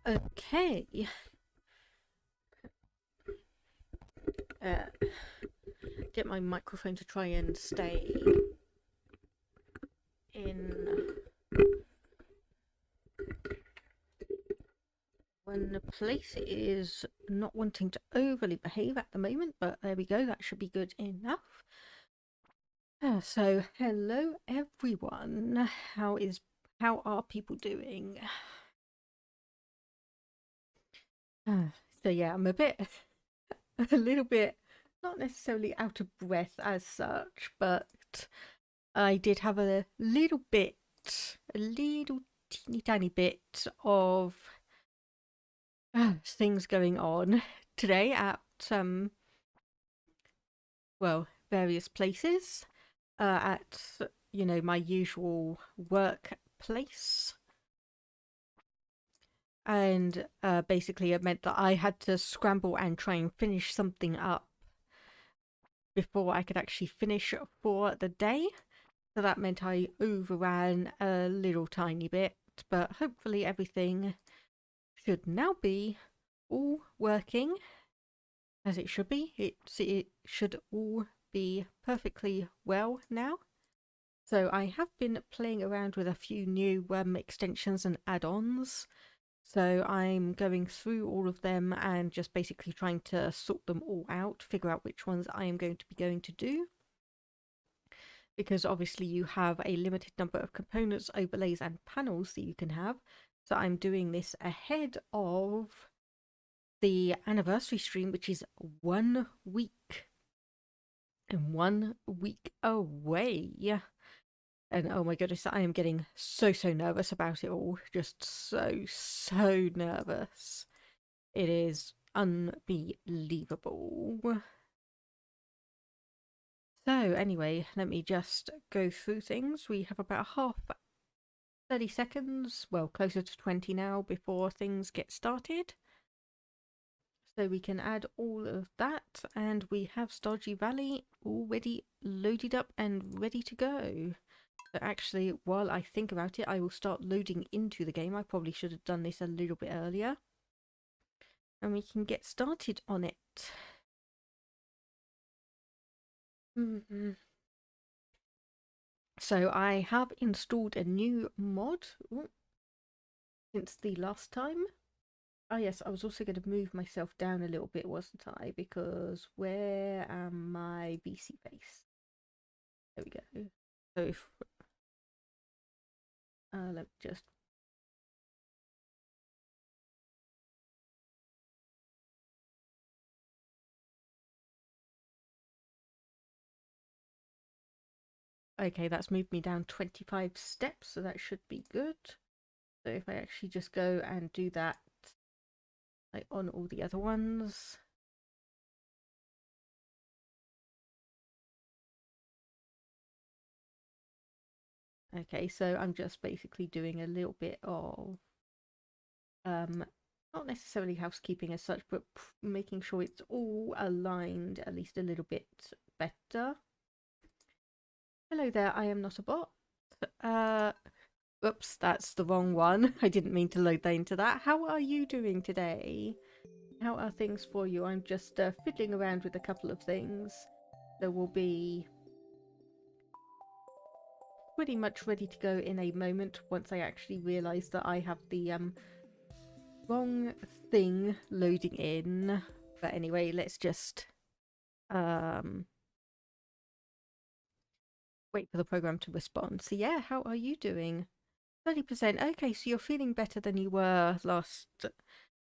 Okay. Get my microphone to try and stay in one place. It is not wanting to overly behave at the moment, but there we go. That should be good enough. So hello everyone. How are people doing? So yeah, I'm a little bit, not necessarily out of breath as such, but I did have a little teeny tiny bit of things going on today at well, various places, at my usual workplace. And basically it meant that I had to scramble and try and finish something up before I could actually finish for the day. So that meant I overran a little tiny bit, but hopefully everything should now be all working as it should be. It should all be perfectly well now. So I have been playing around with a few new extensions and add-ons. So I'm going through all of them and just basically trying to sort them all out, figure out which ones I am going to do. Because obviously you have a limited number of components, overlays and panels that you can have. So I'm doing this ahead of the anniversary stream, which is 1 week. And 1 week away. And oh my goodness, I am getting so nervous about it all. Just so nervous. It is unbelievable. So anyway, let me just go through things. We have about 30 seconds, well, closer to 20 now, before things get started. So we can add all of that, and we have Stardew Valley already loaded up and ready to go. So actually, while I think about it, I will start loading into the game. I probably should have done this a little bit earlier. And we can get started on it. So I have installed a new mod since the last time. Oh yes, I was also going to move myself down a little bit, wasn't I? Because where am my BC base? There we go. So if let me just okay, that's moved me down 25 steps, so that should be good. So if I actually just go and do that like on all the other ones. Okay, so I'm just basically doing a little bit of not necessarily housekeeping as such, but making sure it's all aligned at least a little bit better. Hello there, I am not a bot. Oops, that's the wrong one. I didn't mean to load that into that. How are you doing today? How are things for you? I'm just fiddling around with a couple of things. There will be pretty much ready to go in a moment once I actually realise that I have the wrong thing loading in. But anyway, let's just wait for the program to respond. So yeah, how are you doing? 30%. Okay, so you're feeling better than you were last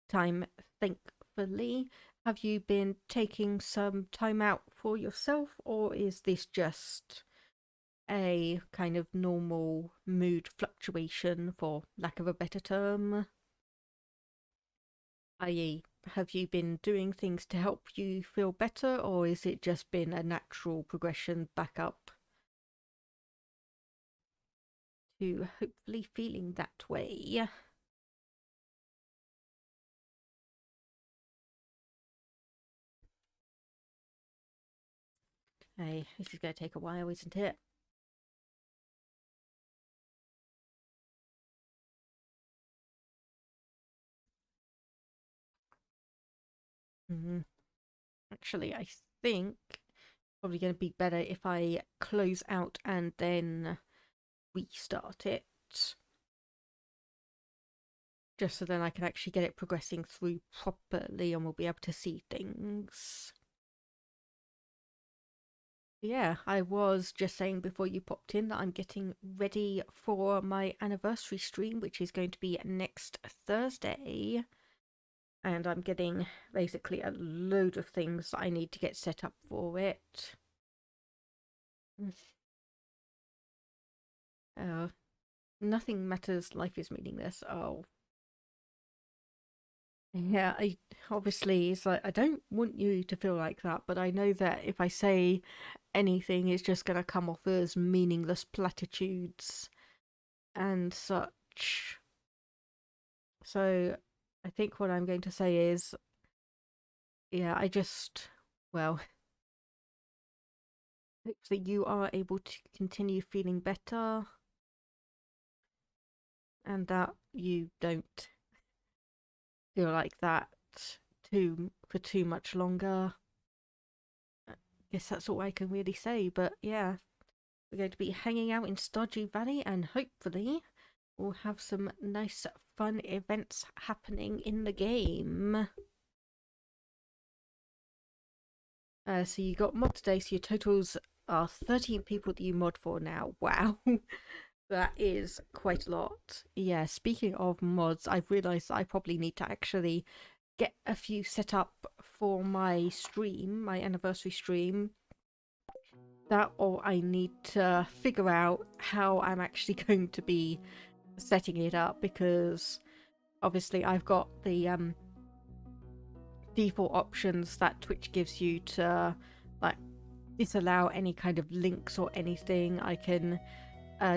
time, thankfully. Have you been taking some time out for yourself, or is this just a kind of normal mood fluctuation, for lack of a better term? I.e., have you been doing things to help you feel better, or is it just been a natural progression back up to hopefully feeling that way? Hey, this is going to take a while, isn't it? Actually, I think probably going to be better if I close out and then restart it. Just so then I can actually get it progressing through properly and we'll be able to see things. Yeah, I was just saying before you popped in that I'm getting ready for my anniversary stream, which is going to be next Thursday. And I'm getting basically a load of things that I need to get set up for it. Oh, nothing matters, life is meaningless. Oh. Yeah, I obviously it's like I don't want you to feel like that, but I know that if I say anything, it's just gonna come off as meaningless platitudes and such. So I think what I'm going to say is, yeah, well, hopefully you are able to continue feeling better and that you don't feel like that for too much longer. I guess that's all I can really say, but yeah, we're going to be hanging out in Stardew Valley and hopefully we'll have some nice fun events happening in the game. So you got mod today, so your totals are 13 people that you mod for now. Wow. That is quite a lot. Yeah, speaking of mods, I've realised that I probably need to actually get a few set up for my stream, my anniversary stream. That, or I need to figure out how I'm actually going to be setting it up, because obviously I've got the default options that Twitch gives you to like disallow any kind of links or anything. I can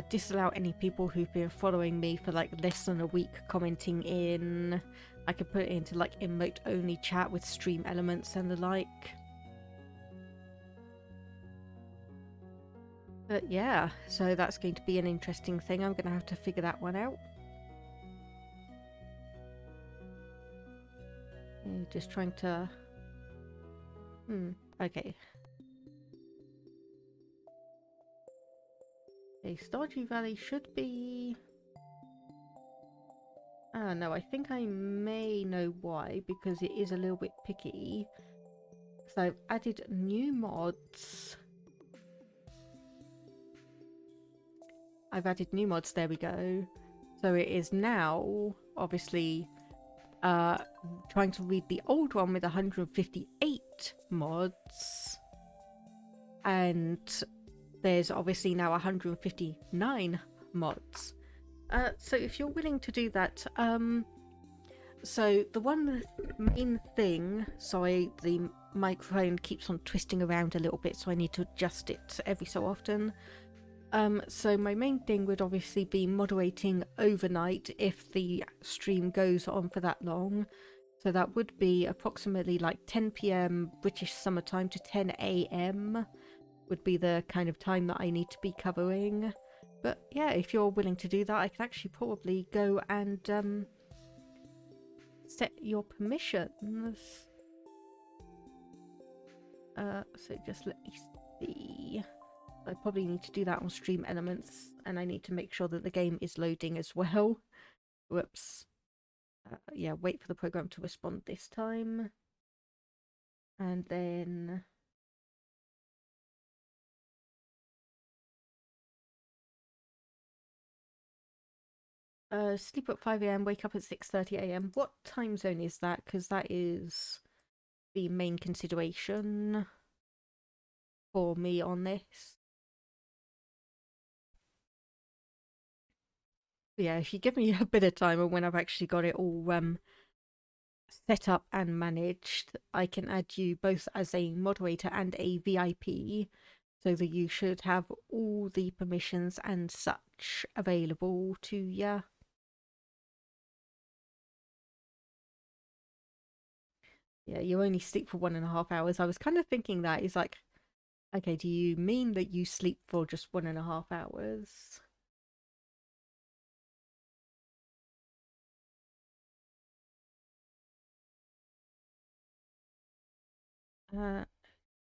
disallow any people who've been following me for like less than a week commenting in. I can put it into like emote only chat with stream elements and the like. But yeah, so that's going to be an interesting thing. I'm going to have to figure that one out. Just trying to... okay. Okay, Stardew Valley should be... no, I think I may know why, because it is a little bit picky. So I've added new mods. There we go. So it is now, obviously, trying to read the old one with 158 mods. And there's obviously now 159 mods. So if you're willing to do that, so the one main thing, sorry, the microphone keeps on twisting around a little bit, so I need to adjust it every so often. So my main thing would obviously be moderating overnight if the stream goes on for that long. So that would be approximately like 10 p.m. British summertime to 10 a.m. would be the kind of time that I need to be covering. But yeah, if you're willing to do that, I can actually probably go and set your permissions. So just let me see. I probably need to do that on stream elements, and I need to make sure that the game is loading as well. Whoops. Yeah, wait for the program to respond this time. And then... sleep at 5 a.m, wake up at 6:30 a.m. What time zone is that? Because that is the main consideration for me on this. Yeah, if you give me a bit of time, and when I've actually got it all set up and managed, I can add you both as a moderator and a VIP, so that you should have all the permissions and such available to you. Yeah, you only sleep for 1.5 hours. I was kind of thinking that is like, Okay, do you mean that you sleep for just 1.5 hours?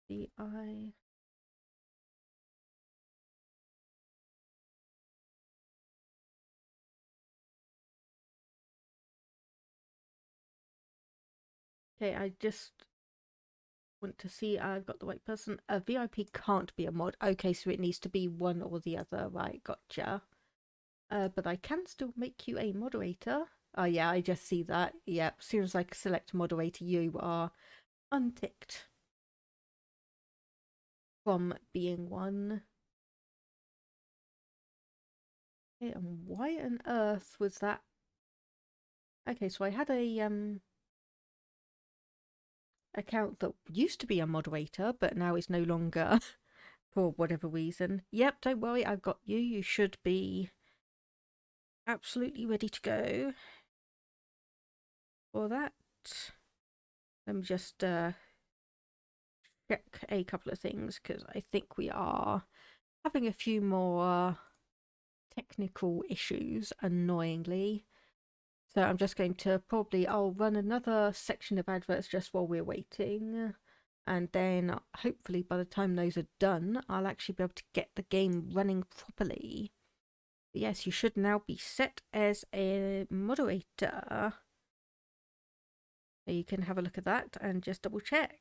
The I. Okay, I just want to see I've got the right person. A VIP can't be a mod. Okay, so it needs to be one or the other. Right, gotcha. But I can still make you a moderator. Oh yeah, I just see that. Yep, as soon as I select moderator, you are unticked from being one. Okay, and why on earth was that? Okay, so I had a account that used to be a moderator, but now is no longer for whatever reason. Yep, don't worry, I've got you. You should be absolutely ready to go for that. Let me just check a couple of things because I think we are having a few more technical issues, annoyingly. So I'm just going to I'll run another section of adverts just while we're waiting. And then hopefully by the time those are done, I'll actually be able to get the game running properly. But yes, you should now be set as a moderator. So you can have a look at that and just double check.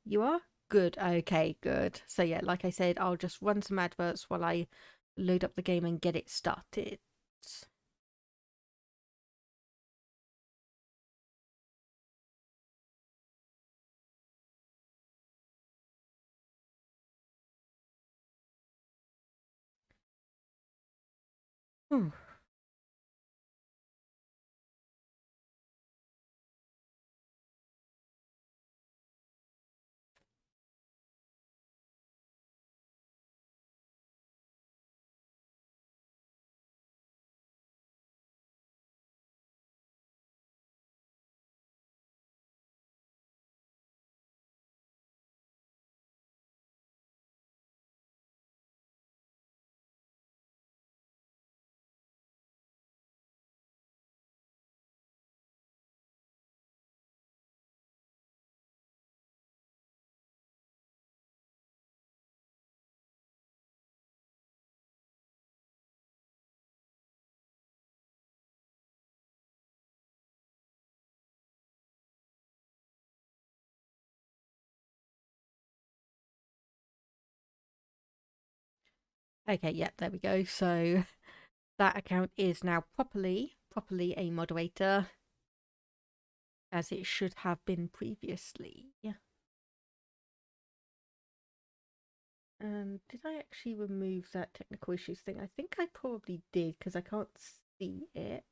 You are? Good. Okay, good. So yeah, like I said, I'll just run some adverts while I load up the game and get it started. Whew. Okay, yep, there we go. So that account is now properly a moderator, as it should have been previously. Did I actually remove that technical issues thing? I think I probably did because I can't see it.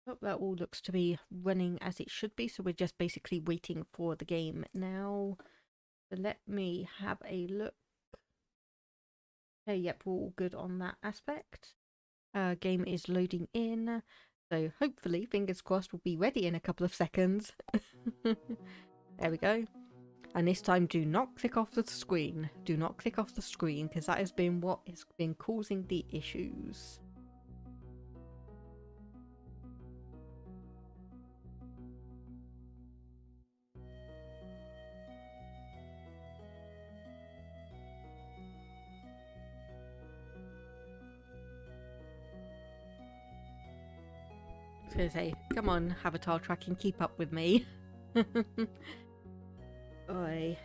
Oh, that all looks to be running as it should be, so we're just basically waiting for the game now. So let me have a look. Okay, yep, we're all good on that aspect. Game is loading in, so hopefully, fingers crossed, we'll be ready in a couple of seconds. There we go. And this time, do not click off the screen. Do not click off the screen, because that has been what has been causing the issues. I was going to say, come on, Avatar tracking, keep up with me. Oi.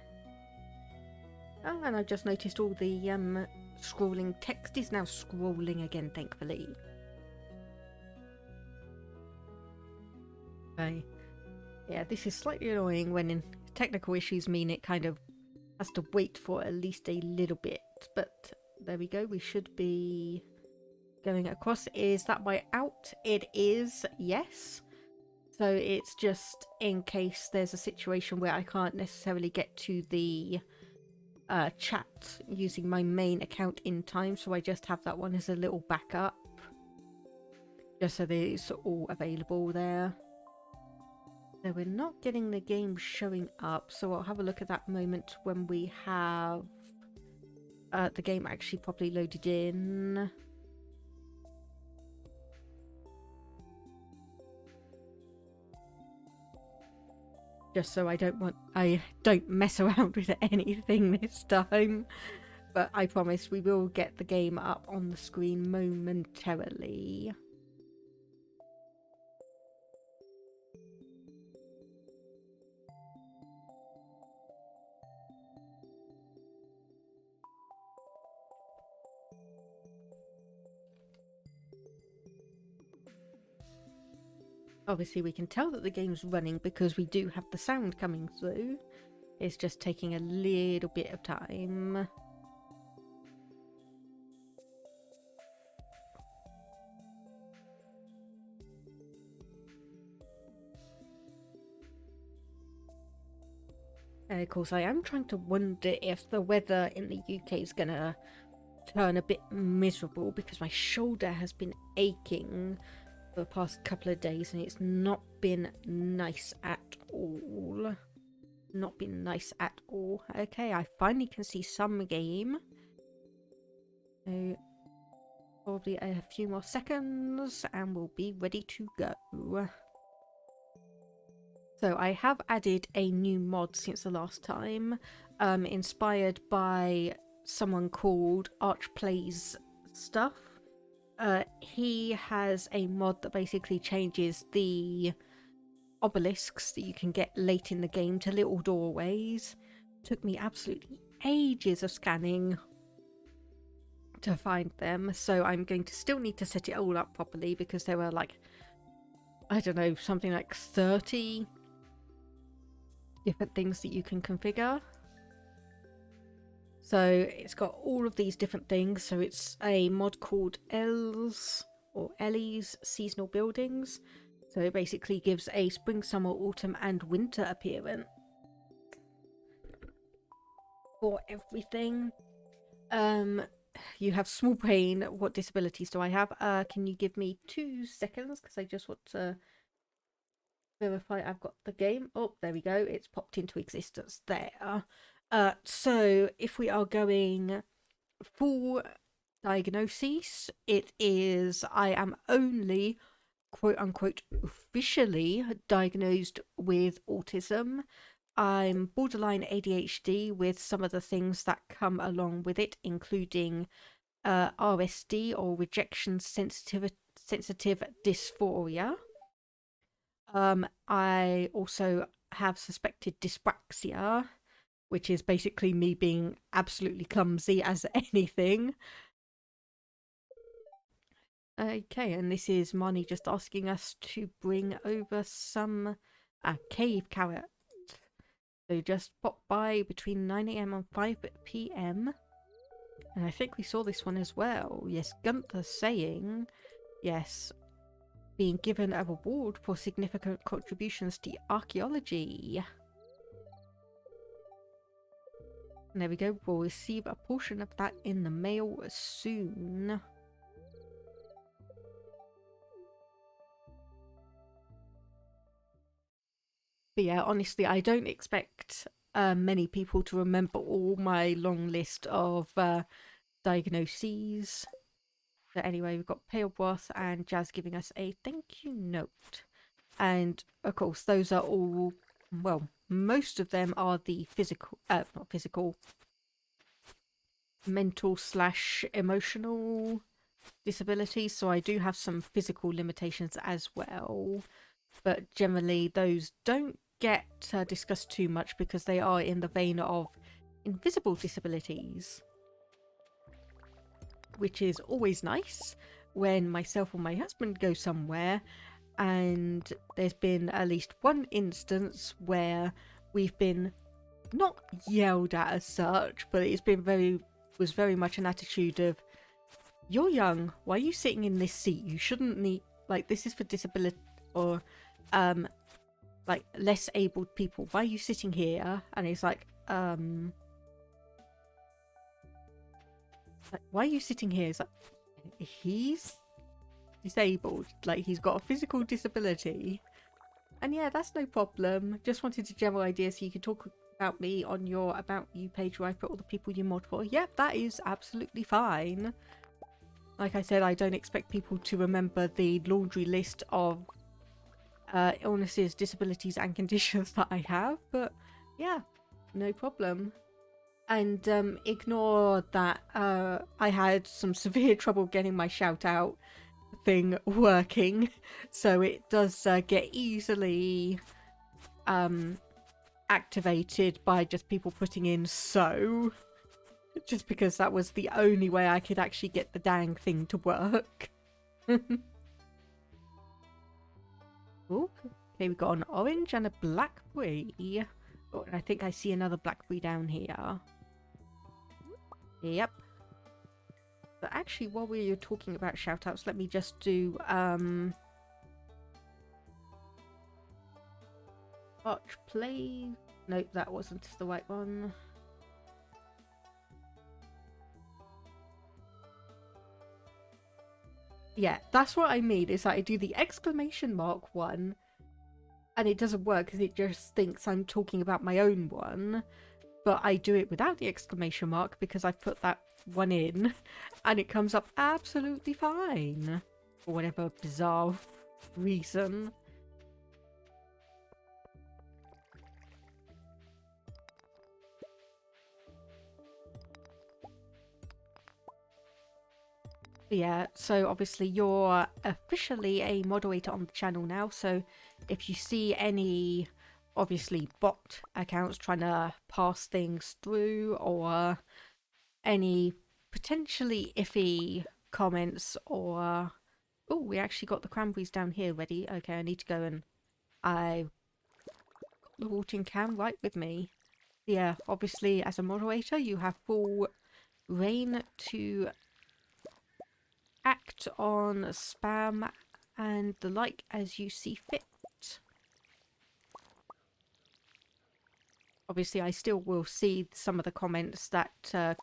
Oh, and I've just noticed all the scrolling text is now scrolling again, thankfully. Okay. Yeah, this is slightly annoying when technical issues mean it kind of has to wait for at least a little bit. But there we go, we should be going across. Is that my out? It is, yes. So it's just in case there's a situation where I can't necessarily get to the chat using my main account in time, so I just have that one as a little backup, just so that it's all available there. So we're not getting the game showing up, so I'll have a look at that moment when we have the game actually properly loaded in. Just so I don't mess around with anything this time. But I promise we will get the game up on the screen momentarily. Obviously we can tell that the game's running because we do have the sound coming through. It's just taking a little bit of time. And of course I am trying to wonder if the weather in the UK is gonna turn a bit miserable, because my shoulder has been aching for the past couple of days and it's not been nice at all. Not been nice at all. Okay, I finally can see some game. So probably a few more seconds and we'll be ready to go. So I have added a new mod since the last time, inspired by someone called Arch Plays Stuff. He has a mod that basically changes the obelisks that you can get late in the game to little doorways. Took me absolutely ages of scanning to find them, so I'm going to still need to set it all up properly, because there were like, I don't know, something like 30 different things that you can configure. So it's got all of these different things. So it's a mod called Ellie's Seasonal Buildings. So it basically gives a spring, summer, autumn and winter appearance for everything. You have small brain. What disabilities do I have? Can you give me 2 seconds, because I just want to verify I've got the game. Oh, there we go. It's popped into existence there. So if we are going full diagnoses, it is I am only quote unquote officially diagnosed with autism. I'm borderline ADHD with some of the things that come along with it, including RSD, or rejection sensitive dysphoria. I also have suspected dyspraxia, which is basically me being absolutely clumsy as anything. Okay, and this is Marnie just asking us to bring over some cave carrot. So just pop by between 9 AM and 5 PM. And I think we saw this one as well. Yes, Gunther saying, yes, being given a reward for significant contributions to archaeology. And there we go, we'll receive a portion of that in the mail soon. But yeah, honestly, I don't expect many people to remember all my long list of diagnoses. But anyway, we've got Pale Broth and Jazz giving us a thank you note. And of course, those are all, well, most of them are the physical, not physical, mental / emotional disabilities. So I do have some physical limitations as well. But generally, those don't get discussed too much because they are in the vein of invisible disabilities, which is always nice when myself or my husband go somewhere and there's been at least one instance where we've been not yelled at as such, but it's been was very much an attitude of, you're young, why are you sitting in this seat? You shouldn't need, like, this is for disability or like less abled people, why are you sitting here? And it's like, why are you sitting here? It's like, he's disabled, like he's got a physical disability. And yeah, that's no problem. Just wanted a general idea so you could talk about me on your About You page where I put all the people you mod for. Yep, that is absolutely fine. Like I said, I don't expect people to remember the laundry list of illnesses, disabilities and conditions that I have, but yeah, no problem. And ignore that I had some severe trouble getting my shout out thing working, so it does get easily activated by just people putting in "so," just because that was the only way I could actually get the dang thing to work. Oh, okay, we've got an orange and a blackberry. Oh, and I think I see another blackberry down here. Yep. But actually, while we were talking about shoutouts, let me just do Arch Play. Nope, that wasn't the right one. Yeah, that's what I mean. Is that I do the exclamation mark one, and it doesn't work because it just thinks I'm talking about my own one. But I do it without the exclamation mark because I've put that one in, and it comes up absolutely fine for whatever bizarre reason. Yeah, so obviously you're officially a moderator on the channel now, so if you see any obviously bot accounts trying to pass things through, or any potentially iffy comments, or oh, we actually got the cranberries down here ready. Okay, I need to go and I got the watering can right with me. Yeah, obviously as a moderator you have full reign to act on spam and the like as you see fit. Obviously I still will see some of the comments that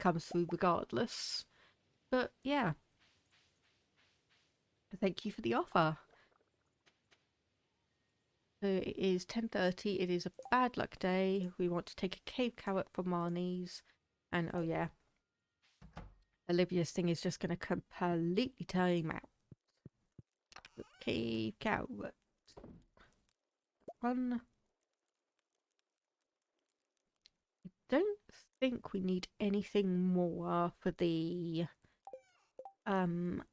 come through regardless, but yeah, thank you for the offer. So it is 10:30, it is a bad luck day. We want to take a cave carrot for Marnie's, and oh yeah, Olivia's thing is just going to completely time out. Cave carrot. One. I don't think we need anything more for the community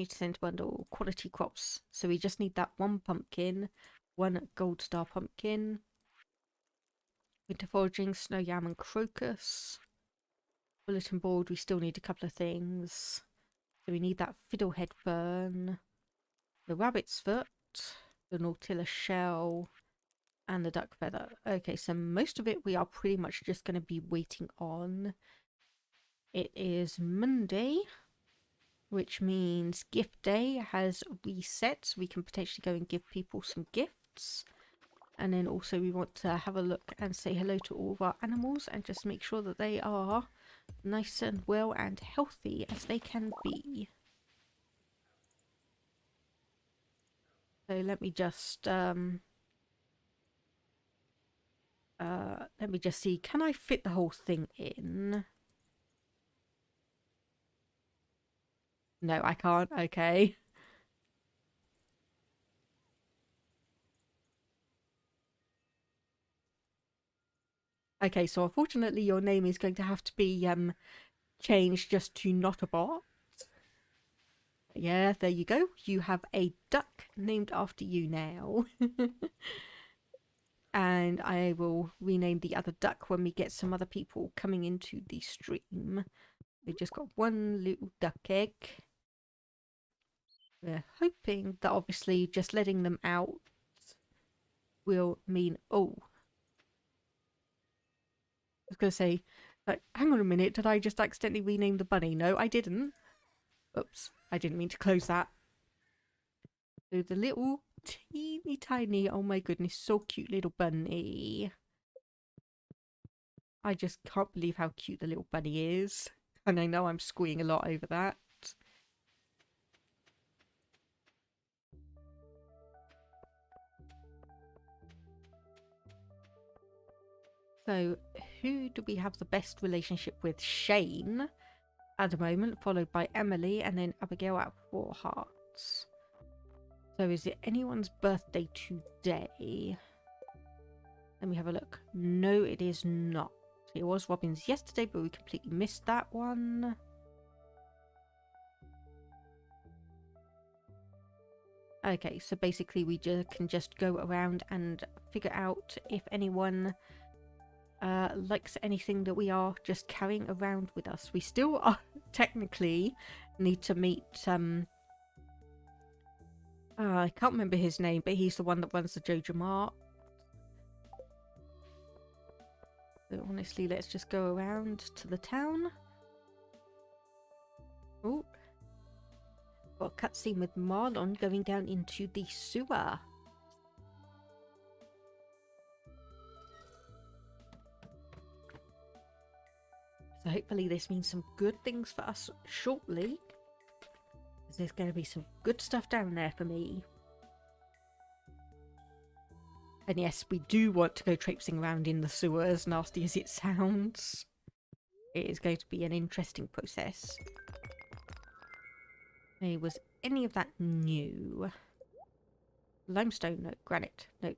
centre bundle quality crops. So we just need that one pumpkin, one gold star pumpkin, winter foraging, snow yam and crocus. Bulletin board, we still need a couple of things. So we need that fiddlehead fern, the rabbit's foot, the nautilla shell, and the duck feather. Okay, so most of it we are pretty much just going to be waiting on. It is Monday, which means gift day has reset, so we can potentially go and give people some gifts. And then also we want to have a look and say hello to all of our animals and just make sure that they are nice and well and healthy as they can be. So let me just see, can I fit the whole thing in? No, I can't. Okay. Okay, so unfortunately your name is going to have to be changed just to not a bot. Yeah, there you go. You have a duck named after you now. And I will rename the other duck when we get some other people coming into the stream. We just got one little duck egg. We're hoping that obviously just letting them out will mean... Oh. I was going to say, hang on a minute, did I just accidentally rename the bunny? No, I didn't. Oops, I didn't mean to close that. So the little teeny tiny, oh my goodness, so cute little bunny. I just can't believe how cute the little bunny is. And I know I'm squeeing a lot over that. So, who do we have the best relationship with? Shane at the moment, followed by Emily, and then Abigail at 4 hearts. So is it anyone's birthday today? Let me have a look. No, it is not. It was Robin's yesterday, but we completely missed that one. Okay, so basically we can just go around and figure out if anyone likes anything that we are just carrying around with us. We still are technically need to meet I can't remember his name, but he's the one that runs the Jojo Mart. So honestly, let's just go around to the town. Oh, got a cutscene with Marlon going down into the sewer. So hopefully this means some good things for us shortly. There's going to be some good stuff down there for me. And yes, we do want to go traipsing around in the sewer, as nasty as it sounds. It is going to be an interesting process. Hey, was any of that new? Limestone? No. Granite? No.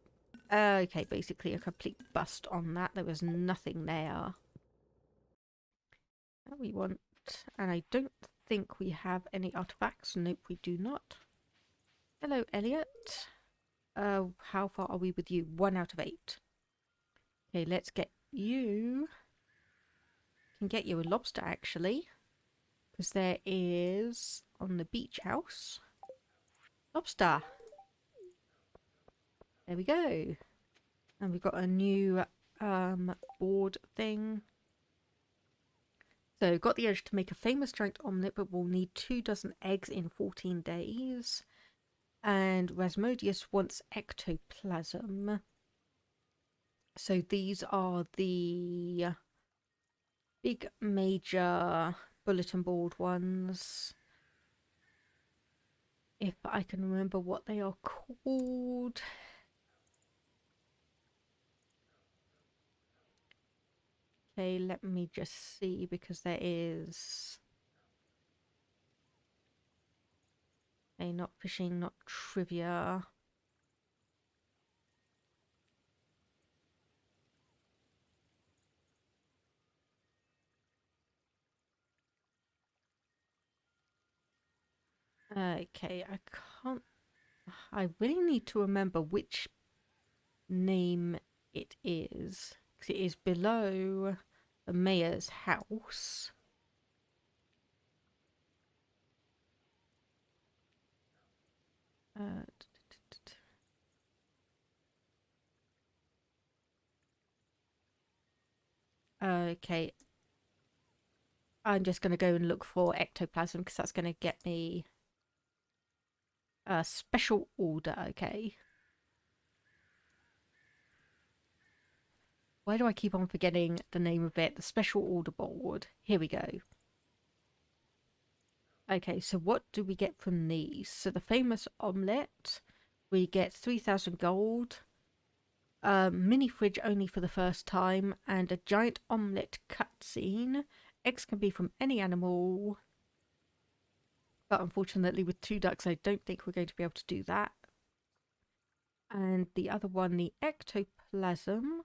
Okay, basically a complete bust on that. There was nothing there that we want. And I don't think we have any artifacts. Nope, we do not. Hello, Elliot. How far are we with you? 1 out of 8. Okay, let's get you. Can get you a lobster actually, because there is on the beach house lobster. There we go. And we've got a new board thing. So got the urge to make a famous giant omelette, but we'll need 2 dozen eggs in 14 days. And Rasmodius wants ectoplasm. So these are the big major bulletin board ones. If I can remember what they are called. Okay, let me just see, because there is... Okay, not fishing, not trivia. Okay, I can't... I really need to remember which name it is, because it is below the mayor's house. Okay. I'm just going to go and look for ectoplasm, because that's going to get me a special order, okay? Why do I keep on forgetting the name of it? The special order board. Here we go. Okay, so what do we get from these? So the famous omelette, we get 3,000 gold. Mini fridge only for the first time, and a giant omelette cutscene. Eggs can be from any animal, but unfortunately with 2 ducks I don't think we're going to be able to do that. And the other one, the ectoplasm,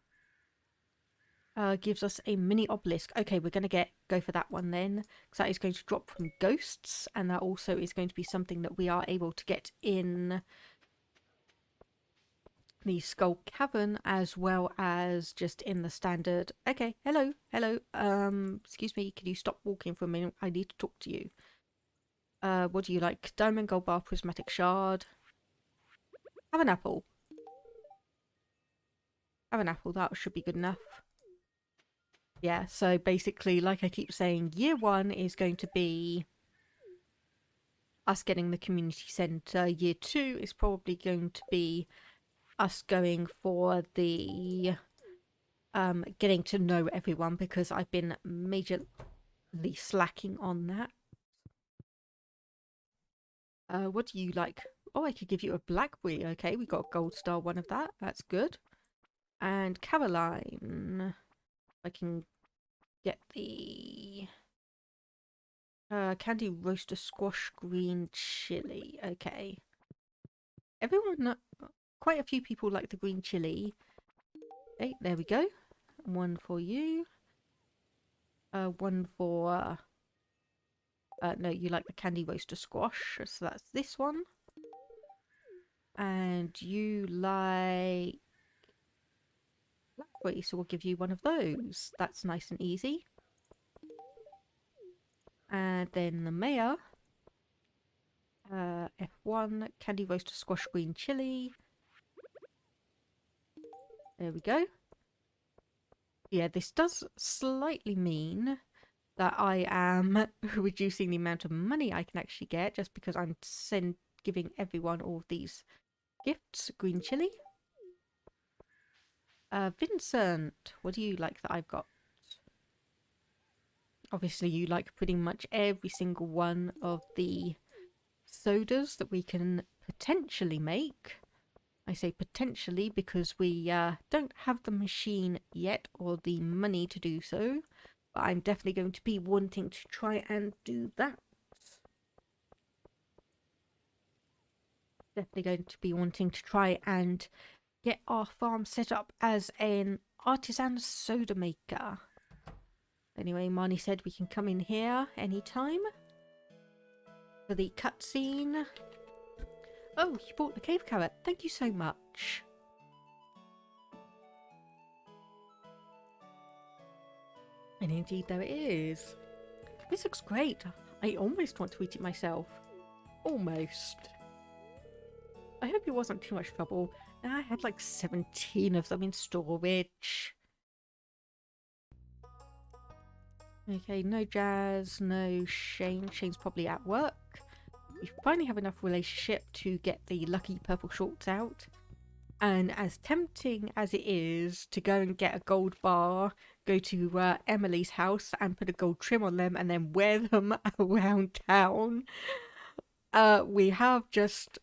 gives us a mini obelisk. Okay, we're going to go for that one then, because that is going to drop from ghosts, and that also is going to be something that we are able to get in the Skull Cavern, as well as just in the standard. Okay, hello. Excuse me, can you stop walking for a minute? I need to talk to you. What do you like? Diamond, gold bar, prismatic shard. Have an apple. Have an apple, that should be good enough. Yeah, so basically, like I keep saying, year 1 is going to be us getting the community centre. Year 2 is probably going to be us going for the getting to know everyone, because I've been majorly slacking on that. What do you like? Oh, I could give you a blackberry. Okay, we got a gold star one of that. That's good. And Caroline, I can get the candy roaster squash green chili. Okay. Everyone, quite a few people like the green chili. Okay, there we go. One for you. One for... no, you like the candy roaster squash, so that's this one. And you like blackberry, so we'll give you one of those. That's nice and easy. And then the mayor, F1, candy roaster squash green chili. There we go. Yeah, this does slightly mean that I am reducing the amount of money I can actually get, just because I'm giving everyone all of these gifts. Green chili. Vincent, what do you like that I've got? Obviously, you like pretty much every single one of the sodas that we can potentially make. I say potentially because we don't have the machine yet or the money to do so. But I'm definitely going to be wanting to try and do that. Definitely going to be wanting to try and get our farm set up as an artisan soda maker. Anyway, Marnie said we can come in here anytime for the cutscene. Oh, you bought the cave carrot. Thank you so much. And indeed there it is. This looks great. I almost want to eat it myself. Almost. I hope it wasn't too much trouble. I had like 17 of them in storage. Okay, no Jazz, no Shane. Shane's probably at work. We finally have enough relationship to get the lucky purple shorts out. And as tempting as it is to go and get a gold bar, go to Emily's house and put a gold trim on them and then wear them around town, we have just...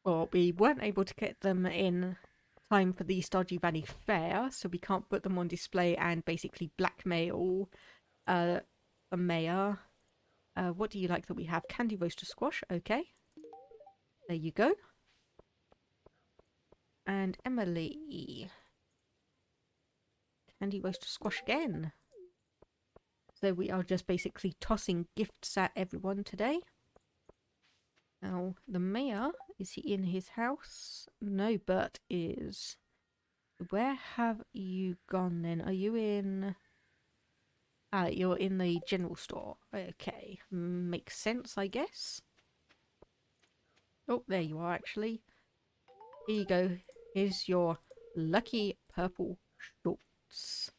Well, we weren't able to get them in time for the Stardew Valley Fair, so we can't put them on display and basically blackmail the mayor. What do you like that we have? Candy roaster squash. Okay. There you go. And Emily. Candy roaster squash again. So we are just basically tossing gifts at everyone today. Now, the mayor, is he in his house? No, Bert is. Where have you gone then? Are you in... Ah, you're in the general store. Okay, makes sense, I guess. Oh, there you are, actually. Here you go. Here's your lucky purple shorts.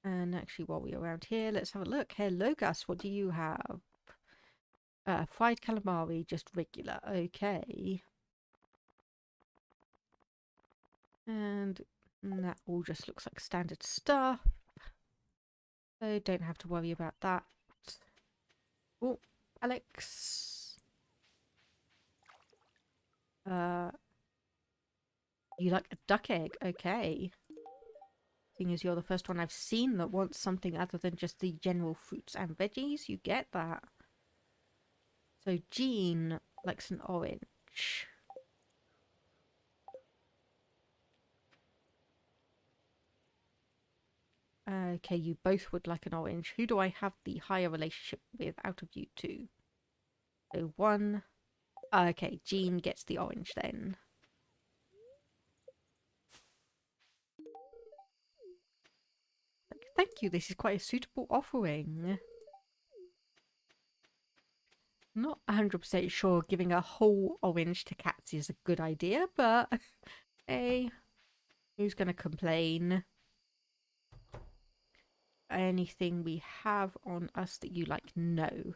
And actually, while we're around here, let's have a look. Hello, Gus. What do you have? Fried calamari, just regular. Okay. And that all just looks like standard stuff. So don't have to worry about that. Oh, Alex. You like a duck egg? Okay. Seeing as you're the first one I've seen that wants something other than just the general fruits and veggies, you get that. So Jean likes an orange. Okay, you both would like an orange. Who do I have the higher relationship with out of you two? So one. Okay, Jean gets the orange then. Thank you, this is quite a suitable offering. Not 100% sure giving a whole orange to cats is a good idea, but hey, who's gonna complain? Anything we have on us that you like? No.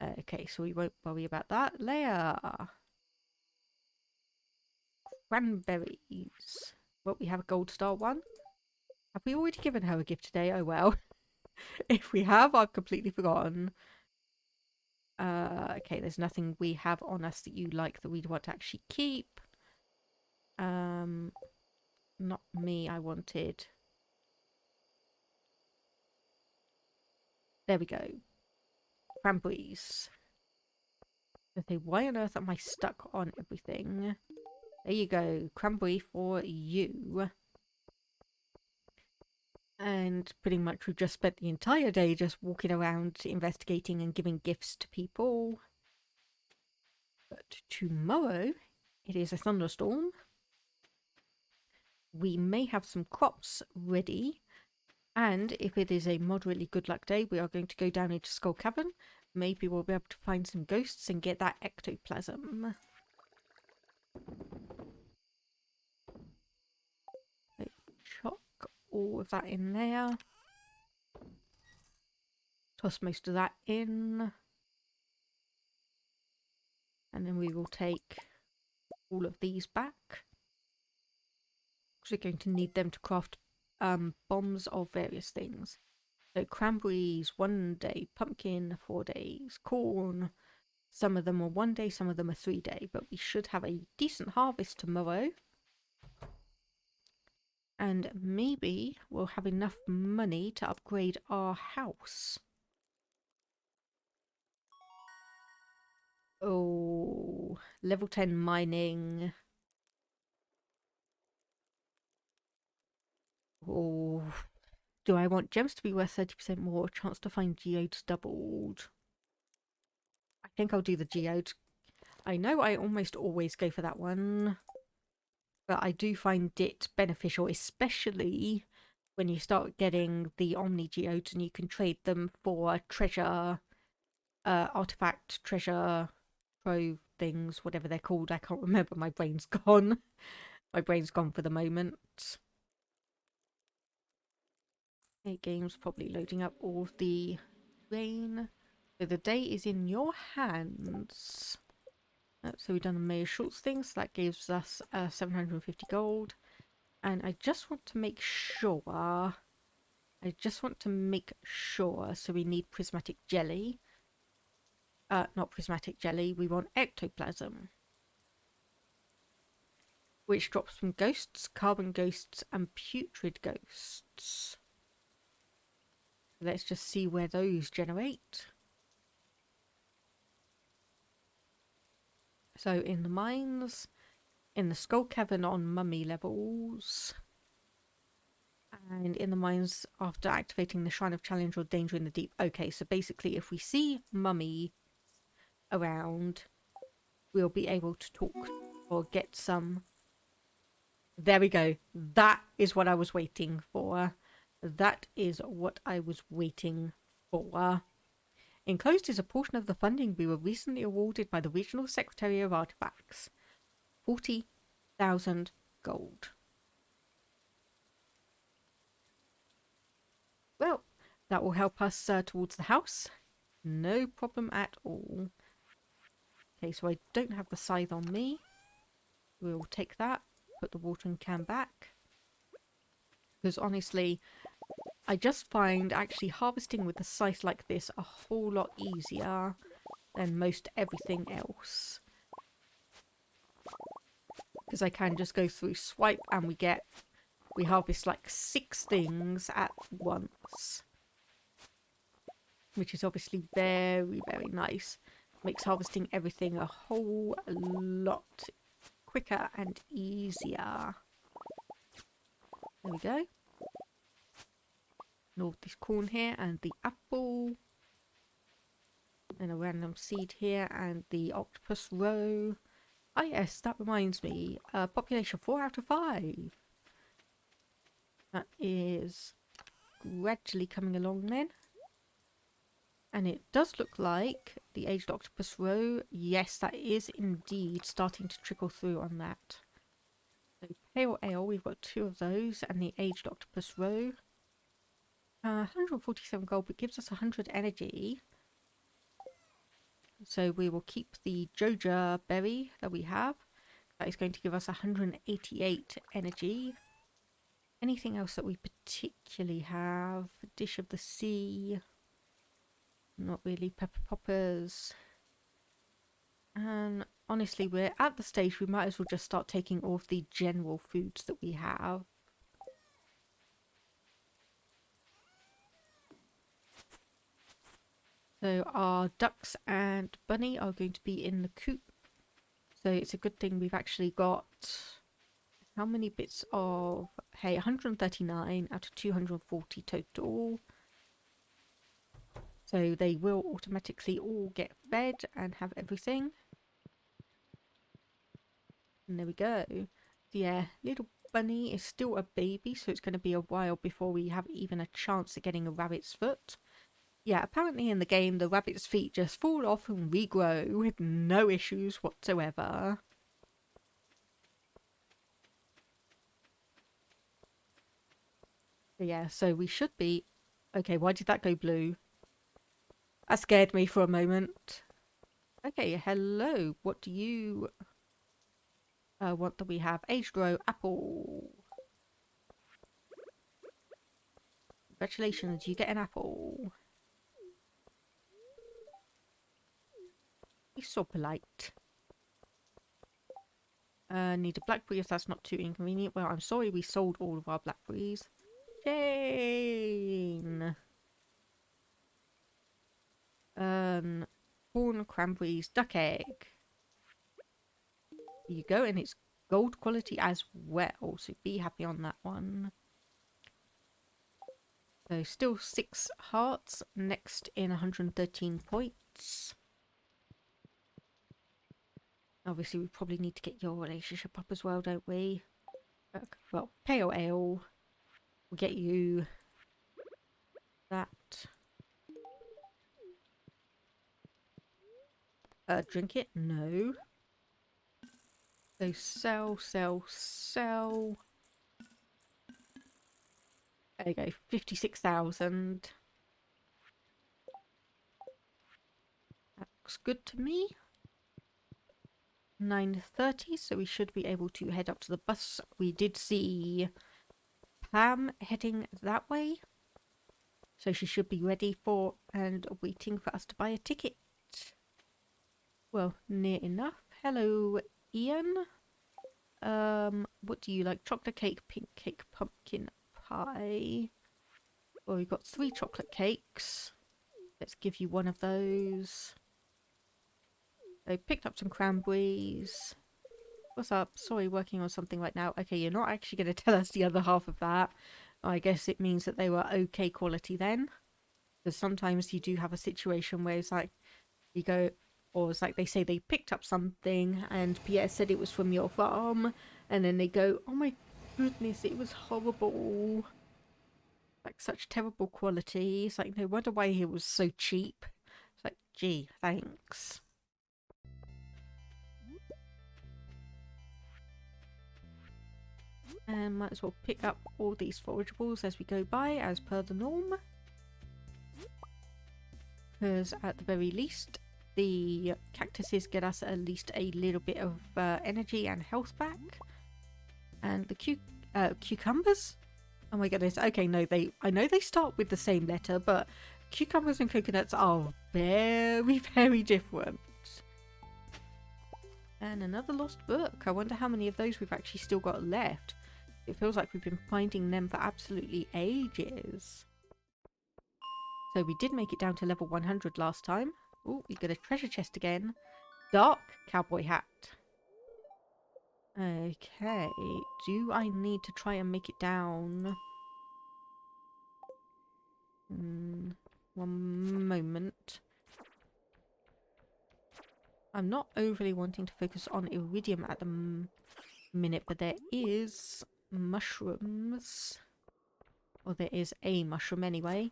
Okay, so we won't worry about that. Leia. Cranberries. Well, we have a gold star one. Have we already given her a gift today? Oh well. If we have, I've completely forgotten. Okay, there's nothing we have on us that you like that we'd want to actually keep. Not me, I wanted. There we go. Cranberries. Okay, why on earth am I stuck on everything? There you go. Cranberry for you. And pretty much we've just spent the entire day just walking around investigating and giving gifts to people. But tomorrow, it is a thunderstorm. We may have some crops ready. And if it is a moderately good luck day, we are going to go down into Skull Cavern. Maybe we'll be able to find some ghosts and get that ectoplasm. So, chuck all of that in there. Toss most of that in. And then we will take all of these back. Because we're going to need them to craft bombs of various things. So cranberries 1 day, pumpkin 4 days, corn. Some of them are 1 day, some of them are 3 day. But we should have a decent harvest tomorrow. And maybe we'll have enough money to upgrade our house. Oh, level 10 mining. Oh, do I want gems to be worth 30% more? Chance to find geodes doubled. I think I'll do the geodes. I know I almost always go for that one. But I do find it beneficial, especially when you start getting the Omni geodes and you can trade them for treasure, artifact, treasure, trove things, whatever they're called. I can't remember. My brain's gone. My brain's gone for the moment. Okay, game's probably loading up all of the rain. So the day is in your hands. So we've done the Mayor Schultz thing, so that gives us 750 gold. And I just want to make sure... so we need prismatic jelly. Not prismatic jelly, we want ectoplasm. Which drops from ghosts, carbon ghosts, and putrid ghosts. Let's just see where those generate. So in the mines, in the Skull Cavern on mummy levels, and in the mines after activating the Shrine of Challenge or Danger in the Deep. Okay, so basically if we see mummy around, we'll be able to talk or get some... There we go. That is what I was waiting for. That is what I was waiting for. Enclosed is a portion of the funding we were recently awarded by the Regional Secretary of Artifacts. 40,000 gold. Well, that will help us towards the house. No problem at all. Okay, so I don't have the scythe on me. We'll take that, put the watering can back. Because honestly, I just find actually harvesting with a scythe like this a whole lot easier than most everything else. Because I can just go through swipe and we harvest like 6 things at once. Which is obviously very, very nice. Makes harvesting everything a whole lot quicker and easier. There we go. And all this corn here and the apple. And a random seed here and the octopus roe. Ah yes, that reminds me. Population 4 out of 5. That is gradually coming along then. And it does look like the aged octopus roe, yes, that is indeed starting to trickle through on that. So pale ale, we've got 2 of those, and the aged octopus roe. 147 gold, but gives us 100 energy. So we will keep the Joja berry that we have. That is going to give us 188 energy. Anything else that we particularly have? Dish of the sea. Not really. Pepper poppers. And honestly, we're at the stage we might as well just start taking all of the general foods that we have. So our ducks and bunny are going to be in the coop. So it's a good thing we've actually got how many bits of hay? 139 out of 240 total. So they will automatically all get fed and have everything. And there we go. Yeah, little bunny is still a baby, so it's going to be a while before we have even a chance at getting a rabbit's foot. Yeah, apparently in the game, the rabbit's feet just fall off and regrow with no issues whatsoever. Yeah, so we should be... Okay, why did that go blue? That scared me for a moment. Okay, hello. What do you... what do we have? Aged row, apple. Congratulations, you get an apple. He's so polite. Need a blackberry if that's not too inconvenient. Well, I'm sorry we sold all of our blackberries. Jane! Corn, cranberries, duck egg. Here you go, and it's gold quality as well, so be happy on that one. So still 6 hearts, next in 113 points. Obviously, we probably need to get your relationship up as well, don't we? Well, pale ale. We'll get you that. Drink it? No. So sell, sell, sell. There you go, 56,000. That looks good to me. 9:30, so we should be able to head up to the bus. We did see Pam heading that way, so she should be ready for and waiting for us to buy a ticket. Well, near enough. Hello, Ian. What do you like? Chocolate cake, pink cake, pumpkin pie. Well, we've got 3 chocolate cakes. Let's give you one of those. I picked up some cranberries. What's up? Sorry, working on something right now. Okay, you're not actually going to tell us the other half of that. I guess it means that they were okay quality then. Because sometimes you do have a situation where it's like, you go, or it's like they say they picked up something and Pierre said it was from your farm. And then they go, oh my goodness, it was horrible. Like such terrible quality. It's like, no wonder why it was so cheap. It's like, gee, thanks. And might as well pick up all these forageables as we go by, as per the norm. Because at the very least, the cactuses get us at least a little bit of energy and health back. And the cucumbers? Oh my goodness. Okay, no, I know they start with the same letter, but cucumbers and coconuts are very, very different. And another lost book. I wonder how many of those we've actually still got left. It feels like we've been finding them for absolutely ages. So we did make it down to level 100 last time. Oh, we got a treasure chest again. Dark cowboy hat. Okay, do I need to try and make it down? One moment. I'm not overly wanting to focus on iridium at the minute, but there is mushrooms. Or there is a mushroom anyway.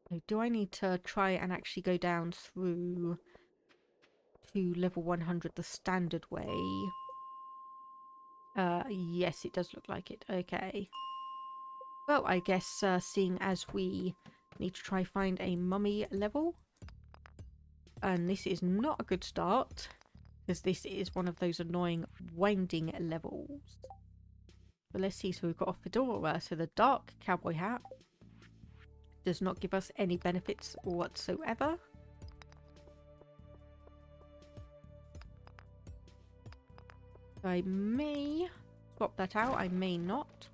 So do I need to try and actually go down through to level 100 the standard way? Yes, it does look like it. Okay. Well, I guess seeing as we need to try find a mummy level, and this is not a good start, because this is one of those annoying winding levels. But let's see, so we've got a fedora, so the dark cowboy hat does not give us any benefits whatsoever. I may swap that out, I may not.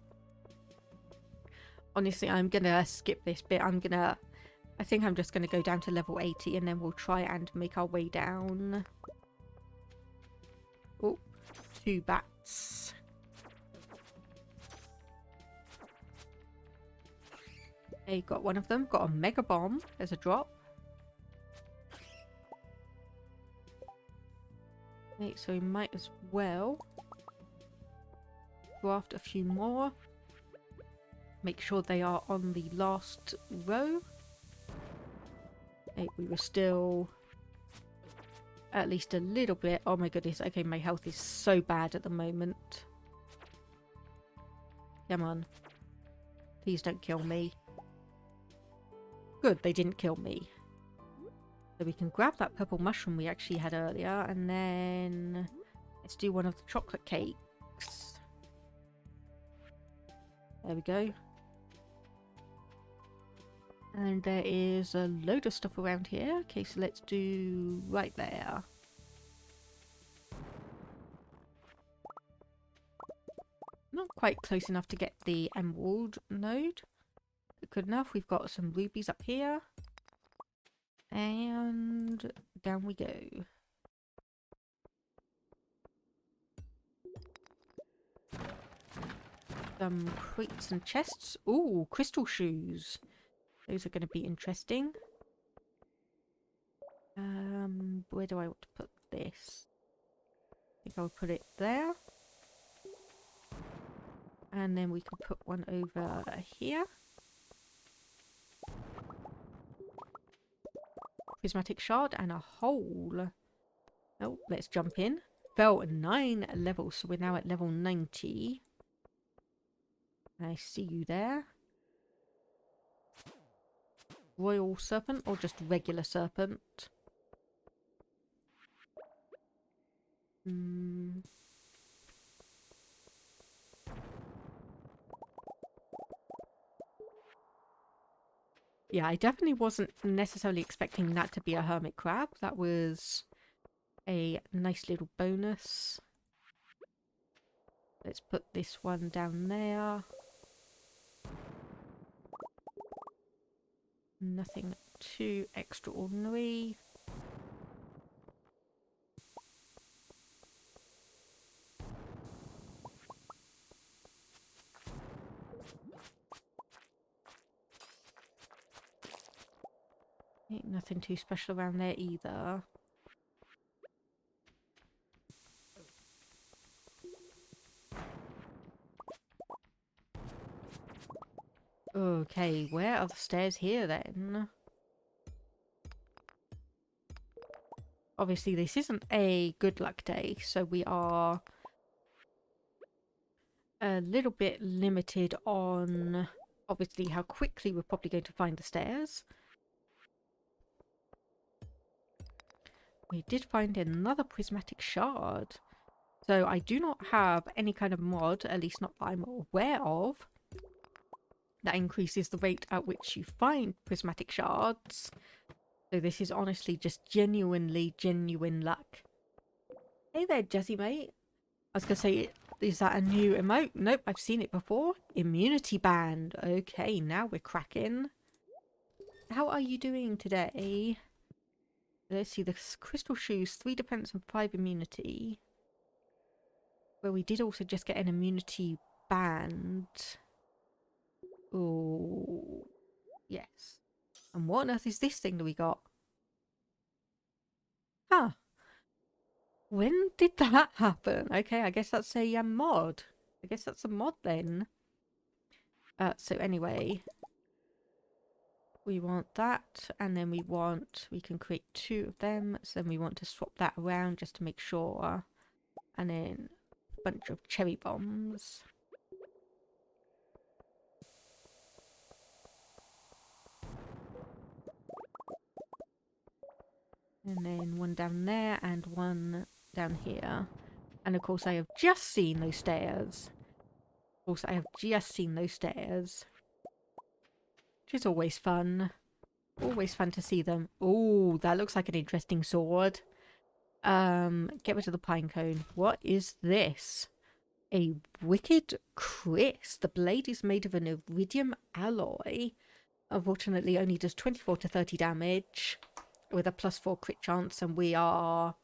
Honestly, I'm gonna skip this bit. I think I'm just gonna go down to level 80 and then we'll try and make our way down. Oh, 2 bats. Okay, got one of them. Got a mega bomb as a drop. Okay, so we might as well go after a few more. Make sure they are on the last row. Okay, we were still at least a little bit. Oh my goodness. Okay, my health is so bad at the moment. Come on. Please don't kill me. Good, they didn't kill me. So we can grab that purple mushroom we actually had earlier, and then let's do one of the chocolate cakes. There we go. And there is a load of stuff around here. Okay, so let's do right there. Not quite close enough to get the emerald node. Good enough. We've got some rubies up here. And down we go. Some crates and chests. Ooh, crystal shoes. Those are going to be interesting. Where do I want to put this? I think I'll put it there. And then we can put one over here. Prismatic shard and a hole. Oh, let's jump in. Fell 9 levels, so we're now at level 90. I see you there. Royal serpent or just regular serpent? Yeah, I definitely wasn't necessarily expecting that to be a hermit crab. That was a nice little bonus. Let's put this one down there. Nothing too extraordinary. Ain't nothing too special around there either. Okay, where are the stairs here then? Obviously this isn't a good luck day, so we are a little bit limited on obviously how quickly we're probably going to find the stairs. We did find another prismatic shard. So I do not have any kind of mod, at least not that I'm aware of, that increases the rate at which you find prismatic shards. So this is honestly just genuine luck. Hey there, Jazzy mate. I was going to say, is that a new emote? Nope, I've seen it before. Immunity band. Okay, now we're cracking. How are you doing today? Let's see, the crystal shoes, 3 defense and 5 immunity. Well, we did also just get an immunity band. Oh, yes. And what on earth is this thing that we got? Huh. When did that happen? Okay, I guess that's a mod. I guess that's a mod then. So anyway, we want that, and then we can create 2 of them, so then we want to swap that around just to make sure. And then a bunch of cherry bombs. And then one down there and one down here. And of course I have just seen those stairs. Of course I have just seen those stairs. Which is always fun. Always fun to see them. Oh, that looks like an interesting sword. Get rid of the pine cone. What is this? A wicked Chris. The blade is made of an iridium alloy. Unfortunately, only does 24 to 30 damage with a +4 crit chance, and we are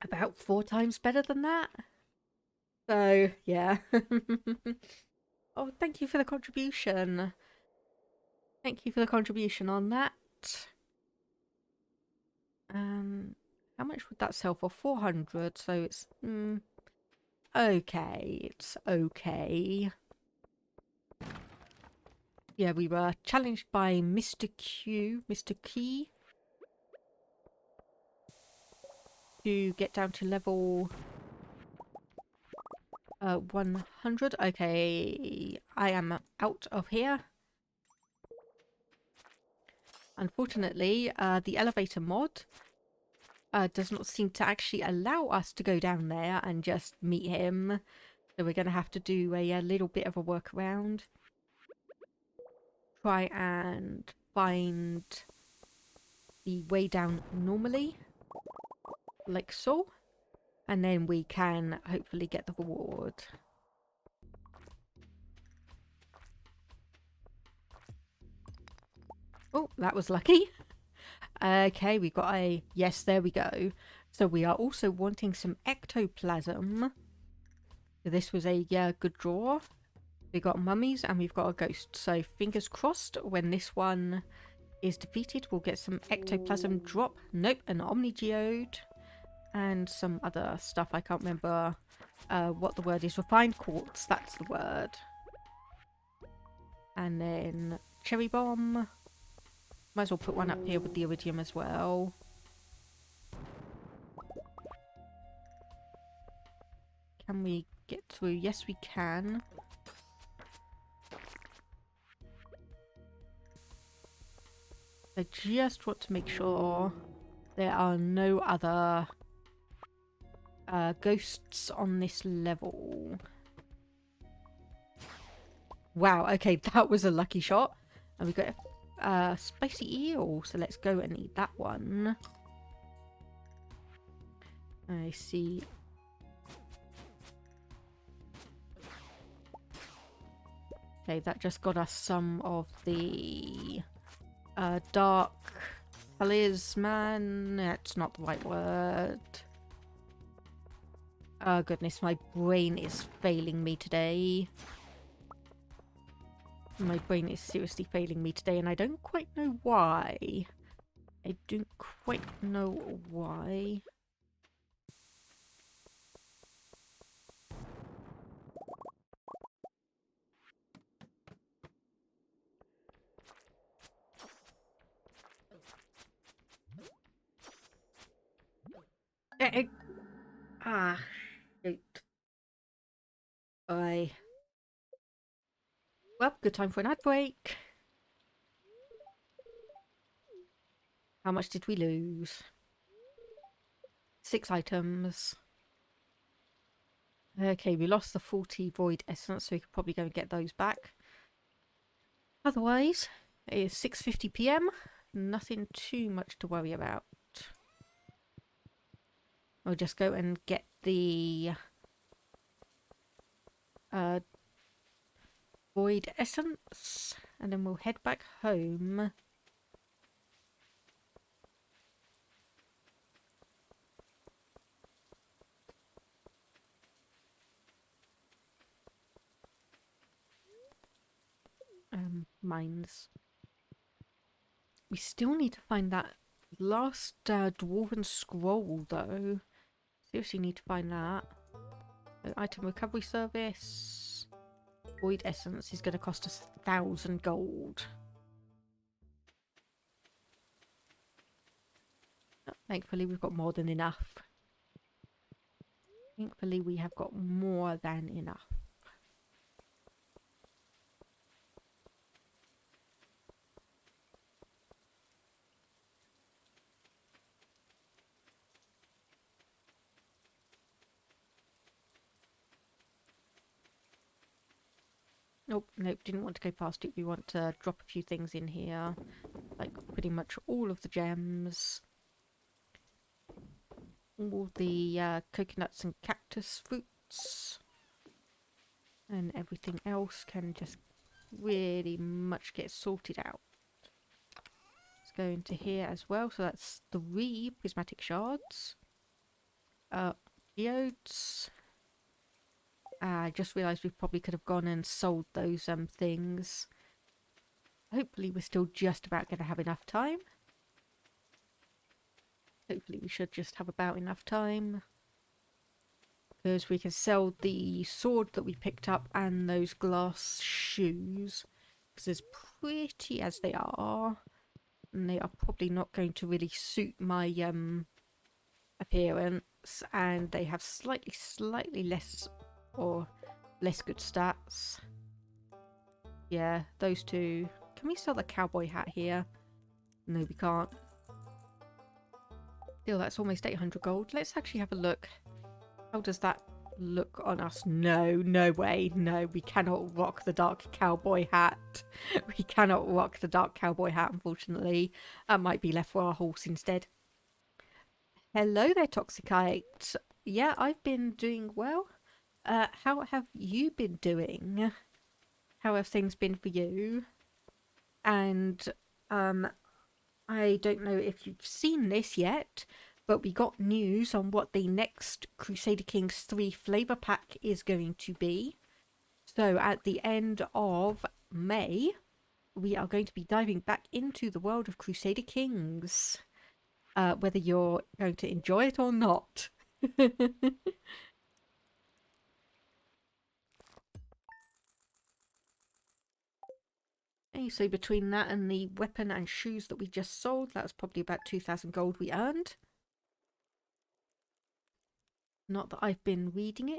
about 4 times better than that. So, yeah. Oh, thank you for the contribution. Thank you for the contribution on that. How much would that sell for? 400, so it's... okay, it's okay. Yeah, we were challenged by Mr. Key, to get down to level 100. Okay, I am out of here. Unfortunately, the elevator mod does not seem to actually allow us to go down there and just meet him. So we're going to have to do a little bit of a workaround. Try and find the way down normally, like so. And then we can hopefully get the reward. Oh, that was lucky. Okay, we got a... Yes, there we go. So we are also wanting some ectoplasm. So this was a good draw. We got mummies and we've got a ghost. So fingers crossed when this one is defeated, we'll get some ectoplasm drop. Nope, an omnigeode. And some other stuff. I can't remember what the word is. Refined quartz, that's the word. And then cherry bomb. Might as well put one up here with the iridium as well. Can we get through? Yes, we can. I just want to make sure there are no other ghosts on this level. Wow, okay, that was a lucky shot. And we got spicy eel, so let's go and eat that one. I see. Okay, that just got us some of the dark talisman. That's not the right word. Oh goodness, my brain is failing me today. My brain is seriously failing me today, and I don't quite know why. I don't quite know why. Shoot. Bye. Well, good time for an ad break. How much did we lose? 6 items. Okay, we lost the 40 void essence, so we could probably go and get those back. Otherwise, it is 6:50 PM. Nothing too much to worry about. I'll just go and get the void essence, and then we'll head back home. Mines. We still need to find that last dwarven scroll, though. Seriously need to find that. Item recovery service. Void essence is going to cost us 1,000 gold. Thankfully, we've got more than enough. Thankfully, we have got more than enough. Nope, nope, didn't want to go past it. We want to drop a few things in here. Like pretty much all of the gems. All the coconuts and cactus fruits. And everything else can just really much get sorted out. Let's go into here as well. So that's 3 prismatic shards. Geodes. I just realised we probably could have gone and sold those things. Hopefully we're still just about going to have enough time. Hopefully we should just have about enough time. Because we can sell the sword that we picked up and those glass shoes. Because as pretty as they are, and they are probably not going to really suit my appearance. And they have slightly less good stats. Yeah, those 2. Can we sell the cowboy hat here? No, we can't. Still, that's almost 800 gold. Let's actually have a look. How does that look on us? No, no way. No, we cannot rock the dark cowboy hat. We cannot rock the dark cowboy hat, unfortunately. That might be left for our horse instead. Hello there, Toxicite. Yeah, I've been doing well. How have you been doing? How have things been for you? And I don't know if you've seen this yet, but we got news on what the next Crusader Kings 3 flavor pack is going to be. So at the end of May, we are going to be diving back into the world of Crusader Kings. Whether you're going to enjoy it or not. Okay, so between that and the weapon and shoes that we just sold, that was probably about 2,000 gold we earned. Not that I've been reading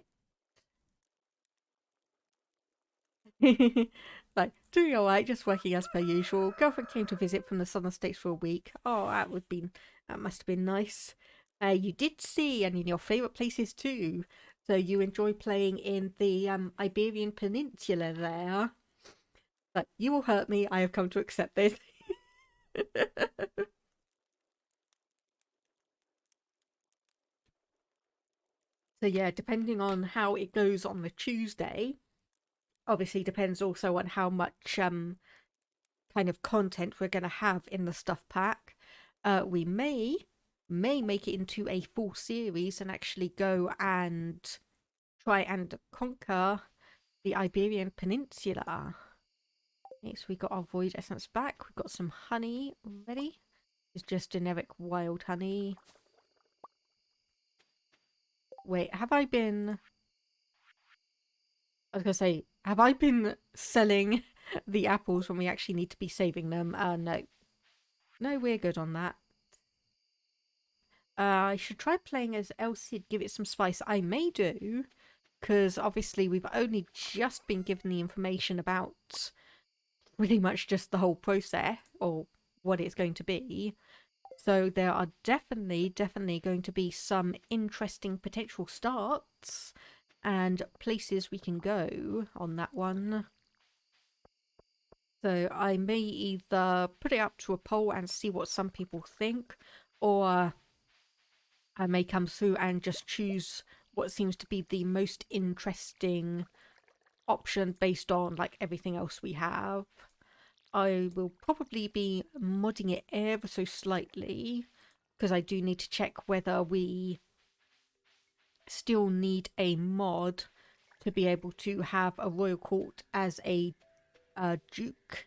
it. Like, doing alright, just working as per usual. Girlfriend came to visit from the southern states for a week. Oh, that must have been nice. You did see, and in your favourite places too. So you enjoy playing in the Iberian Peninsula there. But you will hurt me, I have come to accept this. So yeah, depending on how it goes on the Tuesday, obviously depends also on how much kind of content we're going to have in the stuff pack. We may make it into a full series and actually go and try and conquer the Iberian Peninsula. Okay, so we got our void essence back. We've got some honey ready. It's just generic wild honey. Wait, have I been... I was going to say, have I been selling the apples when we actually need to be saving them? No. No, we're good on that. I should try playing as El Cid, give it some spice. I may do, because obviously we've only just been given the information about pretty much just the whole process, or what it's going to be. So there are definitely going to be some interesting potential starts and places we can go on that one. So I may either put it up to a poll and see what some people think, or I may come through and just choose what seems to be the most interesting option based on like everything else we have. I will probably be modding it ever so slightly because I do need to check whether we still need a mod to be able to have a royal court as a duke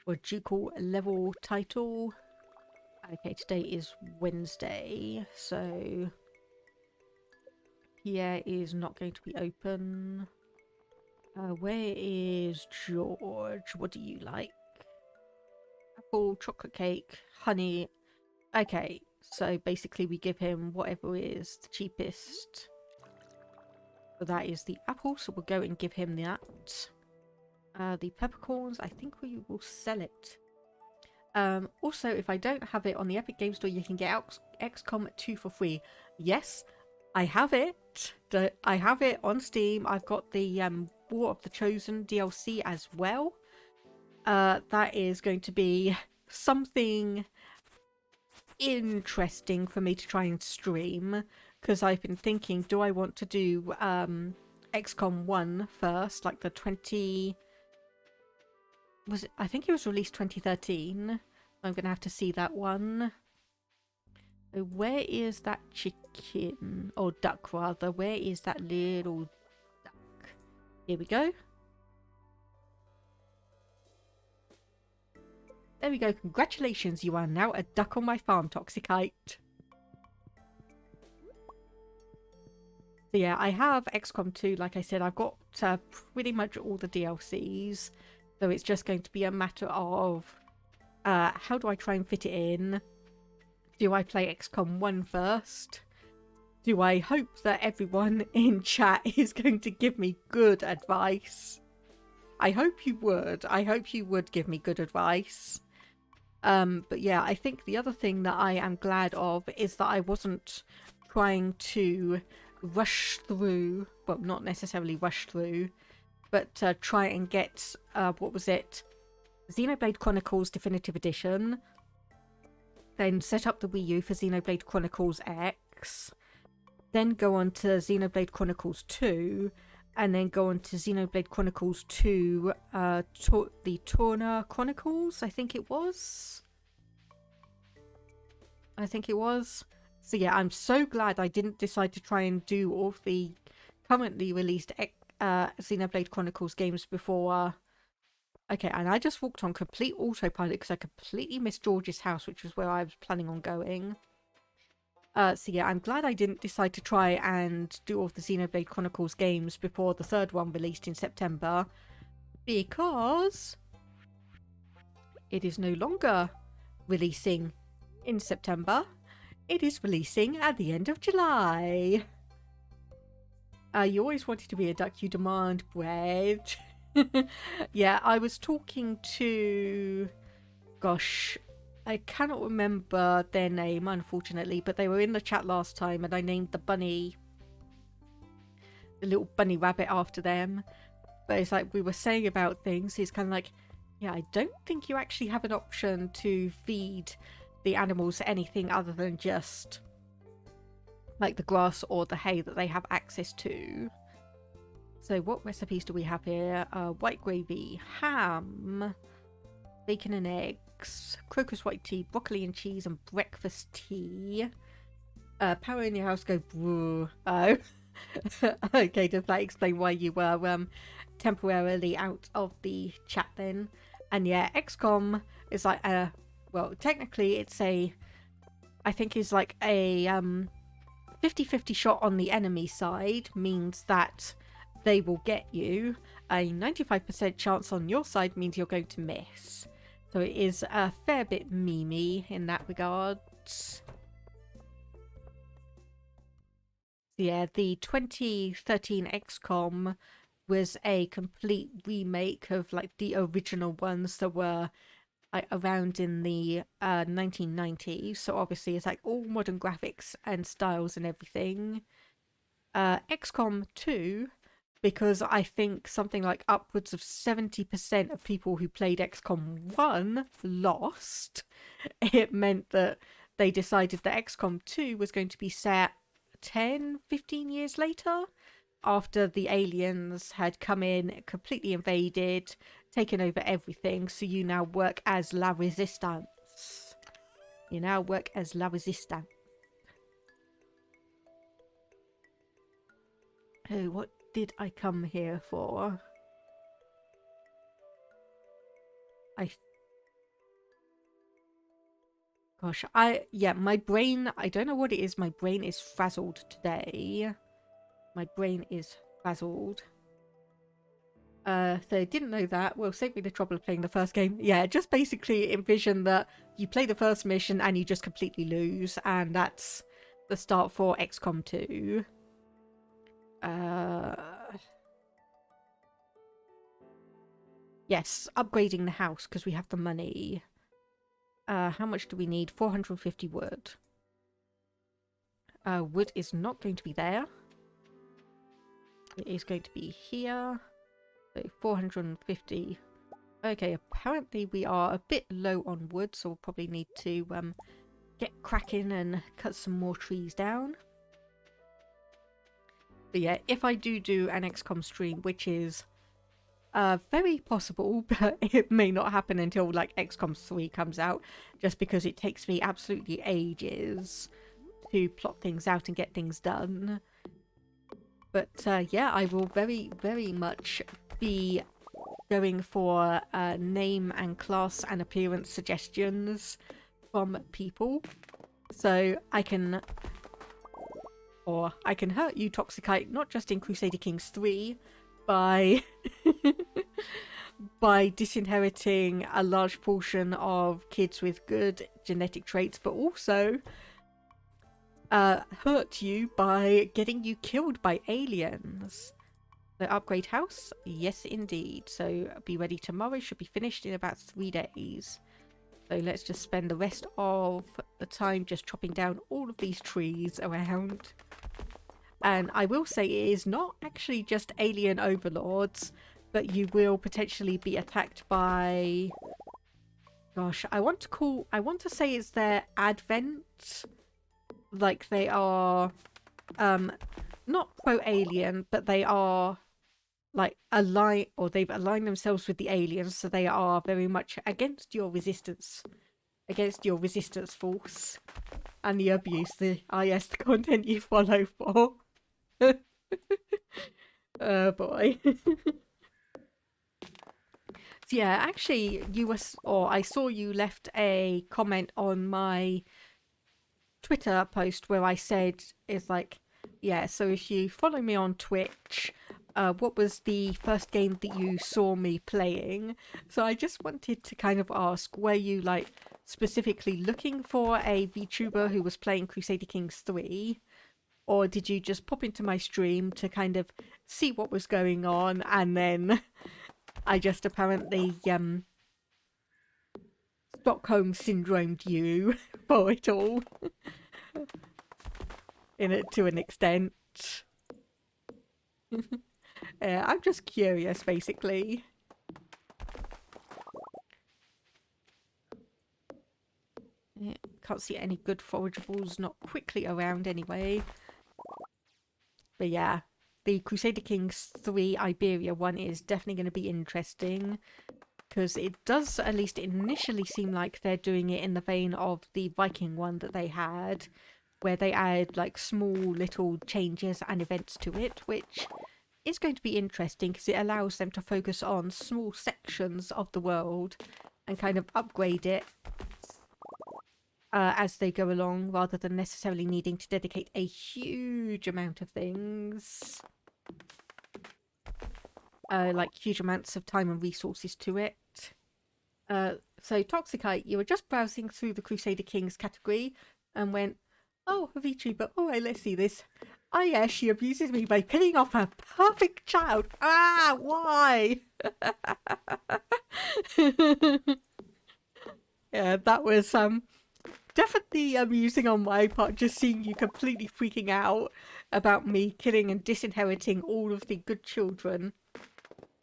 or ducal level title. Okay, today is Wednesday, so Pierre is not going to be open. Where is George? What do you like? Apple, chocolate cake, honey. Okay, so basically we give him whatever is the cheapest. So that is the apple, so we'll go and give him that. The peppercorns, I think we will sell it. Also, if I don't have it on the Epic Game Store, you can get XCOM 2 for free. Yes, I have it. I have it on Steam. I've got the War of the Chosen DLC as well. That is going to be something interesting for me to try and stream, because I've been thinking, do I want to do XCOM 1 first, like the 20... was it? I think it was released 2013. I'm going to have to see that one. Where is that chicken? Or duck, rather. Where is that little duck? Here we go. There we go. Congratulations, you are now a duck on my farm, Toxicite. So yeah, I have XCOM 2. Like I said, I've got pretty much all the DLCs. So it's just going to be a matter of how do I try and fit it in? Do I play XCOM 1 first? Do I hope that everyone in chat is going to give me good advice? I hope you would. I hope you would give me good advice. But yeah, I think the other thing that I am glad of is that I wasn't trying to rush through, well, not necessarily rush through, but try and get, what was it? Xenoblade Chronicles Definitive Edition. Then set up the Wii U for Xenoblade Chronicles X. Then go on to Xenoblade Chronicles 2. And then go on to Xenoblade Chronicles 2, the Torna Chronicles, I think it was. So yeah, I'm so glad I didn't decide to try and do all of the currently released Xenoblade Chronicles games before. Okay, and I just walked on complete autopilot because I completely missed George's house, which was where I was planning on going. So yeah, I'm glad I didn't decide to try and do all of the Xenoblade Chronicles games before the third one released in September, because it is no longer releasing in September. It is releasing at the end of July. You always wanted to be a duck, you demand bread. Yeah, I was talking to... gosh... I cannot remember their name, unfortunately, but they were in the chat last time and I named the bunny, the little bunny rabbit after them. But it's like we were saying about things, he's kind of like, yeah, I don't think you actually have an option to feed the animals anything other than just like the grass or the hay that they have access to. So what recipes do we have here? White gravy, ham, bacon and eggs, crocus white tea, broccoli and cheese, and breakfast tea. Power in your house go brew. Oh. Okay, does that explain why you were temporarily out of the chat then? And yeah, XCOM is like a, well, technically it's a, I think is like a 50-50 shot on the enemy side, means that they will get you. A 95% chance on your side means you're going to miss. So it is a fair bit memey in that regard. Yeah, the 2013 XCOM was a complete remake of like the original ones that were like around in the 1990s. So obviously it's like all modern graphics and styles and everything. XCOM 2, because I think something like upwards of 70% of people who played XCOM 1 lost. It meant that they decided that XCOM 2 was going to be set 10-15 years later, after the aliens had come in, completely invaded, taken over everything. So you now work as La Resistance. You now work as La Resistance. Oh, what did I come here for? Gosh, yeah, my brain, I don't know what it is, my brain is frazzled today. My brain is frazzled. So I didn't know that. Well, save me the trouble of playing the first game. Yeah, just basically envision that you play the first mission and you just completely lose, and that's the start for XCOM 2. Yes, upgrading the house because we have the money. How much do we need? 450 wood. Wood is not going to be there. It is going to be here. So 450. Okay, apparently we are a bit low on wood, so we'll probably need to get cracking and cut some more trees down. But yeah, if I do an XCOM stream, which is very possible, but it may not happen until like XCOM 3 comes out, just because it takes me absolutely ages to plot things out and get things done. But yeah, I will very, very much be going for name and class and appearance suggestions from people, so I can hurt you, Toxicite, not just in Crusader Kings 3 by by disinheriting a large portion of kids with good genetic traits, but also hurt you by getting you killed by aliens. The upgrade house? Yes, indeed. So be ready tomorrow. Should be finished in about 3 days. So let's just spend the rest of the time just chopping down all of these trees around. And I will say it is not actually just alien overlords, but you will potentially be attacked by... Gosh, I want to say it's their advent. Like they are not pro-alien, but they are like they've aligned themselves with the aliens, so they are very much against your resistance force and the abuse, the content you follow for. Oh boy. So yeah, actually I saw you left a comment on my Twitter post where I said, it's like, yeah, so if you follow me on Twitch, what was the first game that you saw me playing? So I just wanted to kind of ask, were you like specifically looking for a VTuber who was playing Crusader Kings 3? Or did you just pop into my stream to kind of see what was going on, and then I just apparently Stockholm syndromed you for it all to an extent. I'm just curious, basically. Yeah, can't see any good forageables not quickly around anyway. But yeah, the Crusader Kings 3 Iberia one is definitely going to be interesting, because it does at least initially seem like they're doing it in the vein of the Viking one that they had, where they add like small little changes and events to it, which is going to be interesting because it allows them to focus on small sections of the world and kind of upgrade it as they go along, rather than necessarily needing to dedicate a huge amount of things, like huge amounts of time and resources to it. So Toxicite, you were just browsing through the Crusader Kings category and went, oh, a VTuber, alright, let's see this. Oh yeah, she abuses me by killing off her perfect child. Ah, why? Yeah, that was definitely amusing on my part, just seeing you completely freaking out about me killing and disinheriting all of the good children.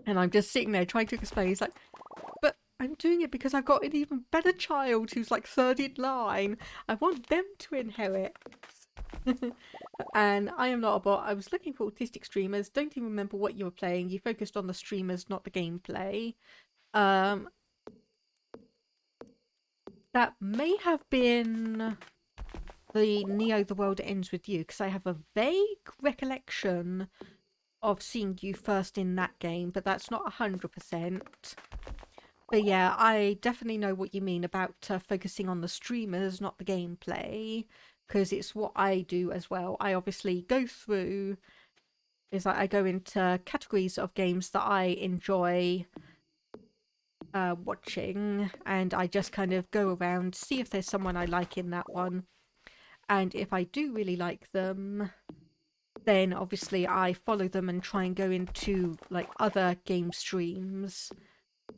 And I'm just sitting there trying to explain. It's like, but I'm doing it because I've got an even better child who's like third in line. I want them to inherit. And I am not a bot. I was looking for autistic streamers. Don't even remember what you were playing. You focused on the streamers, not the gameplay. That may have been the Neo The World Ends With You, because I have a vague recollection of seeing you first in that game, but that's not 100%. But yeah, I definitely know what you mean about focusing on the streamers, not the gameplay, because it's what I do as well. I obviously go through, is like I go into categories of games that I enjoy watching, and I just kind of go around, see if there's someone I like in that one, and if I do really like them, then obviously I follow them and try and go into like other game streams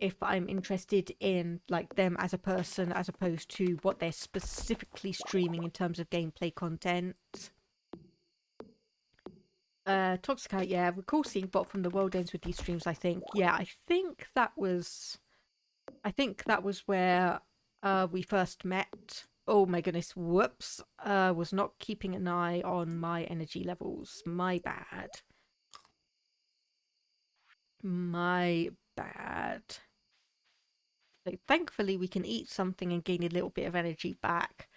if I'm interested in like them as a person, as opposed to what they're specifically streaming in terms of gameplay content. Toxicite, yeah. Recall seeing bot from the World Ends with You streams, I think. Yeah, I think that was where we first met. Oh my goodness, whoops. Was not keeping an eye on my energy levels. My bad. My bad. So thankfully we can eat something and gain a little bit of energy back.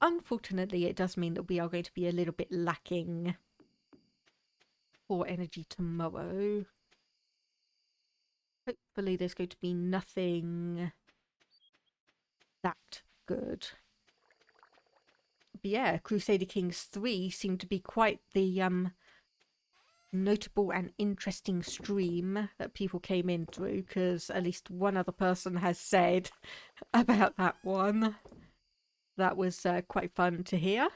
Unfortunately, it does mean that we are going to be a little bit lacking for energy tomorrow. Hopefully there's going to be nothing that good. But yeah, Crusader Kings 3 seemed to be quite the notable and interesting stream that people came in through, because at least one other person has said about that one. That was quite fun to hear.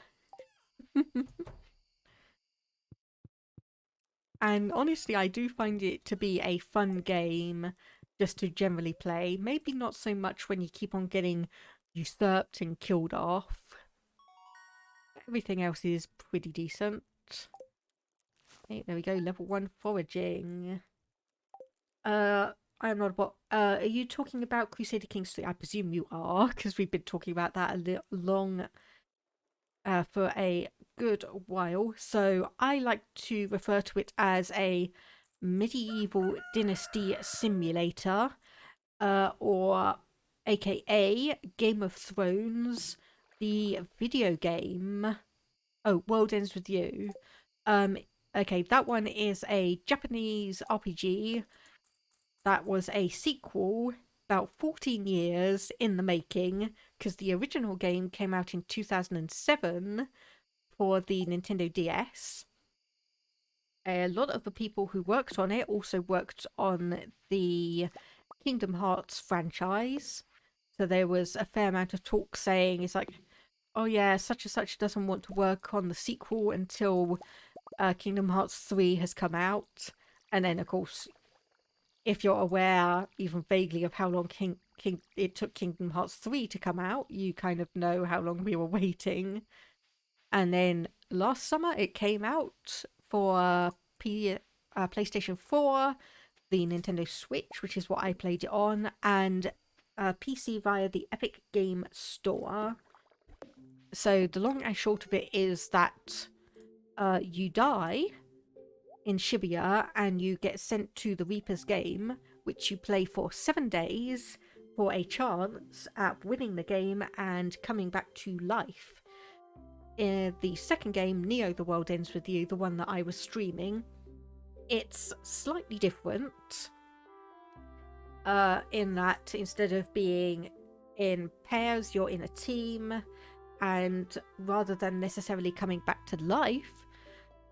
And honestly, I do find it to be a fun game just to generally play. Maybe not so much when you keep on getting usurped and killed off. Everything else is pretty decent. Okay, there we go, level 1 foraging. I'm not a bot. Are you talking about Crusader Kings 3? I presume you are, because we've been talking about that a long for a good while. So I like to refer to it as a medieval dynasty simulator, or aka Game of Thrones, the video game. Oh, World Ends With You. Okay, that one is a Japanese RPG that was a sequel about 14 years in the making, because the original game came out in 2007 for the Nintendo DS. A lot of the people who worked on it also worked on the Kingdom Hearts franchise. So there was a fair amount of talk saying, it's like, oh yeah, such and such doesn't want to work on the sequel until Kingdom Hearts 3 has come out. And then, of course, if you're aware even vaguely of how long it took Kingdom Hearts 3 to come out, you kind of know how long we were waiting. And then last summer it came out for PlayStation 4, the Nintendo Switch, which is what I played it on, and PC via the Epic Game Store. So the long and short of it is that you die in Shibuya and you get sent to the Reaper's game, which you play for 7 days for a chance at winning the game and coming back to life. In the second game, Neo The World Ends With You, the one that I was streaming, it's slightly different in that instead of being in pairs, you're in a team, and rather than necessarily coming back to life,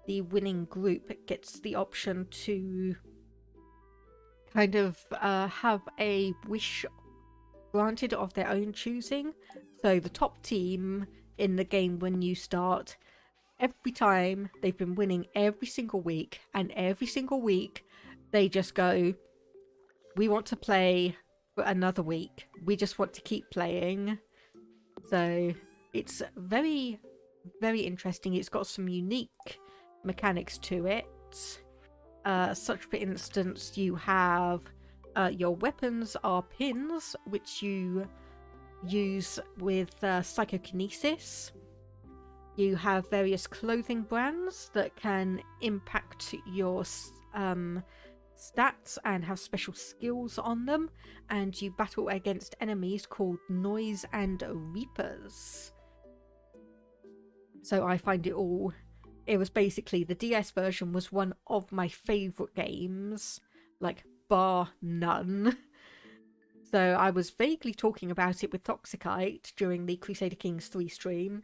the winning group gets the option to kind of have a wish granted of their own choosing. So the top team in the game when you start, every time they've been winning every single week, and every single week they just go, we want to play for another week. We just want to keep playing. So it's very, very interesting. It's got some unique mechanics to it. Such, for instance, you have your weapons are pins, which you use with psychokinesis. You have various clothing brands that can impact your stats and have special skills on them, and you battle against enemies called Noise and Reapers. So I find it was basically, the DS version was one of my favourite games, like bar none. So I was vaguely talking about it with Toxicite during the Crusader Kings 3 stream,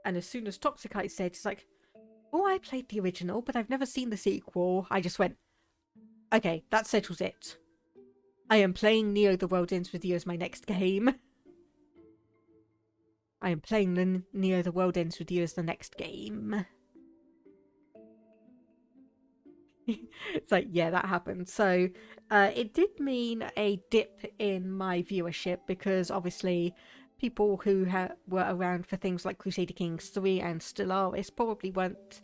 and as soon as Toxicite said, it's like, oh, I played the original, but I've never seen the sequel, I just went, okay, that settles it. I am playing Neo The World Ends With You as my next game. I am playing the Neo The World Ends With You as the next game. It's like, yeah, that happened. So it did mean a dip in my viewership, because obviously people who were around for things like Crusader Kings 3 and Stellaris probably weren't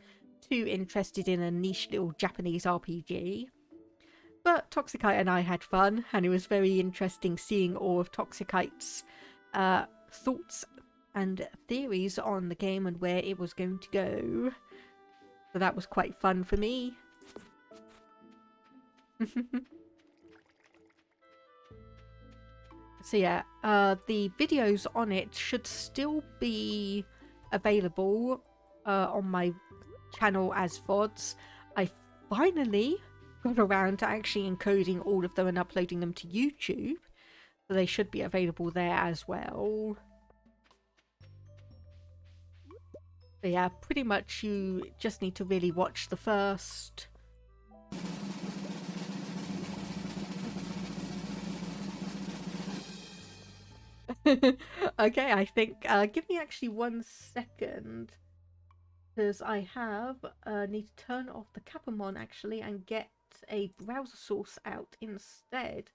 too interested in a niche little Japanese RPG. But Toxicite and I had fun, and it was very interesting seeing all of Toxicite's thoughts and theories on the game and where it was going to go. So that was quite fun for me. So yeah, the videos on it should still be available on my channel as VODs. I finally got around to actually encoding all of them and uploading them to YouTube. So they should be available there as well. But yeah, pretty much you just need to really watch the first... Okay, I think, give me actually 1 second, because I need to turn off the Capamon actually and get a browser source out instead.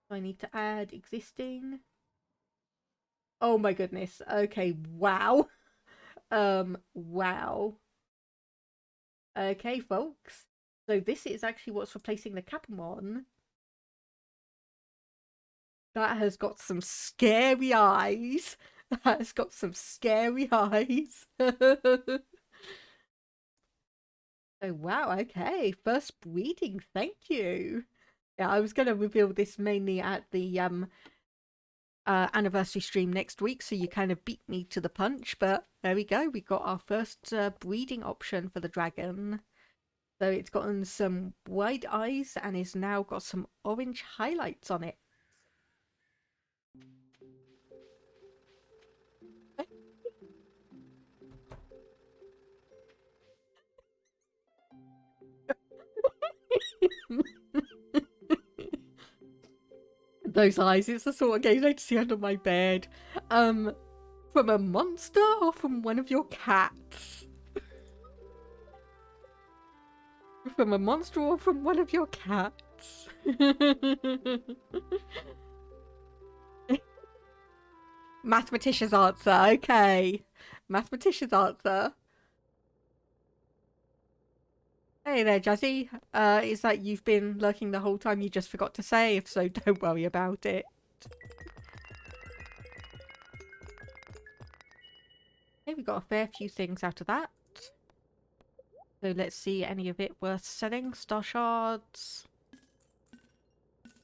So I need to add existing. Oh my goodness, okay, wow. Wow. Okay, folks, so this is actually what's replacing the Capamon. That has got some scary eyes. That has got some scary eyes. Oh, wow, okay. First breeding, thank you. Yeah, I was going to reveal this mainly at the anniversary stream next week, so you kind of beat me to the punch, but there we go. We got our first breeding option for the dragon. So it's gotten some wide eyes and it's now got some orange highlights on it. Those eyes, it's the sort of gaze I'd see under my bed. From a monster or from one of your cats? From a monster or from one of your cats? Mathematician's answer, okay. Mathematician's answer. Hey there, Jazzy. Is that you've been lurking the whole time you just forgot to say? If so, don't worry about it. Okay, we got a fair few things out of that. So let's see, any of it worth selling? Star shards.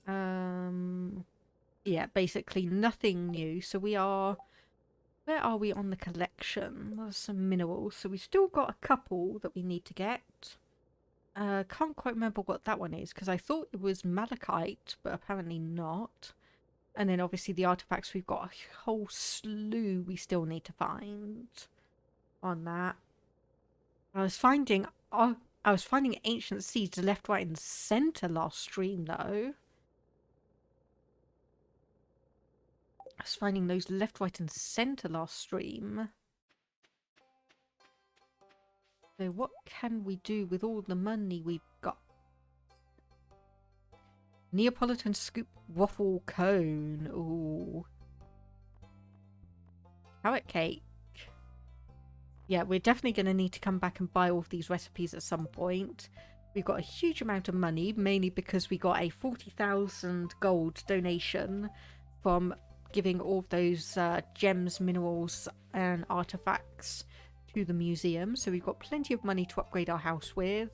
Yeah, basically nothing new. So we are... Where are we on the collection? There's some minerals. So we've still got a couple that we need to get. Can't quite remember what that one is, because I thought it was malachite, but apparently not. And then obviously the artifacts, we've got a whole slew we still need to find on that. I was finding ancient seeds left, right, and centre last stream, though. I was finding those left, right, and centre last stream. So what can we do with all the money we've got? Neapolitan scoop waffle cone. Ooh. Carrot cake. Yeah, we're definitely going to need to come back and buy all of these recipes at some point. We've got a huge amount of money, mainly because we got a 40,000 gold donation from giving all of those gems, minerals, and artifacts to the museum. So we've got plenty of money to upgrade our house with.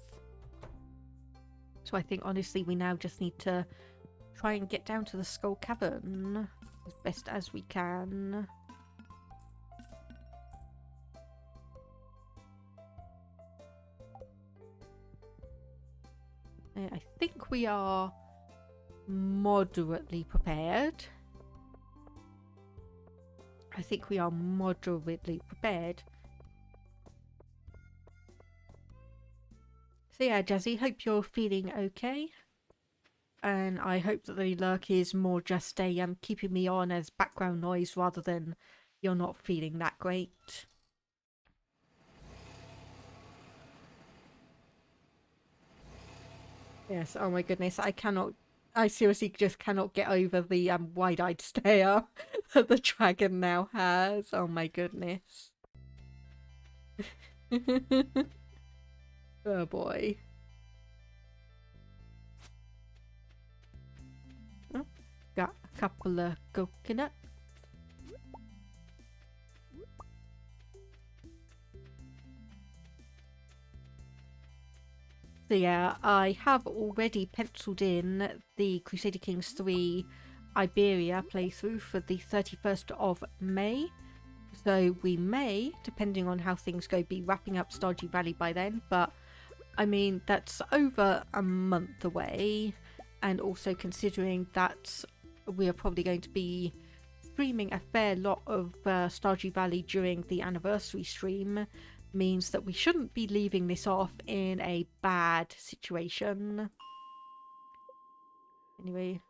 So I think, honestly, we now just need to try and get down to the Skull Cavern as best as we can. I think we are moderately prepared. I think we are moderately prepared. So yeah, Jazzy, hope you're feeling okay. And I hope that the lurk is more just a keeping me on as background noise rather than you're not feeling that great. Yes, oh my goodness, I seriously just cannot get over the wide-eyed stare that the dragon now has. Oh my goodness. Oh boy. Oh, got a couple of coconut. So yeah, I have already penciled in the Crusader Kings 3 Iberia playthrough for the 31st of May. So we may, depending on how things go, be wrapping up Stardew Valley by then. But I mean, that's over a month away. And also considering that we are probably going to be streaming a fair lot of Stardew Valley during the anniversary stream, means that we shouldn't be leaving this off in a bad situation. Anyway.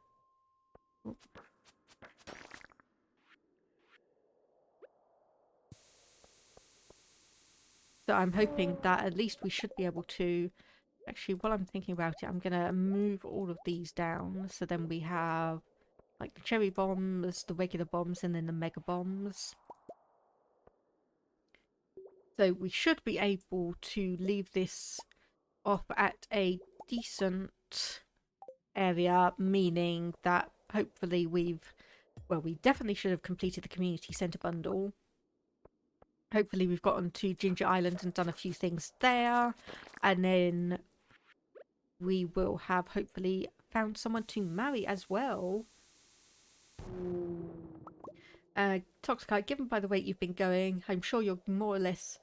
So I'm hoping that at least we should be able to... Actually, while I'm thinking about it, I'm going to move all of these down. So then we have like the cherry bombs, the regular bombs, and then the mega bombs. So we should be able to leave this off at a decent area, meaning that hopefully we've... Well, we definitely should have completed the community centre bundle. Hopefully we've gotten to Ginger Island and done a few things there. And then we will have hopefully found someone to marry as well. Toxicite, given by the way you've been going, I'm sure you'll more or less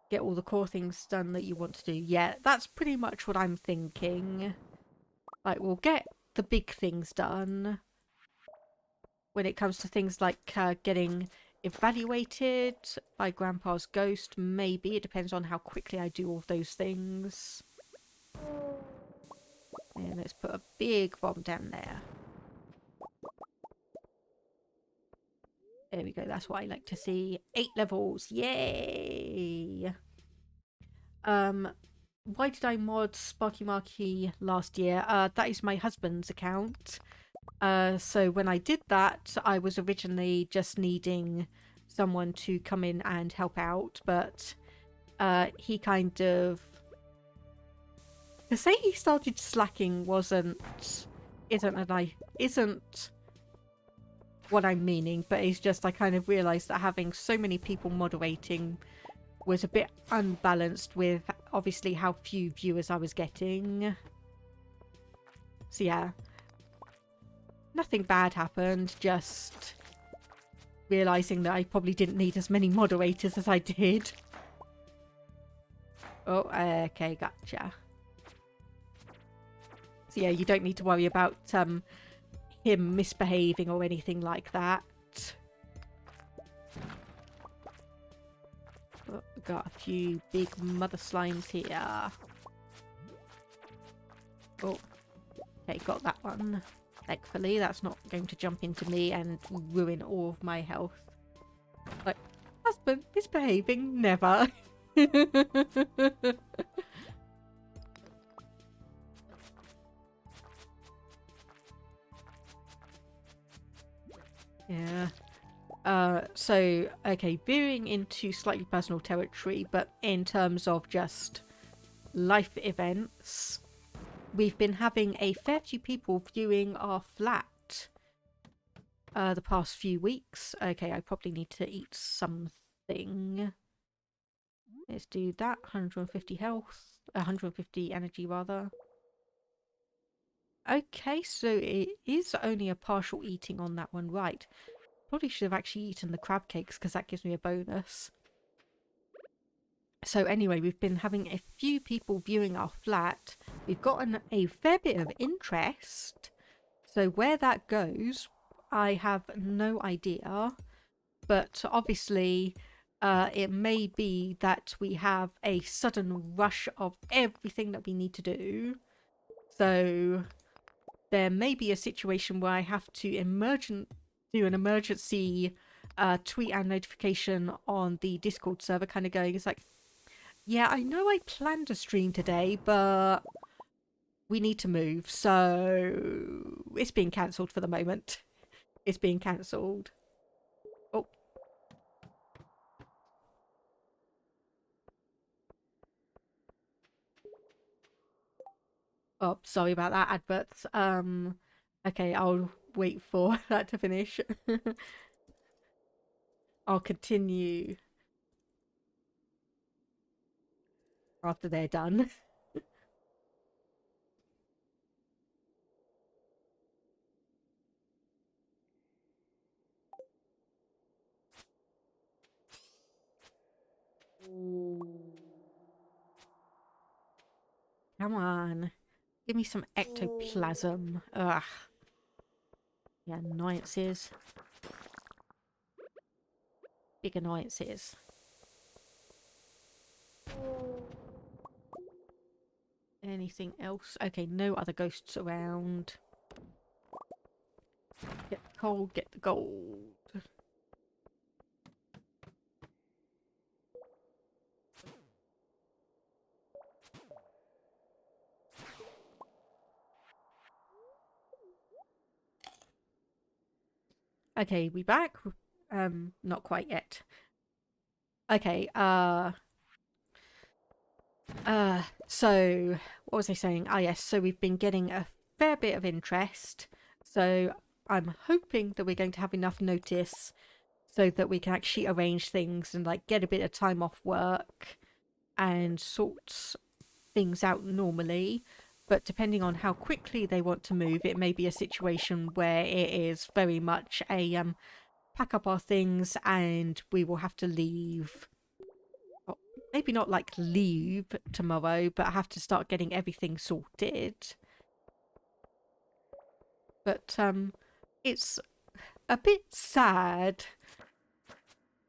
get all the core things done that you want to do. Yeah, that's pretty much what I'm thinking. Like, we'll get the big things done. When it comes to things like getting evaluated by Grandpa's ghost, maybe. It depends on how quickly I do all those things. And let's put a big bomb down there. There we go, that's what I like to see. 8 levels, yay! Why did I mod Sparky Marky last year? That is my husband's account. So when I did that, I was originally just needing someone to come in and help out, but he kind of... To say he started slacking isn't what I'm meaning, but it's just I kind of realised that having so many people moderating was a bit unbalanced with obviously how few viewers I was getting. So yeah. Nothing bad happened, just realising that I probably didn't need as many moderators as I did. Oh, okay, gotcha. So yeah, you don't need to worry about him misbehaving or anything like that. Oh, we've got a few big mother slimes here. Oh, okay, got that one. Thankfully, that's not going to jump into me and ruin all of my health. Like, husband, misbehaving? Never. Yeah. So, okay, veering into slightly personal territory, but in terms of just life events, we've been having a fair few people viewing our flat the past few weeks. Okay, I probably need to eat something. Let's do that. 150 health. 150 energy, rather. Okay, so it is only a partial eating on that one, right. Probably should have actually eaten the crab cakes because that gives me a bonus. So anyway, we've been having a few people viewing our flat. We've gotten a fair bit of interest. So where that goes, I have no idea. But obviously, it may be that we have a sudden rush of everything that we need to do. So there may be a situation where I have to do an emergency tweet and notification on the Discord server, kind of going, it's like, yeah, I know I planned a stream today, but we need to move, so it's being cancelled for the moment. It's being cancelled. Oh. Oh, sorry about that, adverts. Okay, I'll wait for that to finish. I'll continue after they're done. Come on. Give me some ectoplasm. Ugh. Yeah, annoyances. Big annoyances. Anything else? Okay, no other ghosts around. Get the coal, get the gold. Okay, we back? Not quite yet. Okay, so what was I saying? Ah, yes, so we've been getting a fair bit of interest. So I'm hoping that we're going to have enough notice so that we can actually arrange things and like get a bit of time off work and sort things out normally. But depending on how quickly they want to move, it may be a situation where it is very much a pack up our things and we will have to leave. Well, maybe not like leave tomorrow, but I have to start getting everything sorted. But it's a bit sad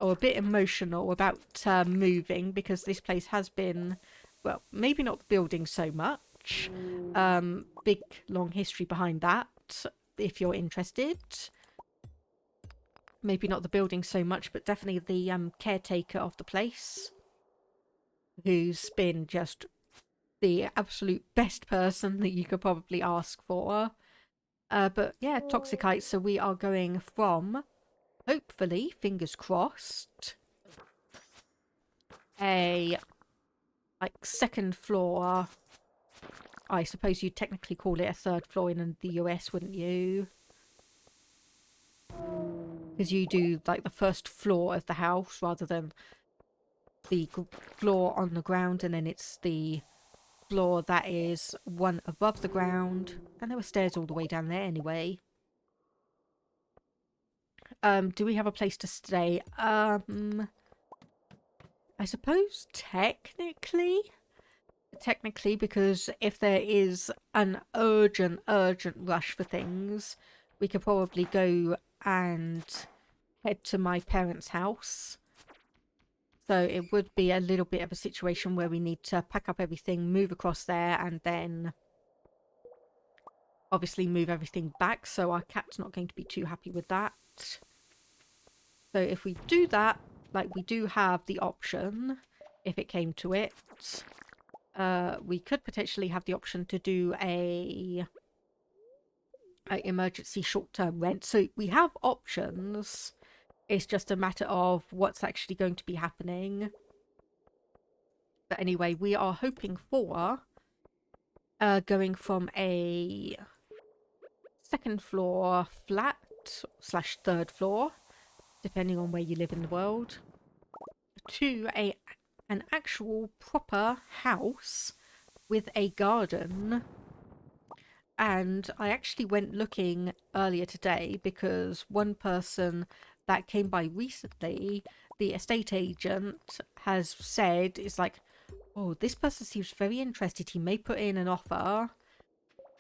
or a bit emotional about moving because this place has been, well, maybe not the building so much. Big long history behind that if you're interested. Maybe not the building so much, but definitely the caretaker of the place, who's been just the absolute best person that you could probably ask for. But yeah, Toxicite, so we are going from, hopefully, fingers crossed, a like second floor. I suppose you'd technically call it a third floor in the US, wouldn't you? Because you do like the first floor of the house rather than the floor on the ground, and then it's the floor that is one above the ground. And there were stairs all the way down there anyway. Do we have a place to stay? I suppose technically, because if there is an urgent rush for things, we could probably go and head to my parents' house. So it would be a little bit of a situation where we need to pack up everything, move across there, and then obviously move everything back. So our cat's not going to be too happy with that. So if we do that, like we do have the option, if it came to it, we could potentially have the option to do a emergency short-term rent. So we have options. It's just a matter of what's actually going to be happening. But anyway, we are hoping for going from a second floor flat / third floor, depending on where you live in the world, to an actual proper house with a garden. And I actually went looking earlier today because one person that came by recently, the estate agent, has said, it's like, oh, this person seems very interested. He may put in an offer.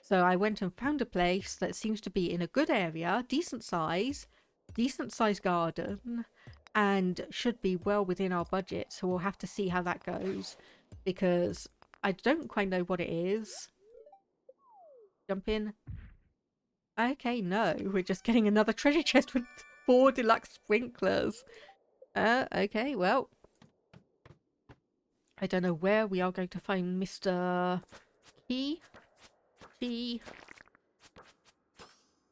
So I went and found a place that seems to be in a good area, decent size garden, and should be well within our budget. So we'll have to see how that goes because I don't quite know what it is. Jump in. Okay, no, we're just getting another treasure chest with 4 deluxe sprinklers. Okay, well, I don't know where we are going to find Mr. Key.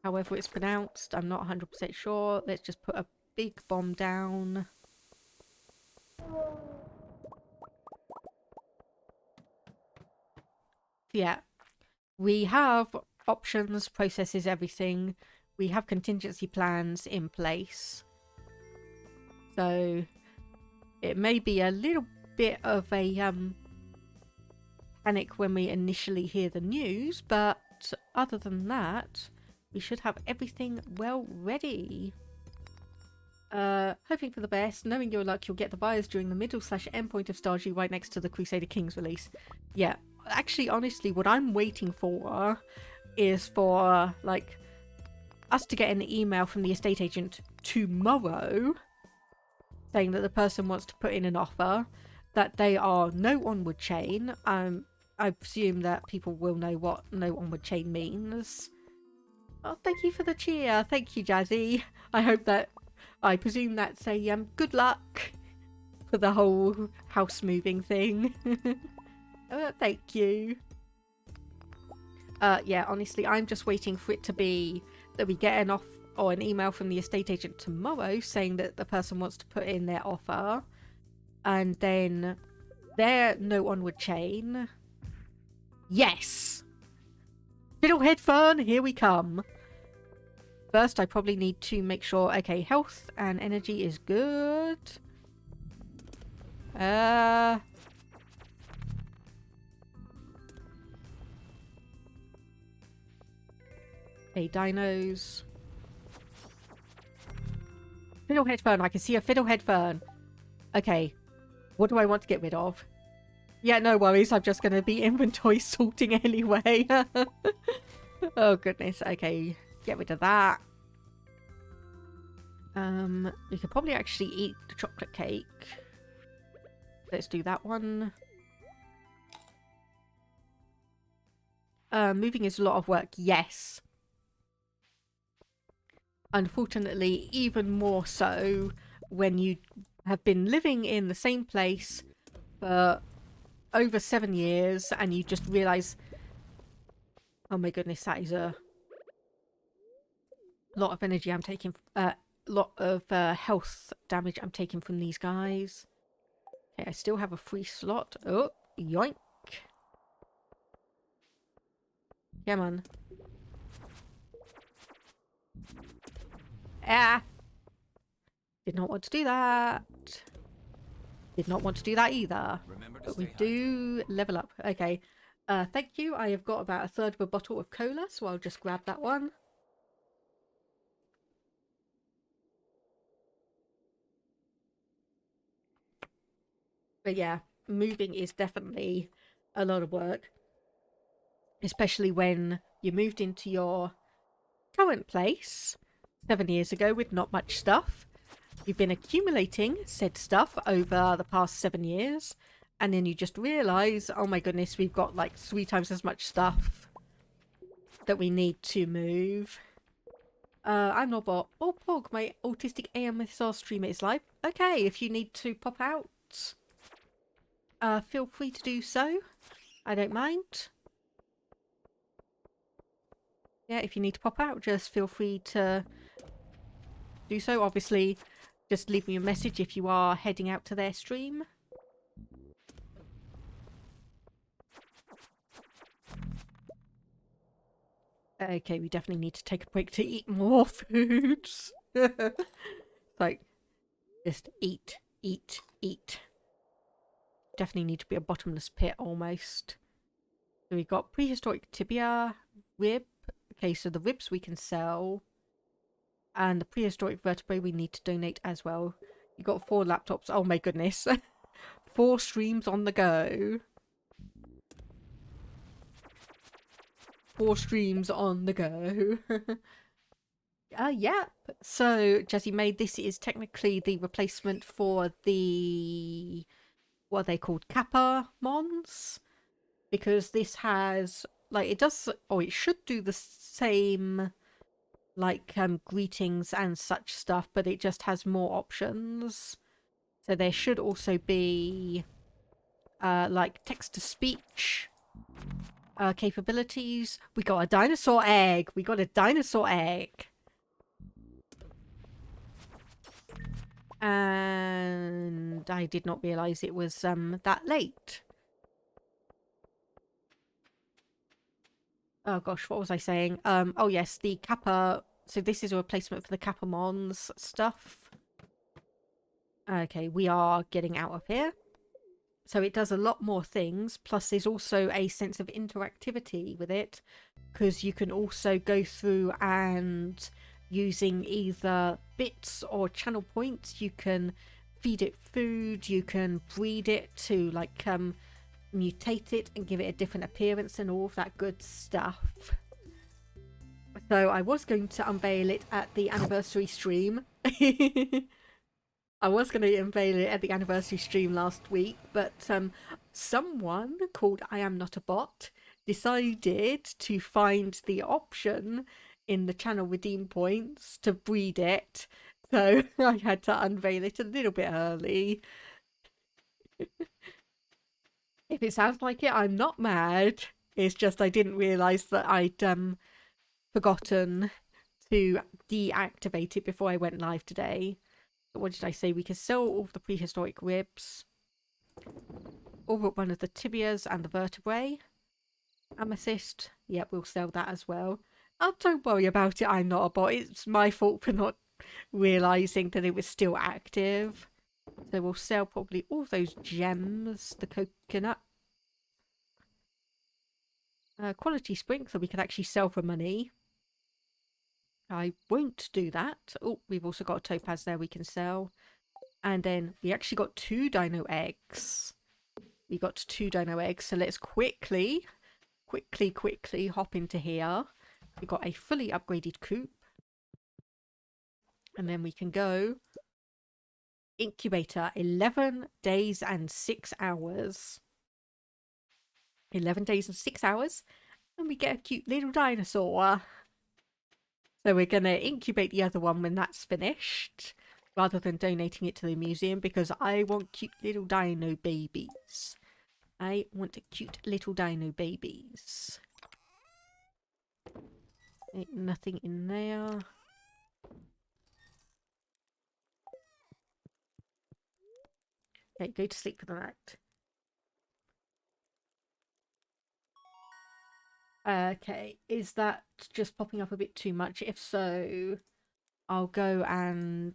However it's pronounced, I'm not 100% sure. Let's just put a big bomb down. Yeah, we have options, processes, everything. We have contingency plans in place. So it may be a little bit of a panic when we initially hear the news, but other than that, we should have everything well ready. Hoping for the best, knowing your luck, you'll get the buyers during the middle/end point of Stardew right next to the Crusader Kings release. Yeah, actually, honestly, what I'm waiting for is for, like, us to get an email from the estate agent tomorrow saying that the person wants to put in an offer, that they are no onward chain. I presume that people will know what no onward chain means. Oh, thank you for the cheer. Thank you, Jazzy. I presume that's a good luck for the whole house moving thing. Thank you. Yeah, honestly, I'm just waiting for it to be that we get an email from the estate agent tomorrow saying that the person wants to put in their offer, and then their no onward chain. Yes! Fiddlehead Fern, here we come. First, I probably need to make sure, okay, health and energy is good. Okay, dinos. Fiddlehead Fern, I can see a Fiddlehead Fern. Okay, what do I want to get rid of? Yeah, no worries, I'm just going to be inventory sorting anyway. Oh goodness, okay, get rid of that. We could probably actually eat the chocolate cake. Let's do that one. Moving is a lot of work, yes. Unfortunately, even more so when you have been living in the same place for over 7 years and you just realise, oh my goodness, that is a lot of energy I'm taking, lot of health damage I'm taking from these guys. Okay, I still have a free slot. Oh, yoink. Come on. Ah! Did not want to do that. Did not want to do that either. But we do level up. Okay. Thank you. I have got about a third of a bottle of cola, so I'll just grab that one. But yeah, moving is definitely a lot of work. Especially when you moved into your current place 7 years ago with not much stuff. You've been accumulating said stuff over the past 7 years, and then you just realise, oh my goodness, we've got like 3 times as much stuff that we need to move. I'm not bot. Oh, Pog, my autistic AMSR streamer is live. Okay, if you need to pop out, feel free to do so. I don't mind. Yeah, if you need to pop out, just feel free to do so. Obviously, just leave me a message if you are heading out to their stream. Okay, we definitely need to take a break to eat more foods. Like, just eat, eat, eat. Definitely need to be a bottomless pit almost. So we've got prehistoric tibia, rib. Okay, so the ribs we can sell. And the prehistoric vertebrae we need to donate as well. You got 4 laptops. Oh my goodness. 4 streams on the go. 4 streams on the go. Yep. So, Jazzy May, this is technically the replacement for the... what are they called? Kappa Mons? Because this has... like, it does... or it should do the same... like greetings and such stuff, but it just has more options. So there should also be like text-to-speech capabilities. We got a dinosaur egg. We got a dinosaur egg. And I did not realise it was that late. Oh gosh, what was I saying? Oh yes, the Kappa. So this is a replacement for the Kappa Mons stuff. Okay, we are getting out of here. So it does a lot more things. Plus, there's also a sense of interactivity with it, because you can also go through and using either bits or channel points, you can feed it food, you can breed it to like mutate it and give it a different appearance and all of that good stuff. So I was going to unveil it at the anniversary stream. I was going to unveil it at the anniversary stream last week, but someone called I Am Not a Bot decided to find the option in the channel redeem points to breed it. So I had to unveil it a little bit early. If it sounds like it, I'm not mad. It's just I didn't realise that I'd forgotten to deactivate it before I went live today. What did I say? We can sell all of the prehistoric ribs. All but one of the tibias and the vertebrae. Amethyst. Yep, we'll sell that as well. Oh, don't worry about it. I'm not a bot. It's my fault for not realising that it was still active. So we'll sell probably all those gems. The coconut. Quality sprinkler we can actually sell for money. I won't do that. Oh, we've also got a topaz there we can sell. And then we actually got 2 dino eggs. We got 2 dino eggs. So let's quickly hop into here. We've got a fully upgraded coop. And then we can go incubator 11 days and 6 hours. 11 days and 6 hours. And we get a cute little dinosaur. So we're going to incubate the other one when that's finished, rather than donating it to the museum, because I want cute little dino babies. I want cute little dino babies. Ain't nothing in there. Okay, go to sleep for the night. Okay, is that just popping up a bit too much? If so, I'll go and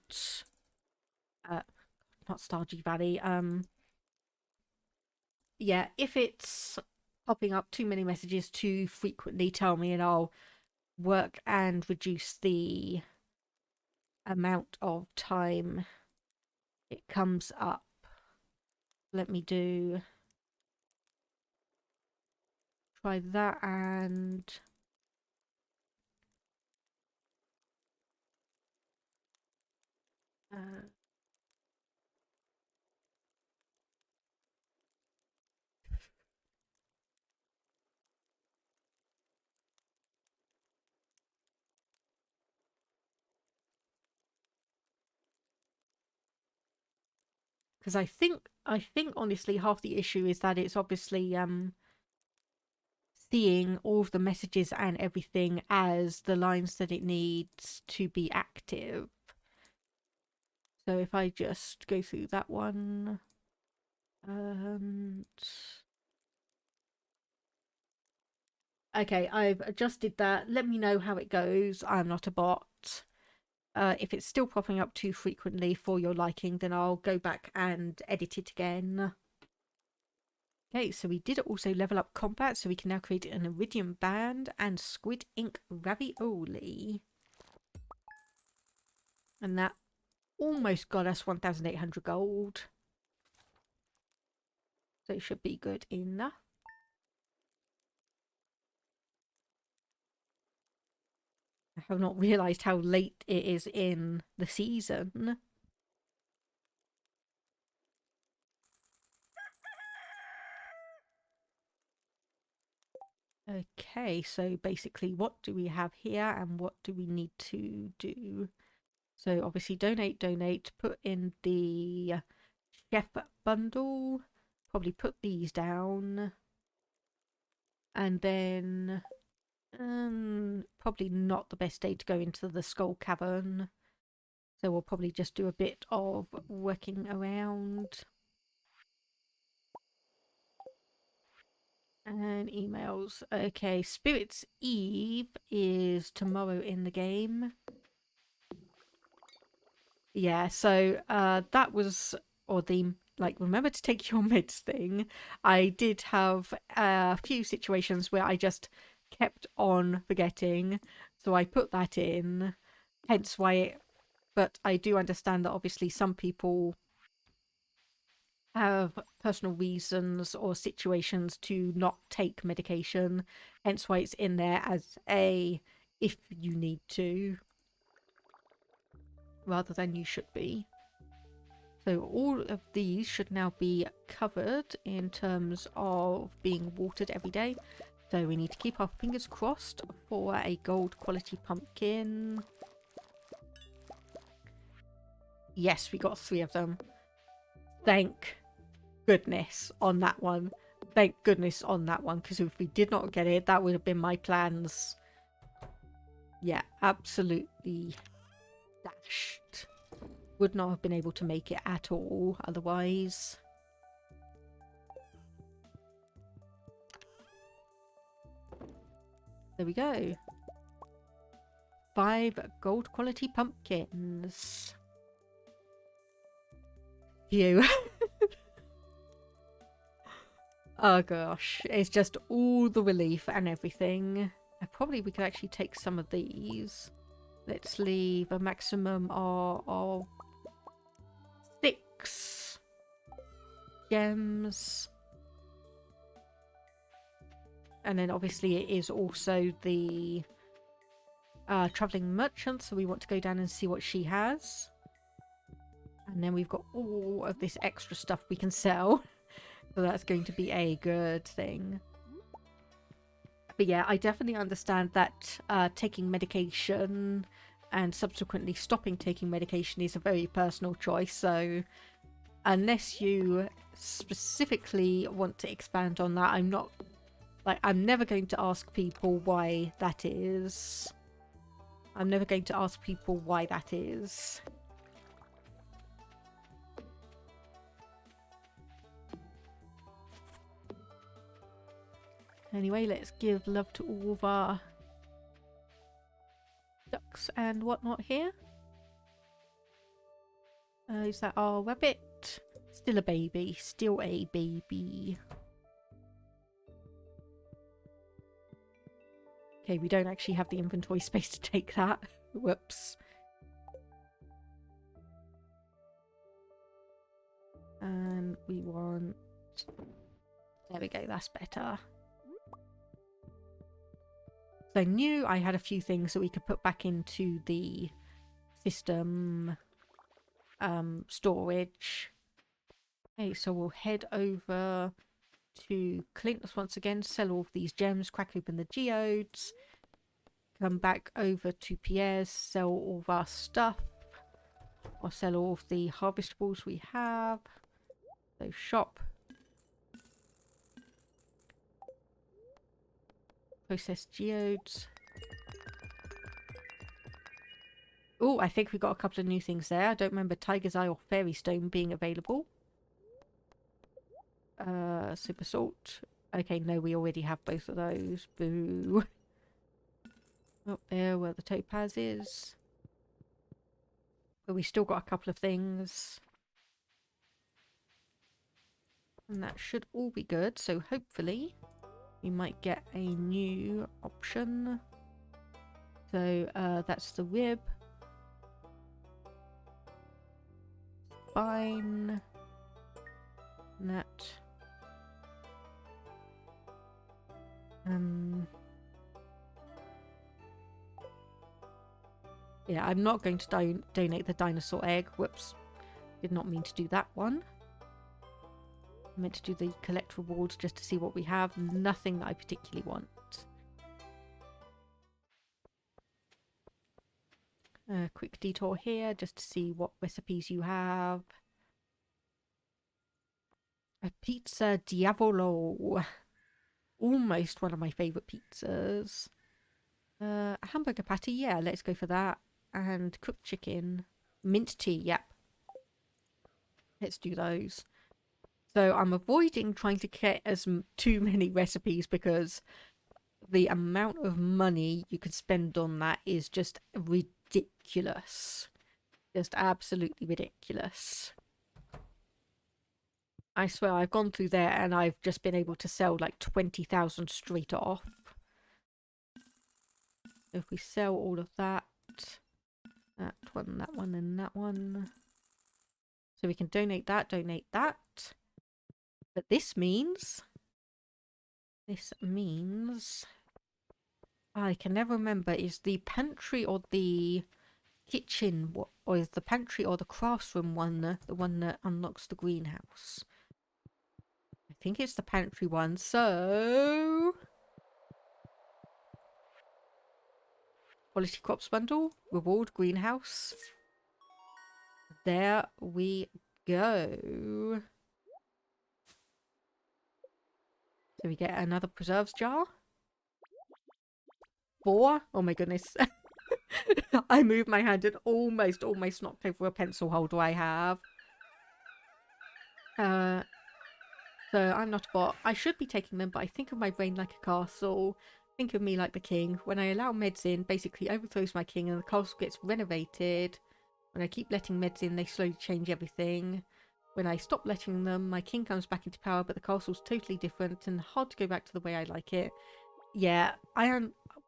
not Stardew Valley. Yeah, if it's popping up too many messages too frequently, tell me and I'll work and reduce the amount of time it comes up. Let me try that and because I think honestly half the issue is that it's obviously seeing all of the messages and everything as the lines that it needs to be active. So if I just go through that one and okay, I've adjusted that. Let me know how it goes. I'm not a bot. If it's still popping up too frequently for your liking, then I'll go back and edit it again. Okay, so we did also level up combat, so we can now create an iridium band and squid ink ravioli. And that almost got us 1,800 gold. So it should be good enough. I have not realised how late it is in the season. Okay, so basically what do we have here and what do we need to do? So obviously donate, put in the chef bundle, probably put these down. And then probably not the best day to go into the skull cavern. So we'll probably just do a bit of working around. And emails. Okay, Spirit's Eve is tomorrow in the game. Yeah, so that was, or the, like, remember to take your meds thing. I did have a few situations where I just kept on forgetting, so I put that in, hence why it, but I do understand that obviously some people have personal reasons or situations to not take medication, hence why it's in there as a if you need to, rather than you should be. So all of these should now be covered in terms of being watered every day. So we need to keep our fingers crossed for a gold quality pumpkin. Yes, we got 3 of them. Thank goodness on that one. Thank goodness on that one, because if we did not get it, that would have been my plans. Yeah, absolutely dashed. Would not have been able to make it at all otherwise. There we go. 5 gold quality pumpkins. Phew. Oh gosh, it's just all the relief and everything. Probably we could actually take some of these. Let's leave a maximum of 6 gems. And then obviously it is also the traveling merchant, so we want to go down and see what she has. And then we've got all of this extra stuff we can sell. So that's going to be a good thing. But yeah, I definitely understand that taking medication and subsequently stopping taking medication is a very personal choice. So unless you specifically want to expand on that, I'm never going to ask people why that is. I'm never going to ask people why that is. Anyway, let's give love to all of our ducks and whatnot here. Is that our rabbit? Still a baby. Still a baby. Okay, we don't actually have the inventory space to take that. Whoops. And we want... There we go, that's better. So I knew I had a few things that we could put back into the system storage. Okay, so we'll head over to Clint's once again, sell all of these gems, crack open the geodes, come back over to Pierre's, sell all of our stuff, or sell all of the harvestables we have. So shop, process geodes. Oh, I think we got a couple of new things there. I don't remember Tiger's Eye or Fairy Stone being available. Super Salt. Okay, no, we already have both of those. Boo. Up there where the topaz is. But we still got a couple of things. And that should all be good. So hopefully we might get a new option. So that's the rib. Fine. That. Yeah, I'm not going to donate the dinosaur egg. Whoops. Did not mean to do that one. I meant to do the collect rewards just to see what we have. Nothing that I particularly want. A quick detour here just to see what recipes you have. A pizza diavolo. Almost one of my favourite pizzas. A hamburger patty, yeah, let's go for that. And cooked chicken. Mint tea, yep. Let's do those. So I'm avoiding trying to get too many recipes because the amount of money you can spend on that is just ridiculous. Just absolutely ridiculous. I swear I've gone through there and I've just been able to sell like 20,000 straight off. If we sell all of that, and that one. So we can donate that. But this means I can never remember, is the pantry or the kitchen, or is the pantry or the craftsroom one the one that unlocks the greenhouse? I think it's the pantry one, so... Quality crops bundle, reward greenhouse. There we go. So we get another preserves jar. 4? Oh my goodness. I moved my hand and almost knocked over a pencil holder I have. So I'm not a bot. I should be taking them, but I think of my brain like a castle. Think of me like the king. When I allow meds in, basically overthrows my king and the castle gets renovated. When I keep letting meds in, they slowly change everything. When I stop letting them, my king comes back into power, but the castle's totally different and hard to go back to the way I like it. Yeah,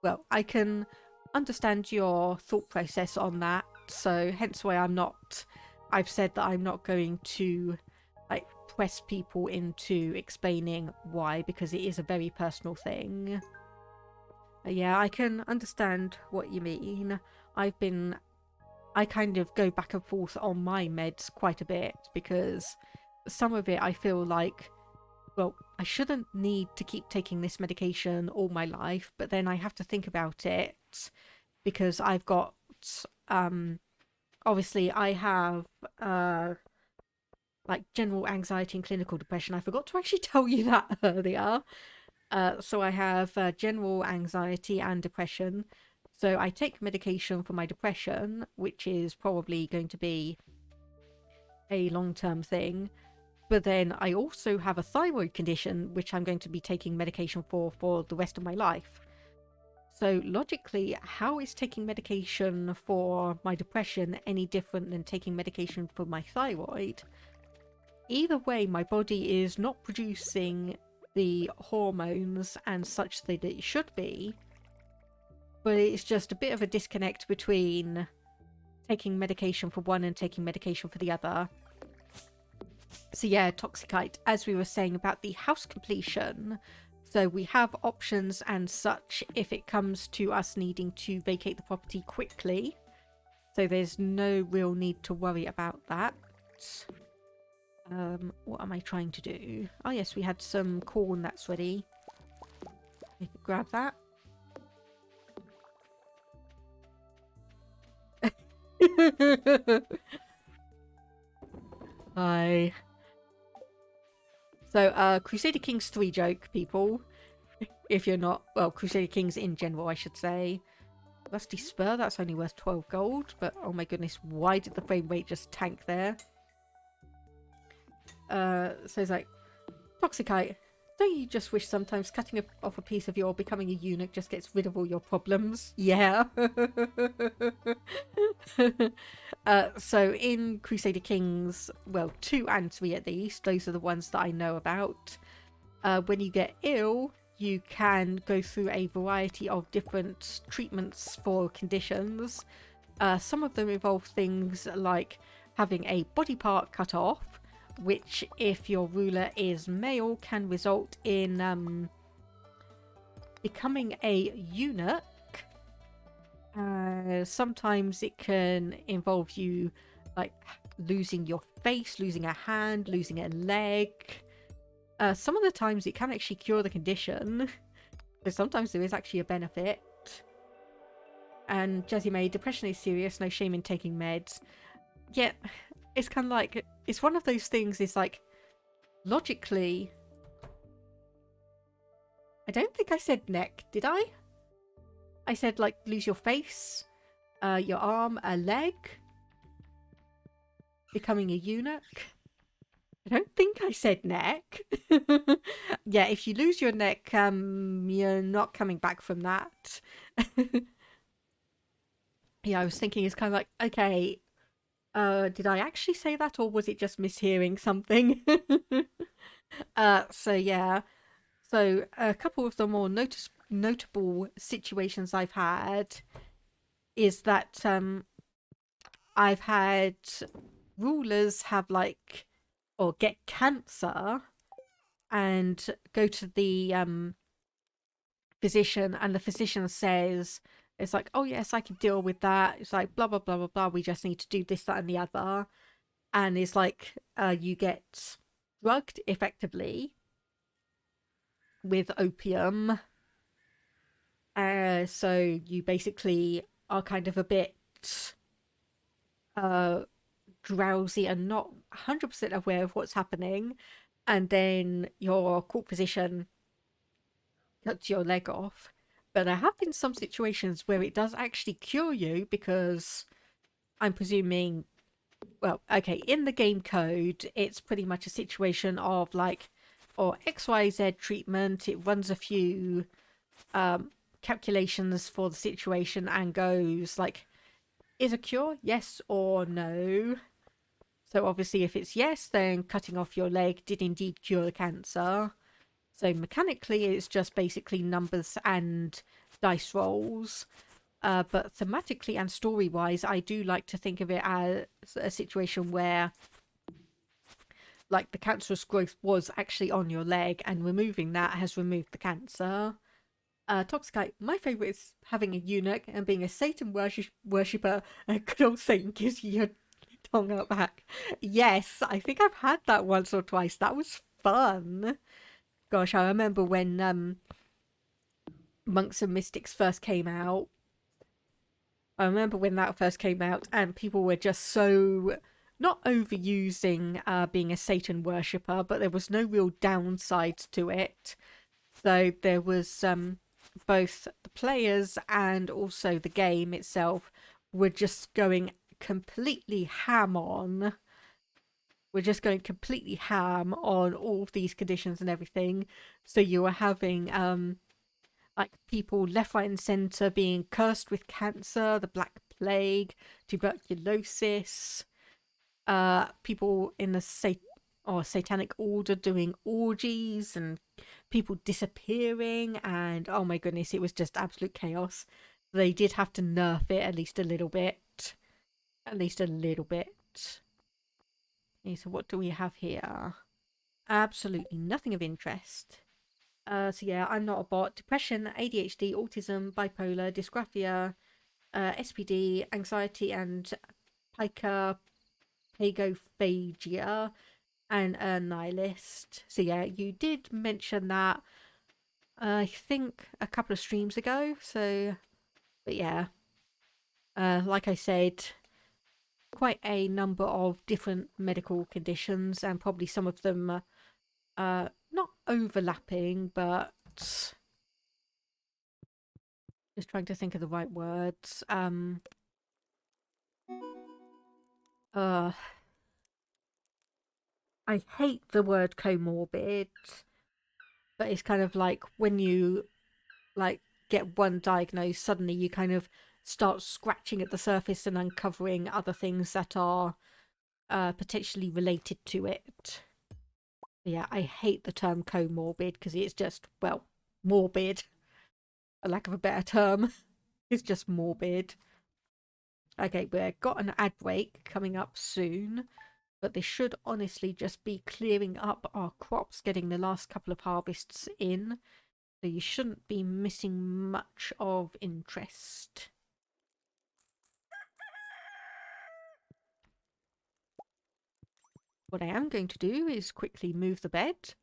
well, I can understand your thought process on that, so hence why I've said that I'm not going to, like, press people into explaining why, because it is a very personal thing. Yeah, I can understand what you mean. I kind of go back and forth on my meds quite a bit, because some of it I feel like, well, I shouldn't need to keep taking this medication all my life, but then I have to think about it because I've got, obviously I have, like general anxiety and clinical depression. I forgot to actually tell you that earlier. So I have general anxiety and depression. So I take medication for my depression, which is probably going to be a long-term thing. But then I also have a thyroid condition, which I'm going to be taking medication for the rest of my life. So logically, how is taking medication for my depression any different than taking medication for my thyroid? Either way, my body is not producing the hormones and such that it should be, but it's just a bit of a disconnect between taking medication for one and taking medication for the other. So yeah, Toxicite, as we were saying about the house completion, so we have options and such if it comes to us needing to vacate the property quickly. So there's no real need to worry about that. What am I trying to do? Oh yes, we had some corn that's ready. I can grab that. Hi. So, Crusader Kings 3 joke, people. If you're not... Well, Crusader Kings in general, I should say. Rusty Spur, that's only worth 12 gold. But, oh my goodness, why did the frame rate just tank there? So it's like... Toxicite, don't you just wish sometimes cutting off a piece of your becoming a eunuch just gets rid of all your problems? Yeah. So in Crusader Kings, well, 2 and 3 at least, those are the ones that I know about. When you get ill, you can go through a variety of different treatments for conditions. Some of them involve things like having a body part cut off, which, if your ruler is male, can result in becoming a eunuch. Sometimes it can involve you like losing your face, losing a hand, losing a leg. Some of the times it can actually cure the condition. So sometimes there is actually a benefit. And Jazzy May, depression is serious, no shame in taking meds. Yet, it's kind of like, it's one of those things, it's like, logically, I don't think I said neck, did I? I said, like, lose your face, your arm, a leg, becoming a eunuch. I don't think I said neck. Yeah, if you lose your neck, you're not coming back from that. Yeah, I was thinking it's kind of like, okay, did I actually say that or was it just mishearing something? So yeah. So a couple of the more notable situations I've had is that I've had rulers have like or get cancer and go to the physician, and the physician says it's like, oh yes, I can deal with that. It's like blah blah blah blah blah. We just need to do this, that, and the other. And it's like you get drugged effectively with opium. So you basically are kind of a bit uh drowsy and not 100% aware of what's happening, and then your court physician cuts your leg off. But there have been some situations where it does actually cure you because I'm presuming, well, okay, in the game code, it's pretty much a situation of like, or XYZ treatment, it runs a few calculations for the situation and goes like, is a cure yes or no? So obviously if it's yes, then cutting off your leg did indeed cure the cancer. So mechanically, it's just basically numbers and dice rolls. But thematically and story-wise, I do like to think of it as a situation where, like, the cancerous growth was actually on your leg, and removing that has removed the cancer. Toxicite, my favourite is having a eunuch and being a Satan worshipper. Good old Satan gives you your tongue out back. Yes, I think I've had that once or twice. That was fun. Gosh, I remember when Monks and Mystics first came out. I remember when that first came out, and people were just so not overusing being a Satan worshipper, but there was no real downside to it. So there was both the players and also the game itself were just going completely ham on. We're just going completely ham on all of these conditions and everything. So you were having like people left, right, and centre being cursed with cancer, the Black Plague, tuberculosis, people in the satanic order doing orgies, and people disappearing, and oh my goodness, it was just absolute chaos. They did have to nerf it at least a little bit. At least a little bit. Okay, so what do we have here? Absolutely nothing of interest. So yeah, I'm not a bot. Depression, ADHD, autism, bipolar, dysgraphia, SPD, anxiety, and pagophagia, and a nihilist. So yeah, you did mention that, I think, a couple of streams ago. So, but yeah, like I said, quite a number of different medical conditions, and probably some of them not overlapping, but just trying to think of the right words. Uh, I hate the word comorbid, but it's kind of like when you like get one diagnosed, suddenly you kind of start scratching at the surface and uncovering other things that are potentially related to it. Yeah, I hate the term comorbid because it's just, well, morbid, for lack of a better term. It's just morbid. Okay, we've got an ad break coming up soon, but this should honestly just be clearing up our crops, getting the last couple of harvests in, so you shouldn't be missing much of interest. What I am going to do is quickly move the bed.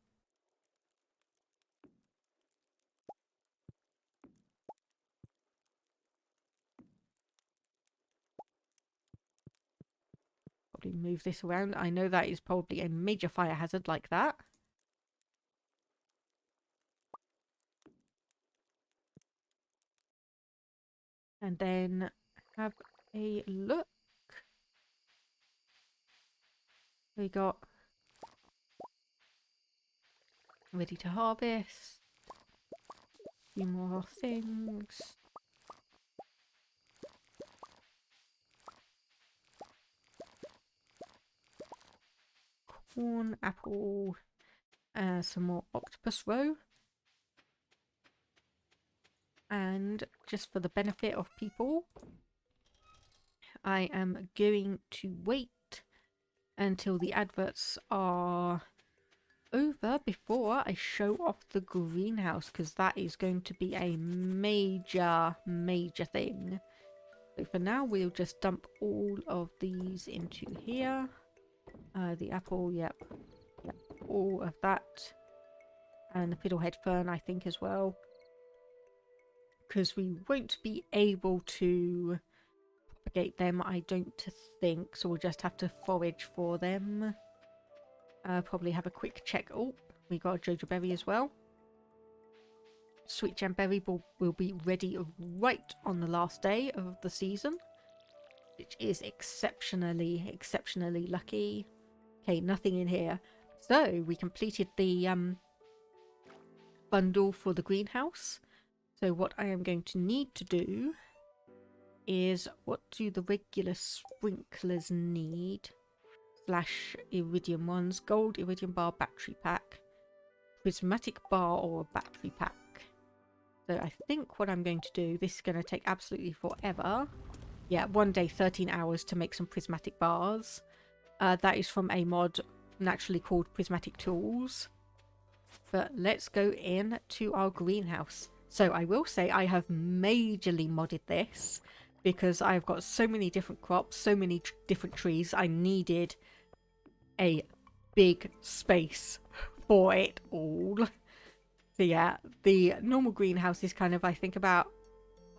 Probably move this around. I know that is probably a major fire hazard like that. And then have a look. We got Ready to harvest. A few more things. Corn, apple, some more octopus roe. And just for the benefit of people, I am going to wait until the adverts are over before I show off the greenhouse, because that is going to be a major thing. So for now we'll just dump all of these into here. The apple, yep, all of that, and the fiddlehead fern I think as well, because we won't be able to propagate them, I don't think, so we'll just have to forage for them. Probably have a quick check. Oh, we got a jojo berry as well. Sweet jam berry will be ready right on the last day of the season, which is exceptionally lucky. Okay, nothing in here. So we completed the bundle for the greenhouse. So what I am going to need to do is, what do the regular sprinklers need? Slash iridium ones. Gold iridium bar battery pack. Prismatic bar or a battery pack. So I think what I'm going to do, this is going to take absolutely forever. Yeah, 1 day, 13 hours to make some prismatic bars. That is from a mod naturally called Prismatic Tools. But let's go in to our greenhouse. So I will say I have majorly modded this because I've got so many different crops, so many different trees. I needed a big space for it all. So yeah, the normal greenhouse is kind of, I think, about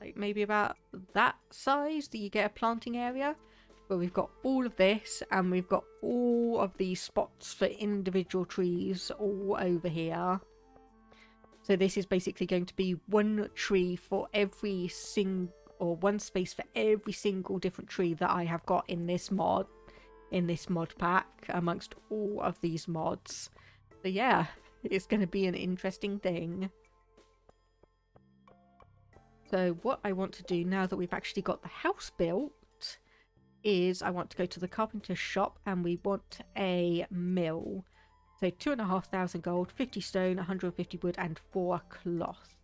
like maybe about that size that you get a planting area. But we've got all of this, and we've got all of these spots for individual trees all over here. So this is basically going to be one tree for every or one space for every single different tree that I have got in this mod pack amongst all of these mods. So yeah, it's going to be an interesting thing. So what I want to do now that we've actually got the house built is I want to go to the carpenter's shop, and we want a mill. So 2,500 gold, 50 stone, 150 wood and 4 cloth.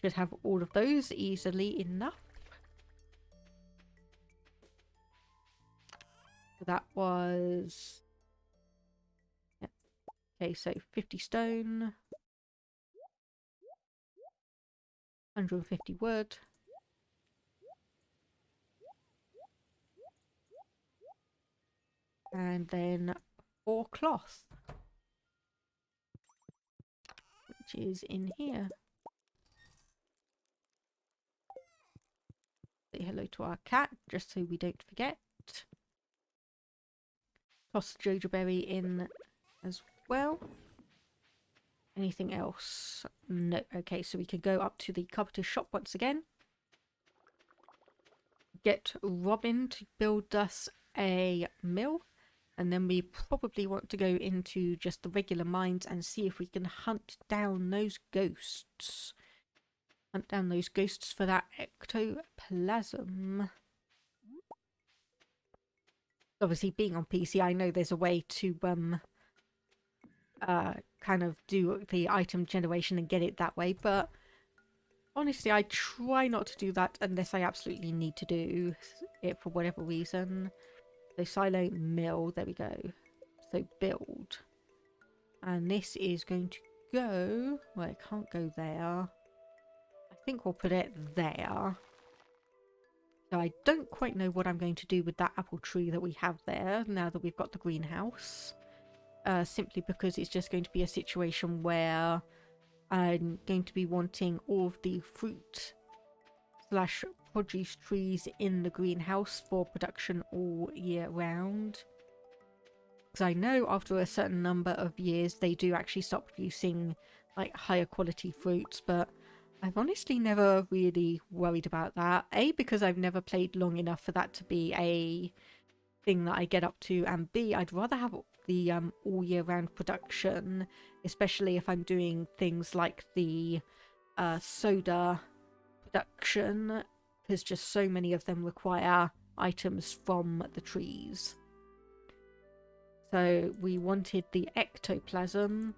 Should have all of those easily enough. So that was... Yep. Okay, so 50 stone, 150 wood. And then 4 cloth, which is in here. Say hello to our cat, just so we don't forget. Toss jojo berry in as well. Anything else? No. Okay, so we can go up to the carpenter's shop once again. Get Robin to build us a mill. And then we probably want to go into just the regular mines and see if we can hunt down those ghosts. Hunt down those ghosts for that ectoplasm. Obviously, being on PC, I know there's a way to kind of do the item generation and get it that way, but honestly, I try not to do that unless I absolutely need to do it for whatever reason. So silo mill, there we go. So build. And this is going to go... Well, it can't go there. I think we'll put it there. So I don't quite know what I'm going to do with that apple tree that we have there, now that we've got the greenhouse. Simply because it's just going to be a situation where I'm going to be wanting all of the fruit / produce trees in the greenhouse for production all year round. Because I know after a certain number of years they do actually stop producing like higher quality fruits, but I've honestly never really worried about that. A, because I've never played long enough for that to be a thing that I get up to, and B, I'd rather have the all year round production, especially if I'm doing things like the soda production, because just so many of them require items from the trees. So we wanted the ectoplasm.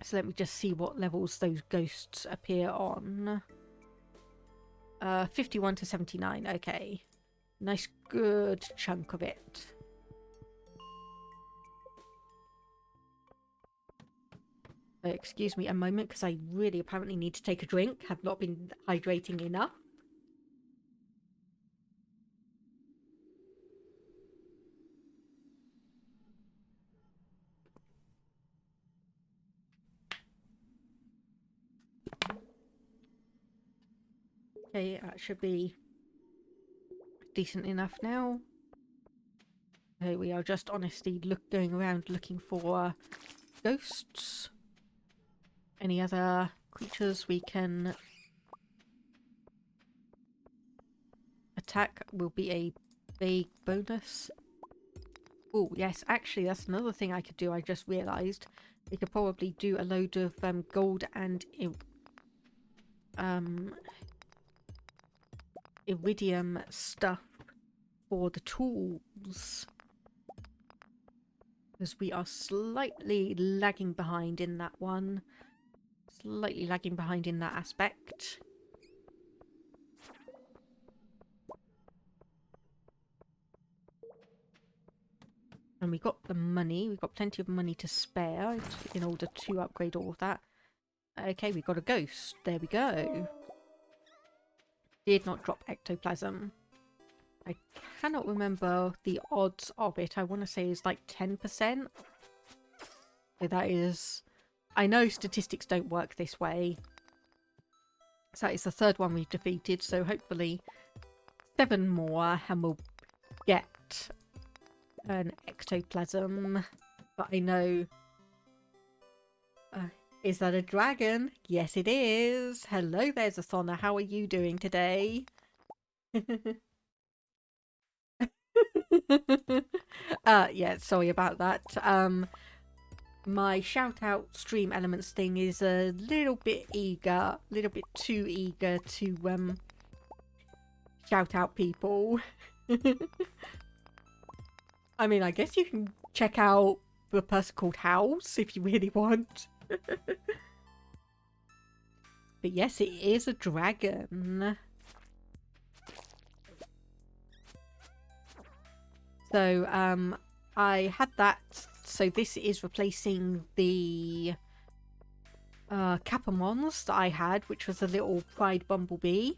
So let me just see what levels those ghosts appear on. 51 to 79, okay. Nice good chunk of it. Excuse me a moment, because I really apparently need to take a drink. Have not been hydrating enough. Okay, that should be decent enough now. Okay, we are just honestly going around looking for ghosts. Any other creatures we can attack will be a big bonus. Oh, yes, actually, that's another thing I could do. I just realised. We could probably do a load of gold and iridium stuff for the tools. Because we are slightly lagging behind in that one. Slightly lagging behind in that aspect. And we got the money. We've got plenty of money to spare in order to upgrade all of that. Okay, we got a ghost. There we go. Did not drop ectoplasm. I cannot remember the odds of it. I want to say it's like 10%. So that is... I know statistics don't work this way. So that is the third one we've defeated. So hopefully 7 more and we'll get an ectoplasm. But I know... is that a dragon? Yes, it is. Hello there, Zathona. How are you doing today? Yeah, sorry about that. My shout out stream elements thing is a little bit too eager to shout out people. I mean, I guess you can check out the person called House if you really want. But yes, it is a dragon. So, I had that. So this is replacing the Capamons that I had, which was a little Pride Bumblebee.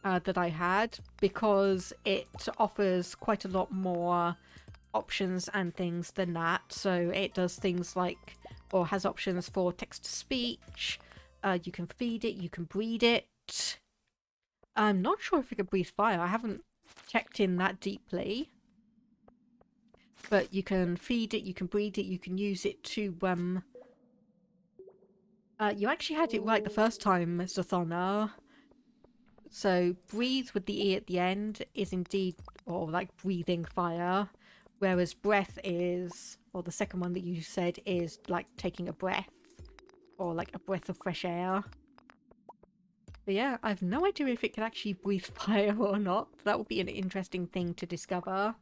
That I had, because it offers quite a lot more options and things than that. So it does things like, or has options for text-to-speech. You can feed it, you can breed it. I'm not sure if it can breathe fire. I haven't checked in that deeply. But you can feed it, you can breed it, you can use it to, you actually had it right the first time, Zathona. So, breathe with the E at the end is indeed, or like breathing fire. Whereas breath is, or the second one that you said is like taking a breath. Or like a breath of fresh air. But yeah, I have no idea if it can actually breathe fire or not. That would be an interesting thing to discover.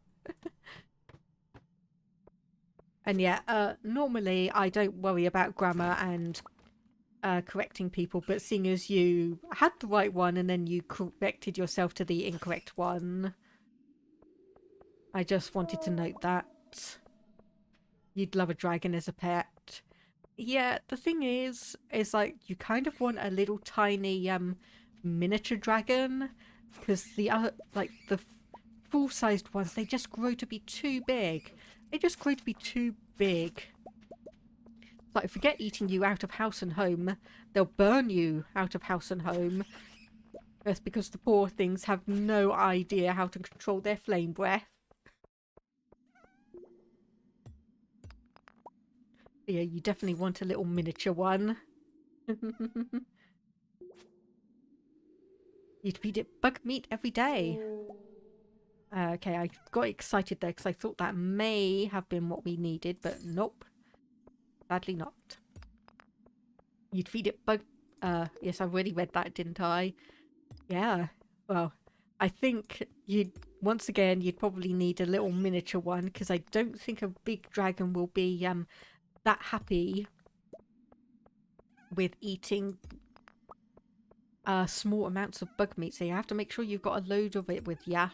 And yeah, normally I don't worry about grammar and correcting people, but seeing as you had the right one and then you corrected yourself to the incorrect one, I just wanted to note that. You'd love a dragon as a pet. Yeah, the thing is like you kind of want a little tiny miniature dragon, because the other, like the full-sized ones, they just grow to be too big. They just grow to be too big. Like, forget eating you out of house and home. They'll burn you out of house and home. That's because the poor things have no idea how to control their flame breath. Yeah, you definitely want a little miniature one. You'd feed it bug meat every day. Okay, I got excited there because I thought that may have been what we needed, but nope. Sadly not. You'd feed it bug... yes, I already read that, didn't I? Yeah. Well, I think once again, you'd probably need a little miniature one because I don't think a big dragon will be that happy with eating small amounts of bug meat. So you have to make sure you've got a load of it with ya.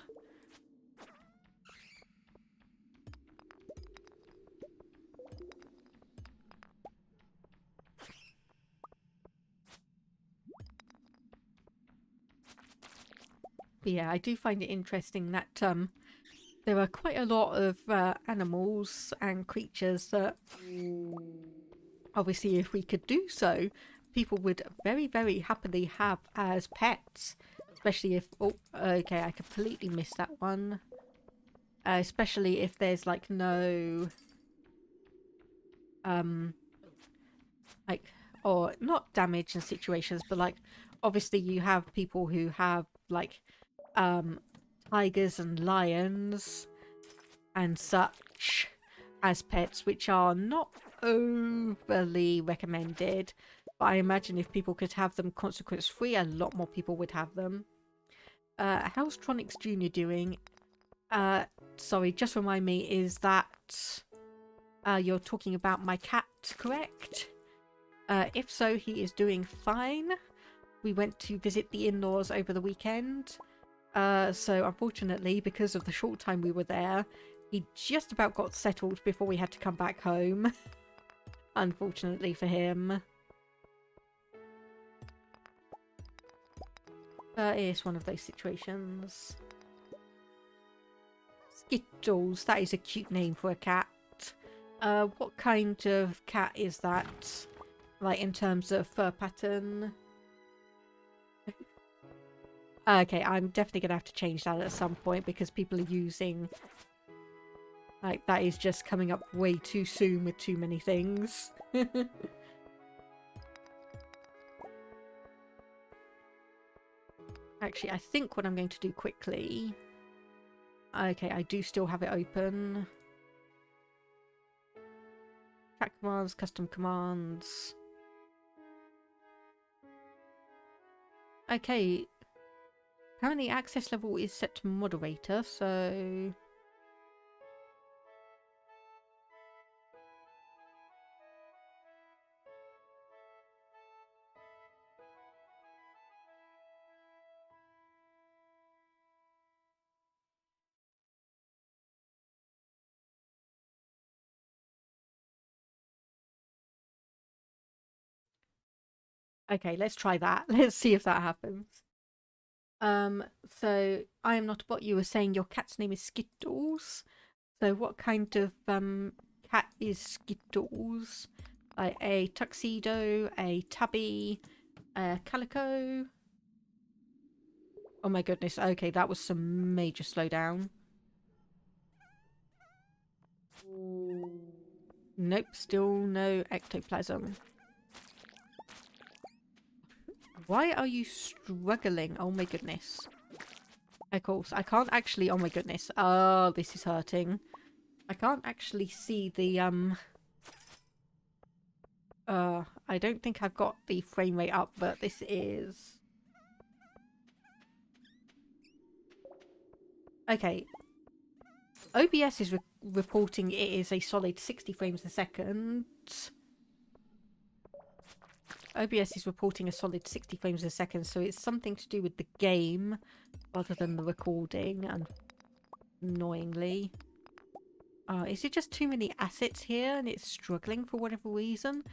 But yeah, I do find it interesting that there are quite a lot of animals and creatures that obviously if we could do so, people would very, very happily have as pets. Especially if... Oh, okay, I completely missed that one. Especially if there's like no... like... Or not damage in situations, but like... Obviously you have people who have like... tigers and lions and such as pets, which are not overly recommended, but I imagine if people could have them consequence free, a lot more people would have them. How's Tronics Jr. doing? Sorry, just remind me, is that you're talking about my cat, correct? If so, he is doing fine. We went to visit the in-laws over the weekend. So unfortunately, because of the short time we were there, he just about got settled before we had to come back home. Unfortunately for him. It's one of those situations. Skittles, that is a cute name for a cat. What kind of cat is that? Like in terms of fur pattern? Okay, I'm definitely going to have to change that at some point because people are using... Like, that is just coming up way too soon with too many things. Actually, I think what I'm going to do quickly... Okay, I do still have it open. Track commands, custom commands... Okay... Currently, access level is set to moderator, so... Okay, let's try that. Let's see if that happens. So I am not a bot. You were saying your cat's name is Skittles. So what kind of cat is Skittles? Like a tuxedo, a tabby, a calico? Oh my goodness. Okay, that was some major slowdown. Nope, still no ectoplasm. Why are you struggling? Oh my goodness. Of course, I can't actually... Oh my goodness. Oh, this is hurting. I can't actually see the, I don't think I've got the frame rate up, but this is... Okay. OBS is reporting it is a solid 60 frames a second. OBS is reporting a solid 60 frames a second, so it's something to do with the game rather than the recording, annoyingly. Is it just too many assets here and it's struggling for whatever reason?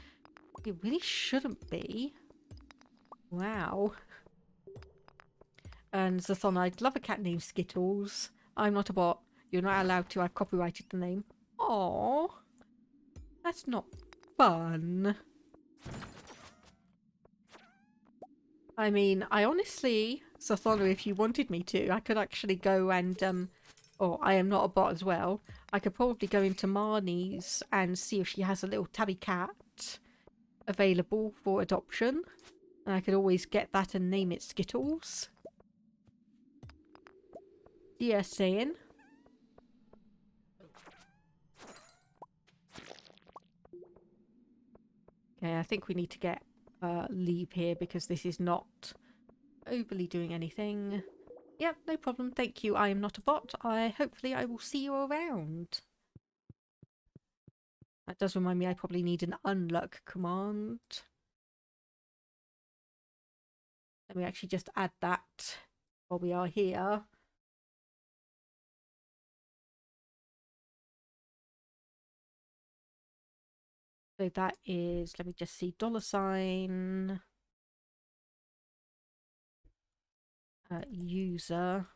It really shouldn't be. Wow. And Zathon, I'd love a cat named Skittles. I'm not a bot. You're not allowed to. I've copyrighted the name. Aww. That's not fun. I mean, I honestly, Zathona, if you wanted me to, I could actually go and, oh, I am not a bot as well. I could probably go into Marnie's and see if she has a little tabby cat available for adoption. And I could always get that and name it Skittles. Just saying. Okay, I think we need to get leave here because this is not overly doing anything. Yep, no problem. Thank you. I am not a bot. Hopefully I will see you around. That does remind me I probably need an unlock command. Let me actually just add that while we are here. So that is, let me just see, $, user.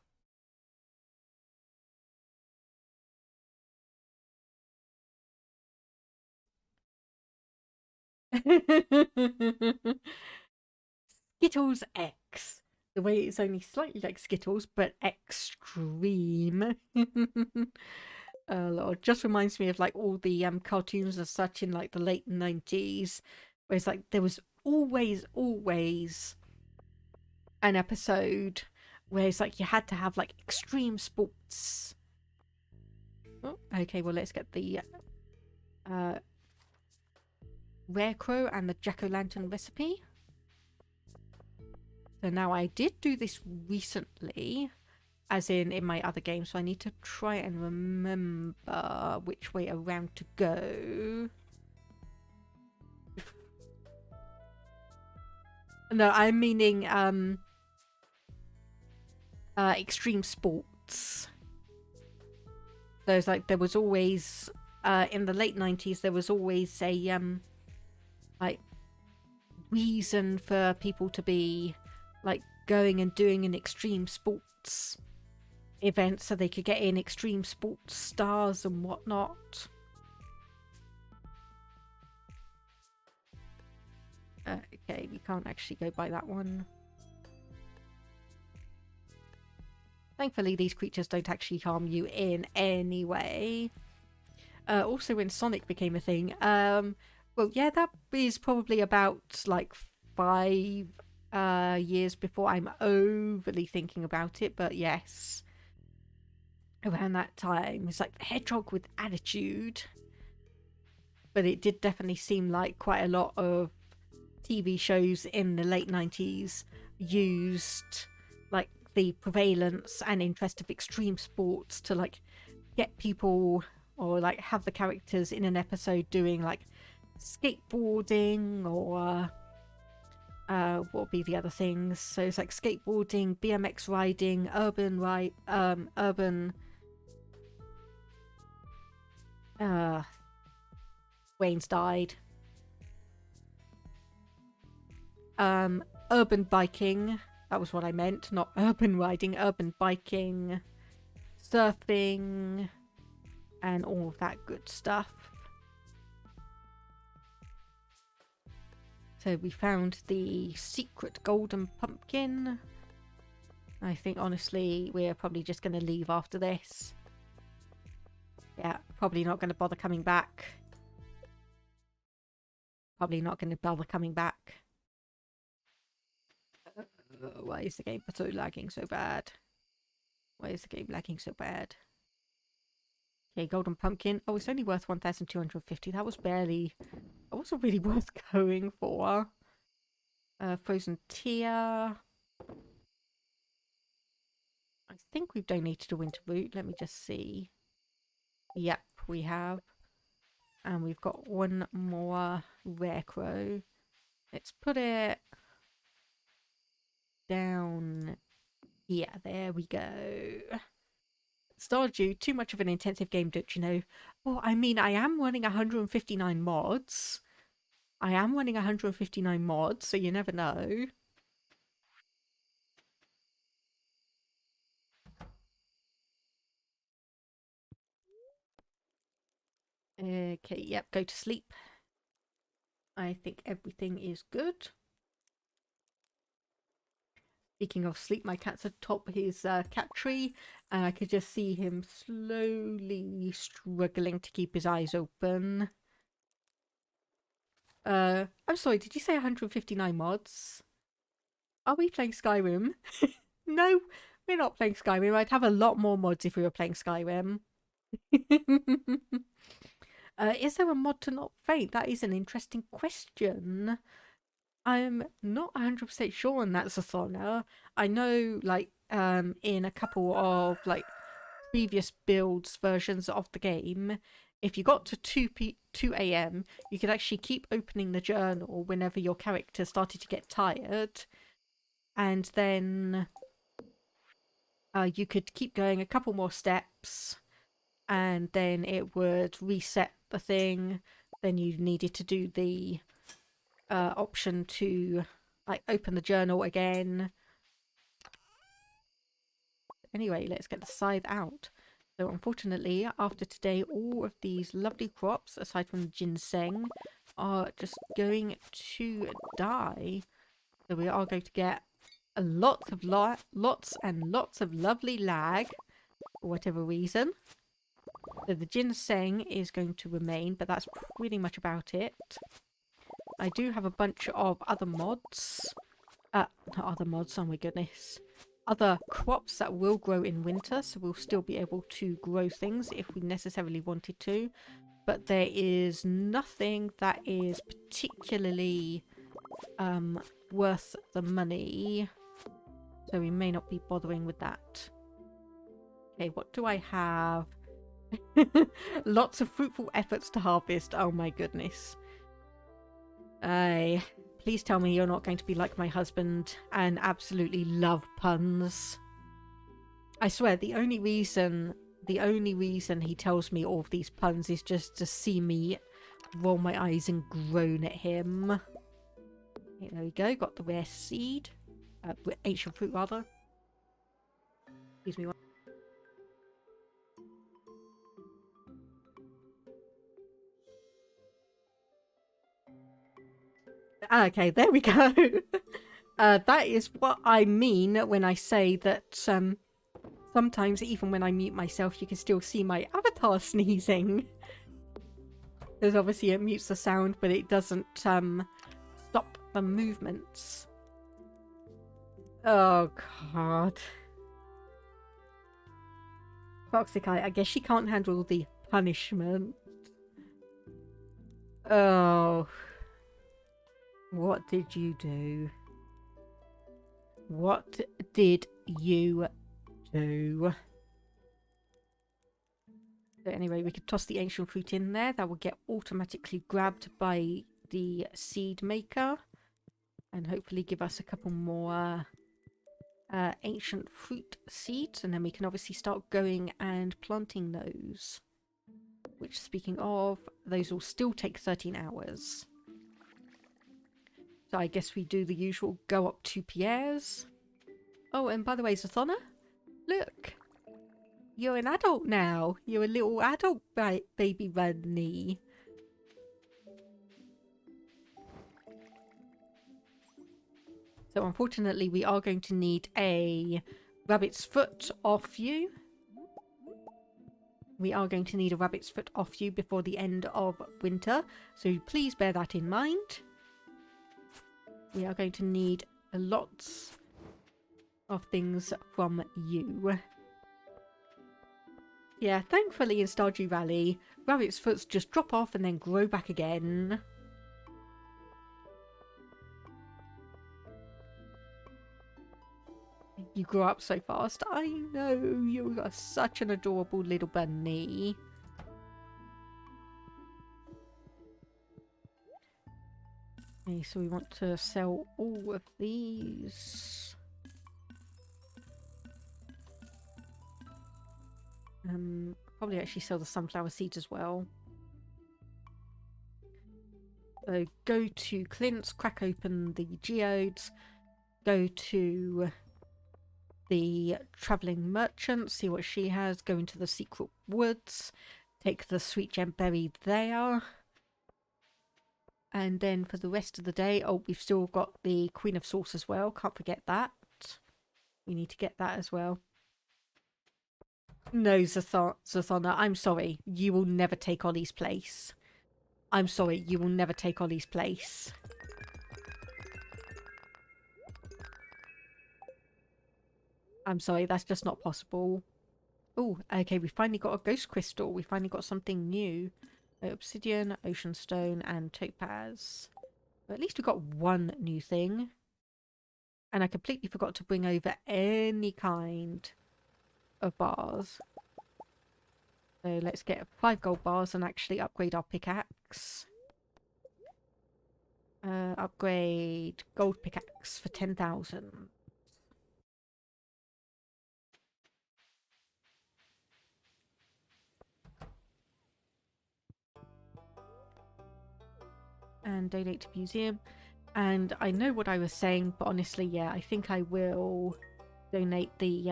Skittles X. The way it's only slightly like Skittles, but extreme. Lord, just reminds me of like all the cartoons and such in like the late 90s, where it's like there was always an episode where it's like you had to have like extreme sports. Oh, okay, well let's get the Rare Crow and the Jack-o'-lantern recipe. So now I did do this recently, as in my other game, so I need to try and remember which way around to go. No, I'm meaning extreme sports. There's like there was always in the late 90s there was always a like reason for people to be like going and doing an extreme sports event so they could get in extreme sports stars and whatnot. Okay, we can't actually go by that one. Thankfully, these creatures don't actually harm you in any way. Also, when Sonic became a thing, well, yeah, that is probably about like 5 years before I'm overly thinking about it, but yes. Around that time, it's like the hedgehog with attitude. But it did definitely seem like quite a lot of TV shows in the late 90s used like the prevalence and interest of extreme sports to like get people or like have the characters in an episode doing like skateboarding or what would be the other things? So it's like skateboarding, BMX riding, urban Wayne's died. Urban biking. That was what I meant, not urban riding, urban biking, surfing, and all of that good stuff. So we found the secret golden pumpkin. I think honestly we're probably just going to leave after this. Yeah, probably not going to bother coming back. Probably not going to bother coming back. Why is the game lagging so bad? Why is the game lagging so bad? Okay, golden pumpkin. Oh, it's only worth 1,250. That was barely... That wasn't really worth going for. Frozen tear. I think we've donated a winter root. Let me just see. Yep, we have. And we've got one more rare crow. Let's put it down here. There we go. Stardew, too much of an intensive game, don't you know? Well, I mean, I am running 159 mods. I am running 159 mods, so you never know. Okay, yep, go to sleep. I think everything is good. Speaking of sleep, my cat's atop his cat tree, and I could just see him slowly struggling to keep his eyes open. I'm sorry, did you say 159 mods? Are we playing Skyrim? No, We're not playing Skyrim. I'd have a lot more mods if we were playing Skyrim. Is there a mod to not faint? That is an interesting question. I'm not 100% sure on that, Zathona. I know, like, in a couple of, like, previous builds versions of the game, if you got to 2 a.m, you could actually keep opening the journal whenever your character started to get tired. And then you could keep going a couple more steps, and then it would reset the thing. Then you needed to do the option to like open the journal again. Anyway, let's get the scythe out. So unfortunately, after today, all of these lovely crops, aside from the ginseng, are just going to die. So we are going to get a lots and lots of lovely lag, for whatever reason. So the ginseng is going to remain, but that's pretty much about it. I do have a bunch of other mods. Not other mods, oh my goodness. Other crops that will grow in winter, so we'll still be able to grow things if we necessarily wanted to. But there is nothing that is particularly worth the money. So we may not be bothering with that. Okay, what do I have? Lots of fruitful efforts to harvest. Oh my goodness. Please tell me you're not going to be like my husband and absolutely love puns. I swear, the only reason he tells me all of these puns is just to see me roll my eyes and groan at him. Okay, there we go. Got the rare seed. Ancient fruit, rather. Excuse me. Okay, there we go. That is what I mean when I say that sometimes even when I mute myself, you can still see my avatar sneezing. Because obviously it mutes the sound, but it doesn't stop the movements. Oh god. Toxic Eye, I guess she can't handle the punishment. Oh. What did you do? What did you do? So anyway, we could toss the ancient fruit in there. That will get automatically grabbed by the seed maker. And hopefully give us a couple more ancient fruit seeds. And then we can obviously start going and planting those. Which, speaking of, those will still take 13 hours. So I guess we do the usual go up 2 pierres. Oh, and by the way, Zathona, look. You're an adult now. You're a little adult baby bunny. So unfortunately, we are going to need a rabbit's foot off you. We are going to need a rabbit's foot off you before the end of winter. So please bear that in mind. We are going to need lots of things from you. Yeah, thankfully in Stardew Valley, rabbit's foots just drop off and then grow back again. You grew up so fast. I know, you are such an adorable little bunny. Okay, so we want to sell all of these. Probably actually sell the sunflower seeds as well. So go to Clint's, crack open the geodes, go to the travelling merchant, see what she has, go into the secret woods, take the sweet gem berry there. And then for the rest of the day, oh, we've still got the Queen of Sauce as well. Can't forget that. We need to get that as well. No, Zathona, I'm sorry. You will never take Ollie's place. I'm sorry, you will never take Ollie's place. I'm sorry, that's just not possible. Oh, okay, we finally got a ghost crystal. We finally got something new. Obsidian, ocean stone, and topaz. But at least we got one new thing. And I completely forgot to bring over any kind of bars. So let's get 5 gold bars and actually upgrade our pickaxe. Upgrade gold pickaxe for 10,000. And donate to museum. And I know what I was saying, but honestly, yeah, I think I will donate the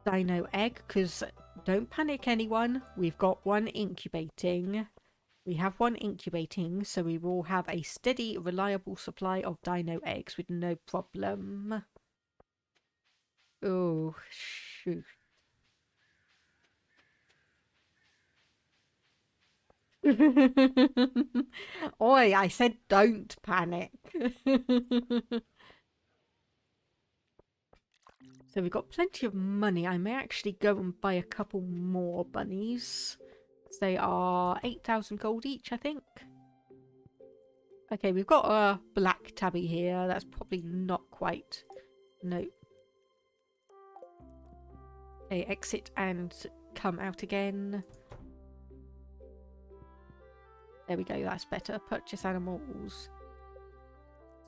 dino egg, because don't panic anyone, we've got one incubating. We have one incubating, so we will have a steady, reliable supply of dino eggs with no problem. Oh, shoot. Oi, I said don't panic. So we've got plenty of money. I may actually go and buy a couple more bunnies. They are 8,000 gold each, I think. Okay, we've got a black tabby here. That's probably not quite... No. Okay, exit and come out again. There we go, that's better. Purchase animals.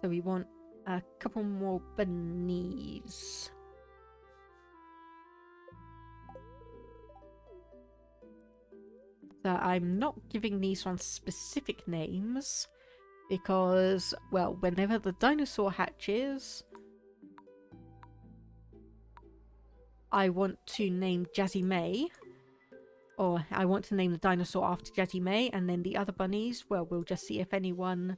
So we want a couple more bunnies. So I'm not giving these ones specific names because, well, whenever the dinosaur hatches, I want to name Jazzy May, or I want to name the dinosaur after Jazzy May, and then the other bunnies, well, we'll just see if anyone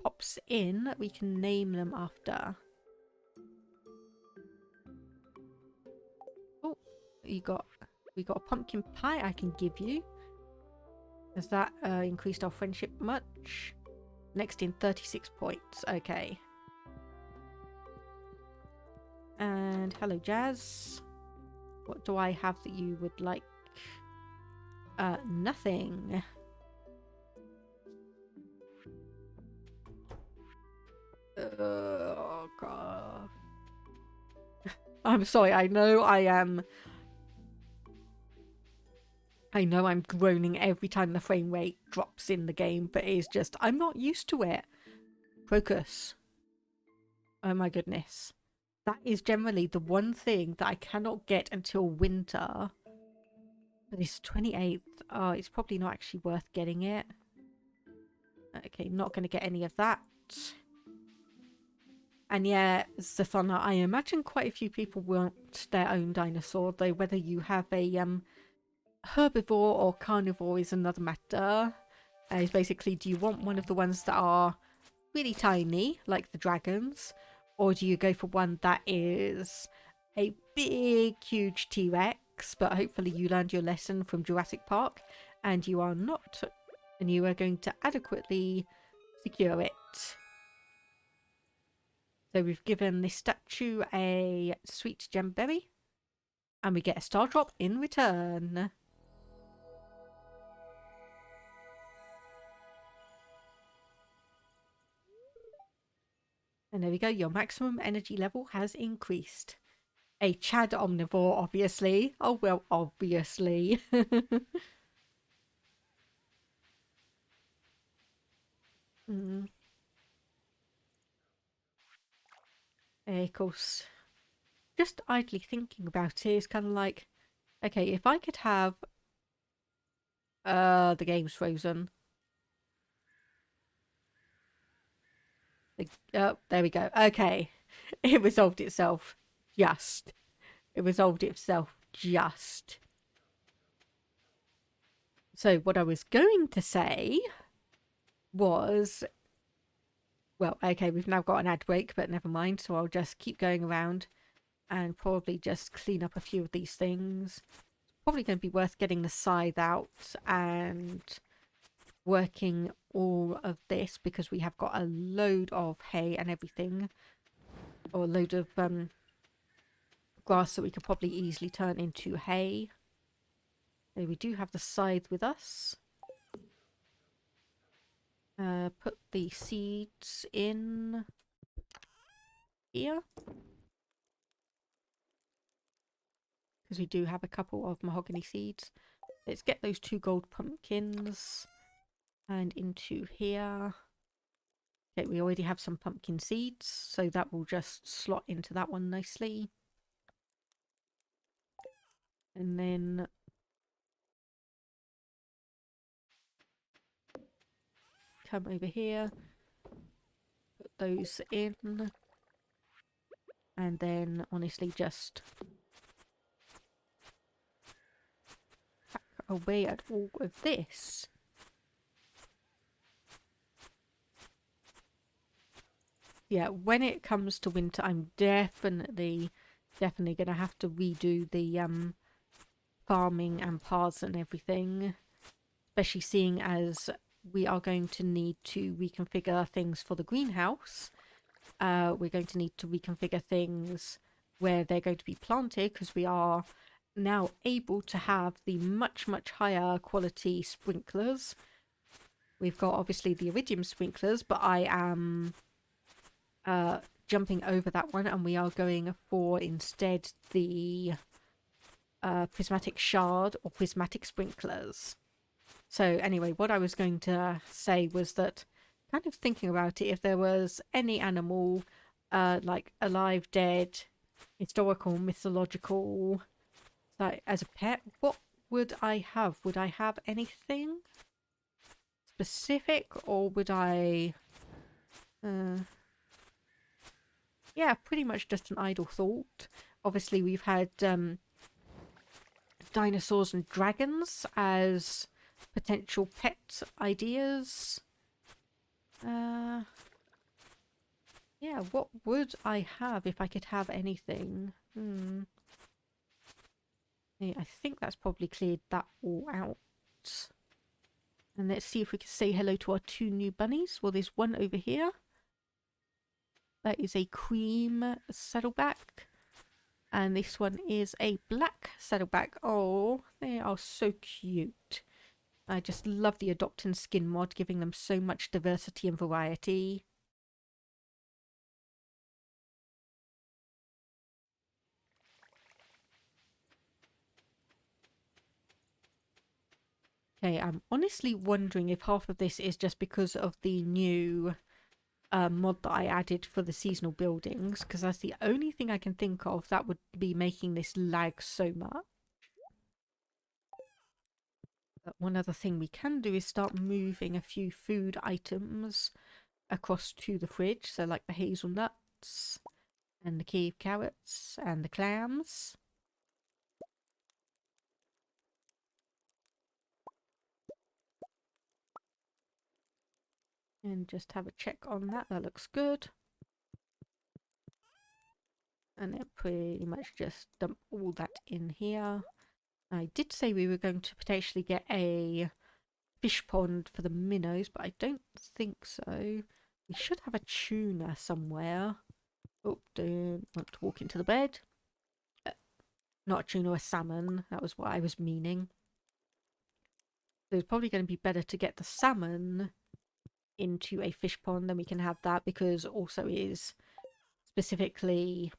pops in that we can name them after. Oh, we got a pumpkin pie I can give you. Has that increased our friendship much? Next in 36 points. Okay. And hello, Jazz. What do I have that you would like? Nothing. Oh, God. I'm sorry, I know I'm groaning every time the frame rate drops in the game, but it's just, I'm not used to it. Crocus. Oh my goodness. That is generally the one thing that I cannot get until winter. But it's 28th. Oh, it's probably not actually worth getting it. Okay, not going to get any of that. And yeah, Zathana, I imagine quite a few people want their own dinosaur, though whether you have a herbivore or carnivore is another matter. It's basically, do you want one of the ones that are really tiny, like the dragons, or do you go for one that is a big, huge T-Rex, but hopefully you learned your lesson from Jurassic Park, and you are not, and you are going to adequately secure it. So we've given this statue a sweet gemberry, and we get a star drop in return. And there we go, your maximum energy level has increased. A Chad omnivore, obviously. Oh, well, obviously. Of course. Just idly thinking about it, it's kind of like, okay, if I could have... the game's frozen. Oh, there we go. Okay. It resolved itself. Just. It resolved itself. Just. So what I was going to say was... Well, okay, we've now got an ad break, but never mind. So I'll just keep going around and probably just clean up a few of these things. Probably going to be worth getting the scythe out and working all of this because we have got a load of hay and everything. Or a load of grass that we could probably easily turn into hay. So we do have the scythe with us. Put the seeds in here. Because we do have a couple of mahogany seeds. Let's get those 2 gold pumpkins. And into here. Okay, we already have some pumpkin seeds, so that will just slot into that one nicely. And then come over here, put those in, and then honestly just hack away at all of this. Yeah, when it comes to winter, I'm definitely gonna have to redo the farming and paths and everything, especially seeing as we are going to need to reconfigure things for the greenhouse. We're going to need to reconfigure things where they're going to be planted, because we are now able to have the much higher quality sprinklers. We've got obviously the iridium sprinklers, but I am jumping over that one, and we are going for instead the prismatic shard or prismatic sprinklers. So anyway, what I was going to say was that, kind of thinking about it, if there was any animal, like alive, dead, historical, mythological, like as a pet, what would I have? Would I have anything specific, or would I... yeah, pretty much just an idle thought. Obviously, we've had dinosaurs and dragons as potential pet ideas. Yeah, what would I have if I could have anything? Yeah, I think that's probably cleared that all out. And let's see if we can say hello to our 2 new bunnies. Well, there's one over here. That is a cream saddleback. And this one is a black saddleback. Oh, they are so cute. I just love the Adopt and Skin mod, giving them so much diversity and variety. Okay, I'm honestly wondering if half of this is just because of the new mod that I added for the seasonal buildings, because that's the only thing I can think of that would be making this lag so much. But one other thing we can do is start moving a few food items across to the fridge, so like the hazelnuts and the cave carrots and the clams. And just have a check on that. That looks good. And then pretty much just dump all that in here. I did say we were going to potentially get a fish pond for the minnows, but I don't think so. We should have a tuna somewhere. Oh, don't want to walk into the bed. Not a tuna, a salmon. That was what I was meaning. So it's probably going to be better to get the salmon into a fish pond, then we can have that, because also it is specifically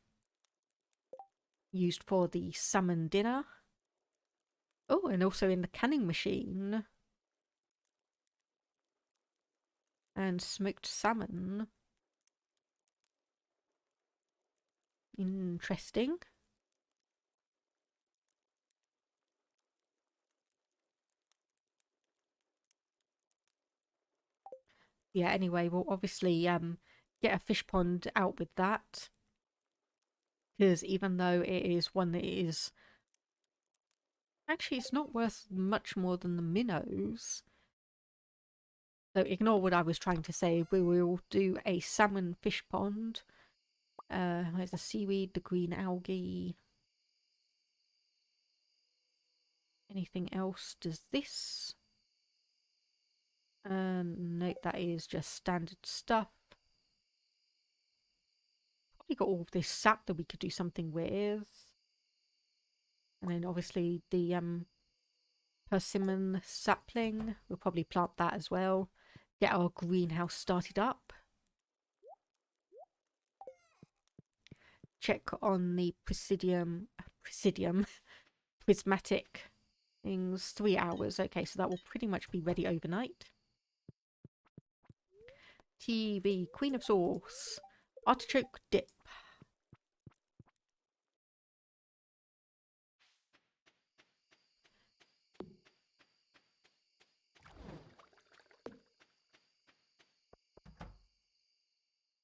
used for the salmon dinner. Oh, and also in the canning machine. And smoked salmon. Interesting. Yeah, anyway, we'll obviously get a fish pond out with that. Because even though it is one that is... Actually, it's not worth much more than the minnows. So ignore what I was trying to say. We will do a salmon fish pond. There's the seaweed, the green algae. Anything else? Does this? Note that is just standard stuff. Probably got all of this sap that we could do something with. And then obviously the persimmon sapling, we'll probably plant that as well. Get our greenhouse started up. Check on the prismatic things. 3 hours. Okay, so that will pretty much be ready overnight. TV, Queen of Sauce, artichoke dip.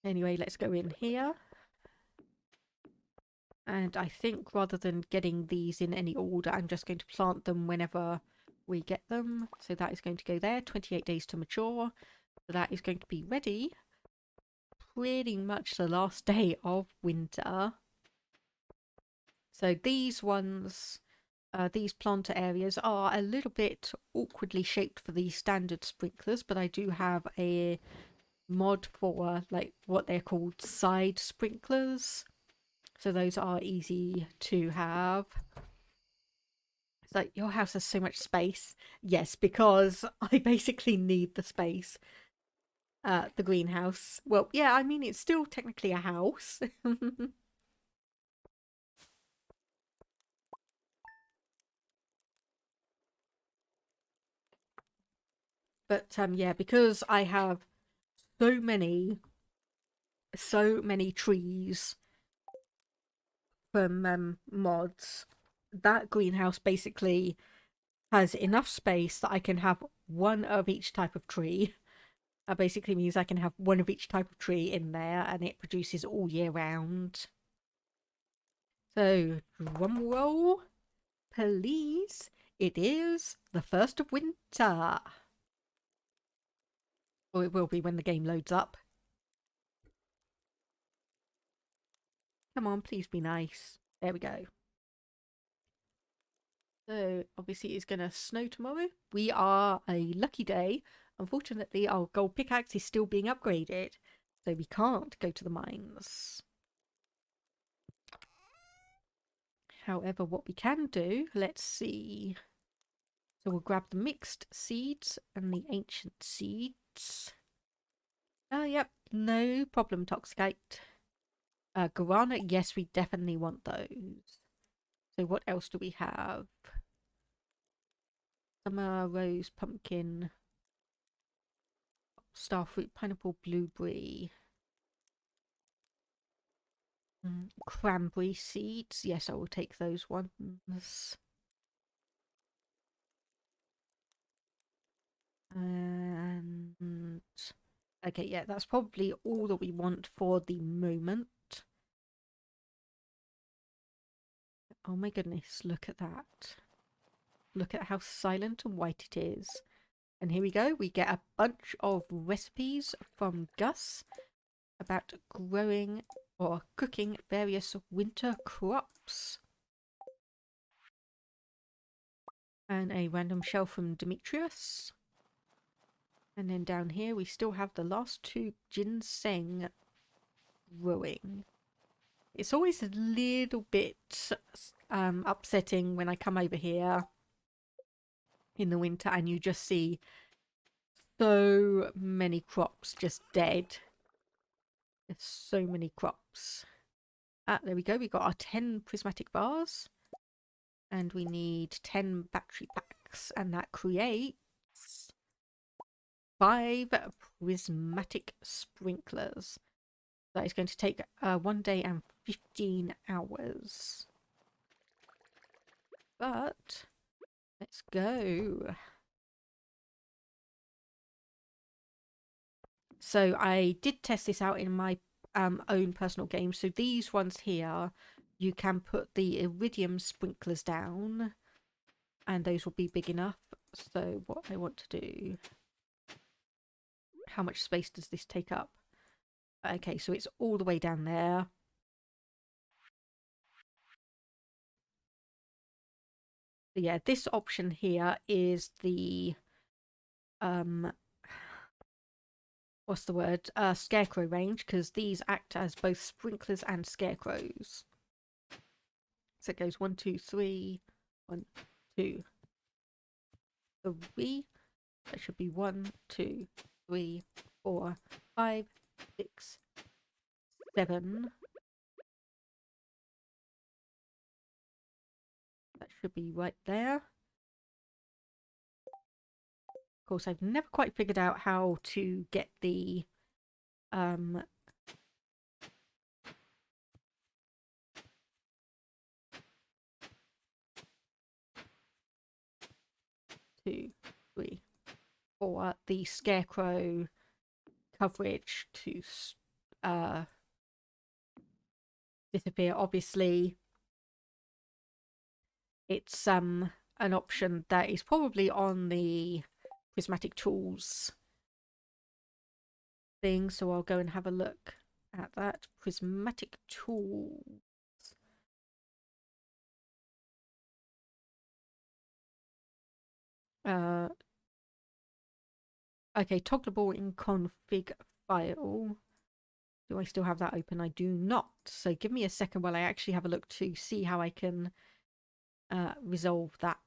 Anyway, let's go in here. And I think rather than getting these in any order, I'm just going to plant them whenever we get them. So that is going to go there, 28 days to mature. So that is going to be ready pretty much the last day of winter. So these ones, these planter areas are a little bit awkwardly shaped for the standard sprinklers, but I do have a mod for like what they're called side sprinklers. So those are easy to have. It's like, your house has so much space. Yes, because I basically need the space. The greenhouse. Well, yeah, I mean, it's still technically a house. But yeah, because I have so many trees from mods, that greenhouse basically has enough space that I can have one of each type of tree. That basically means I can have one of each type of tree in there and it produces all year round. So, drum roll, please. It is the 1st of winter. Or it will be when the game loads up. Come on, please be nice. There we go. So, obviously it's going to snow tomorrow. We are a lucky day. Unfortunately, our gold pickaxe is still being upgraded. So we can't go to the mines. However, what we can do, let's see. So we'll grab the mixed seeds and the ancient seeds. Yep, no problem, Toxicate. Guarana, yes, we definitely want those. So what else do we have? Summer, rose, pumpkin, starfruit, pineapple, blueberry. Cranberry seeds. Yes, I will take those ones. And okay, yeah, that's probably all that we want for the moment. Oh my goodness, look at that. Look at how silent and white it is. And here we go, we get a bunch of recipes from Gus about growing or cooking various winter crops. And a random shell from Demetrius. And then down here we still have the last 2 ginseng growing. It's always a little bit upsetting when I come over here in the winter and you just see so many crops just dead. There's so many crops. There we go. We got our 10 prismatic bars. And we need 10 battery packs. And that creates 5 prismatic sprinklers. That is going to take 1 day and 15 hours. But let's go. So I did test this out in my own personal game. So these ones here, you can put the iridium sprinklers down and those will be big enough. So what I want to do, how much space does this take up? Okay, so it's all the way down there. So yeah, this option here is the what's the word? Scarecrow range, because these act as both sprinklers and scarecrows. So it goes 1, 2, 3, 1, 2, 3. That should be 1, 2, 3, 4, 5, 6, 7. That should be right there. Of course, I've never quite figured out how to get the two, three, four, the scarecrow coverage to disappear. Obviously, it's an option that is probably on the prismatic tools thing, so I'll go and have a look at that. Prismatic tools. Okay, toggleable in config file. Do I still have that open? I do not. So give me a second while I actually have a look to see how I can resolve that.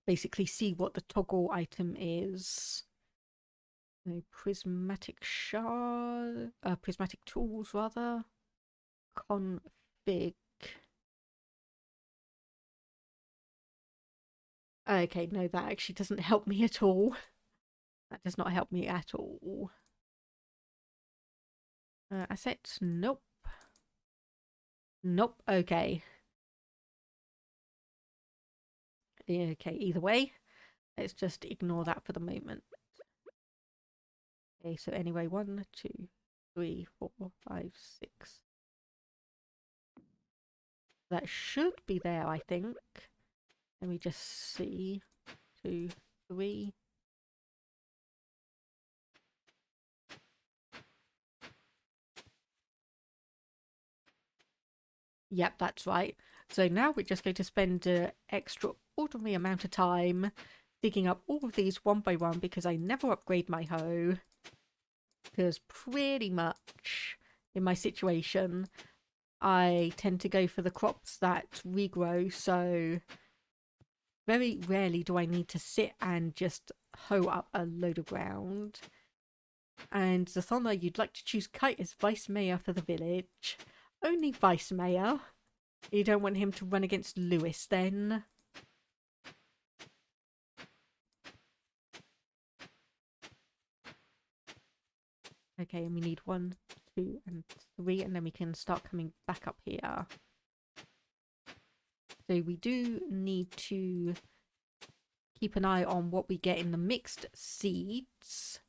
Basically see what the toggle item is. No, prismatic shard, prismatic tools rather. Config. Okay, no, that actually doesn't help me at all. That does not help me at all. Assets, nope. Nope, okay. Okay, either way, let's just ignore that for the moment. Okay, so anyway, 1, 2, 3, 4, 5, 6. That should be there, I think. Let me just see. 2, 3. Yep, that's right. So now we're just going to spend an extraordinary amount of time digging up all of these one by one because I never upgrade my hoe. Because pretty much in my situation, I tend to go for the crops that regrow, so very rarely do I need to sit and just hoe up a load of ground. And Zathona, you'd like to choose Kite as vice mayor for the village. Only vice mayor. You don't want him to run against Lewis then. Okay, and we need 1, 2, and 3, and then we can start coming back up here. So we do need to keep an eye on what we get in the mixed seeds.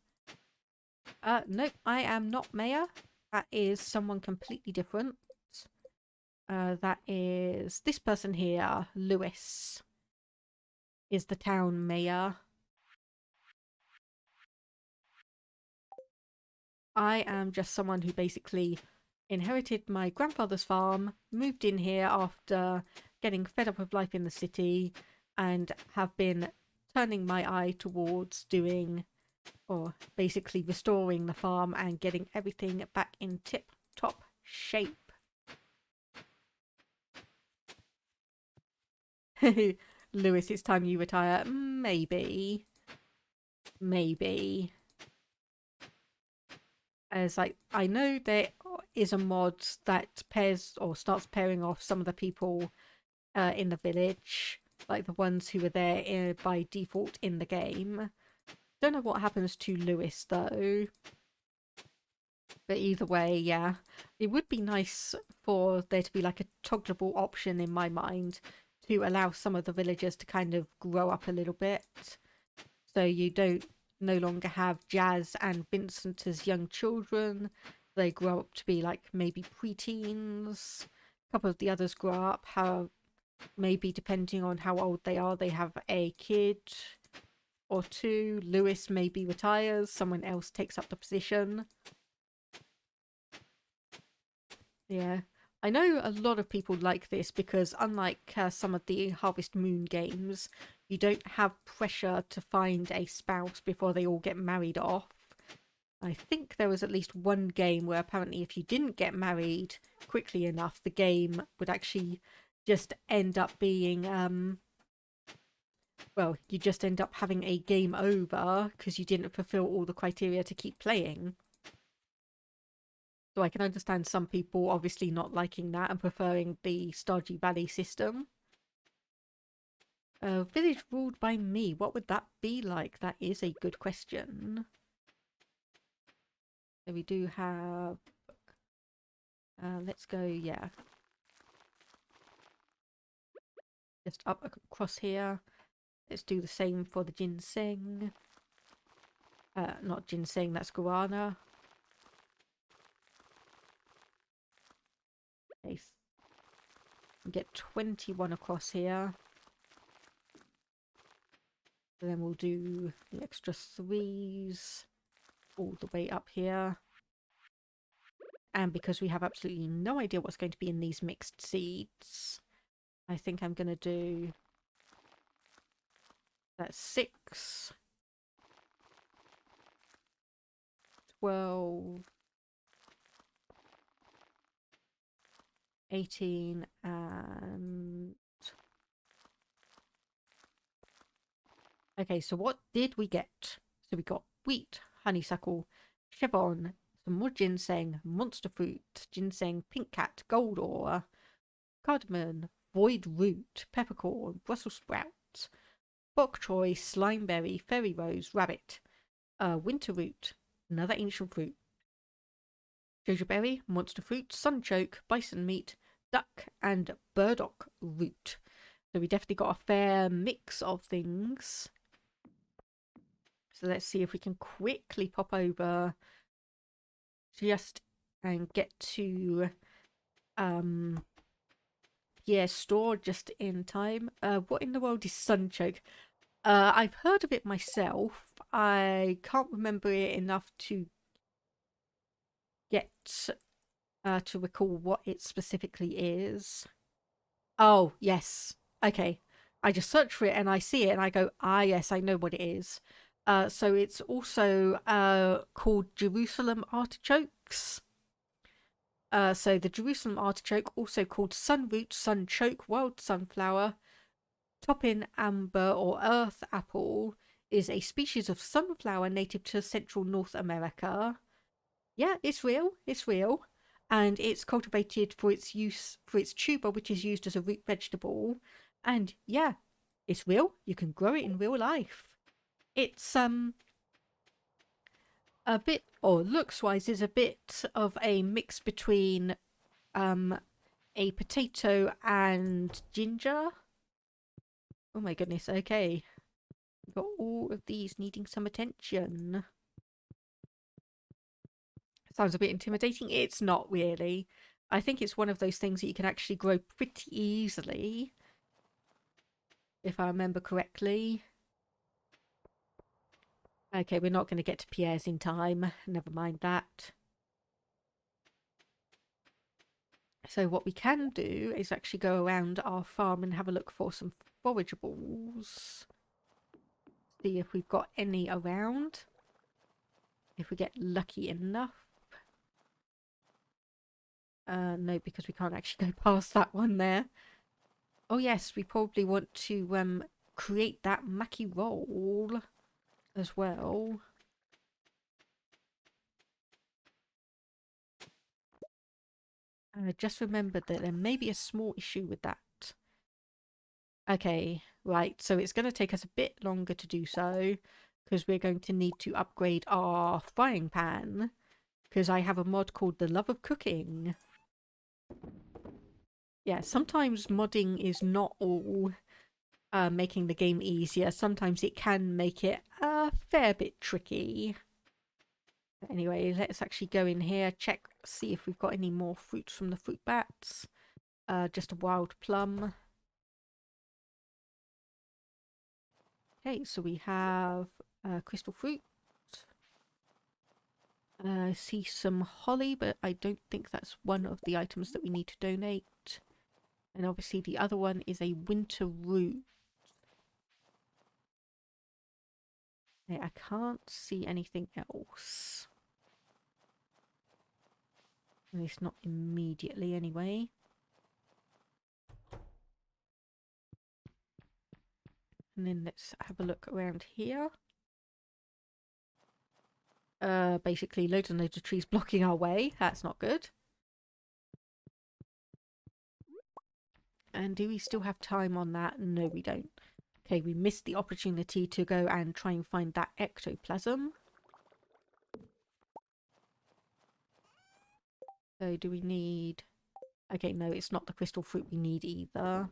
Nope, I am not mayor. That is someone completely different. That is this person here, Lewis, is the town mayor. I am just someone who basically inherited my grandfather's farm, moved in here after getting fed up with life in the city, and have been turning my eye towards doing, or basically restoring the farm and getting everything back in tip-top shape. Lewis, it's time you retire. Maybe. Maybe. As I know there is a mod that pairs or starts pairing off some of the people in the village, like the ones who were there by default in the game. Don't know what happens to Lewis though. But either way, yeah. It would be nice for there to be like a toggleable option in my mind to allow some of the villagers to kind of grow up a little bit. So you don't no longer have Jazz and Vincent as young children. They grow up to be like maybe preteens. A couple of the others grow up, how maybe depending on how old they are, they have a kid or two. Lewis maybe retires, someone else takes up the position. Yeah. I know a lot of people like this because unlike some of the Harvest Moon games, you don't have pressure to find a spouse before they all get married off. I think there was at least one game where apparently if you didn't get married quickly enough, the game would actually just end up being, well, you just end up having a game over because you didn't fulfill all the criteria to keep playing. So I can understand some people obviously not liking that and preferring the Stardew Valley system. Village ruled by me. What would that be like? That is a good question. So we do have... let's go, yeah. Just up across here. Let's do the same for the ginseng. Not ginseng, that's guarana. Okay. Get 21 across here. And then we'll do the extra 3s all the way up here. And because we have absolutely no idea what's going to be in these mixed seeds, I think I'm going to do... That's 6, 12, 18, and... Okay, so what did we get? So we got wheat, honeysuckle, chevron, some more ginseng, monster fruit, ginseng, pink cat, gold ore, cardamom, void root, peppercorn, Brussels sprout, bok choy, slimeberry, fairy rose, rabbit, winter root, another ancient fruit, jojoberry, monster fruit, sunchoke, bison meat, duck, and burdock root. So we definitely got a fair mix of things. So let's see if we can quickly pop over just and get to yeah, store just in time. What in the world is sunchoke? I've heard of it myself. I can't remember it enough to get to recall what it specifically is. Oh, yes. Okay. I just search for it and I see it and I go, ah, yes, I know what it is. So it's also called Jerusalem artichokes. So the Jerusalem artichoke, also called sunroot, sunchoke, wild sunflower, toppin amber or earth apple, is a species of sunflower native to Central North America. Yeah, it's real. It's real. And it's cultivated for its use, for its tuber, which is used as a root vegetable. And yeah, it's real. You can grow it in real life. It's a bit, or looks wise, is a bit of a mix between a potato and ginger. Oh my goodness, okay. Got all of these needing some attention. Sounds a bit intimidating. It's not really. I think it's one of those things that you can actually grow pretty easily, if I remember correctly. Okay, we're not going to get to Pierre's in time. Never mind that. So what we can do is actually go around our farm and have a look for some forageables. See if we've got any around. If we get lucky enough. No, because we can't actually go past that one there. Oh yes, we probably want to create that Mackie roll as well. Just remembered that there may be a small issue with that. Okay, right, so it's going to take us a bit longer to do so because we're going to need to upgrade our frying pan because I have a mod called the Love of Cooking. Yeah, sometimes modding is not all making the game easier. Sometimes it can make it a fair bit tricky. Anyway, let's actually go in here, check, see if we've got any more fruits from the fruit bats. Just a wild plum. Okay, so we have crystal fruit. I see some holly, but I don't think that's one of the items that we need to donate. And obviously the other one is a winter root. Okay, I can't see anything else. At least not immediately anyway. And then let's have a look around here. Basically loads and loads of trees blocking our way. That's not good. And do we still have time on that? No, we don't. Okay, we missed the opportunity to go and try and find that ectoplasm. So do we need... Okay, no, it's not the crystal fruit we need either.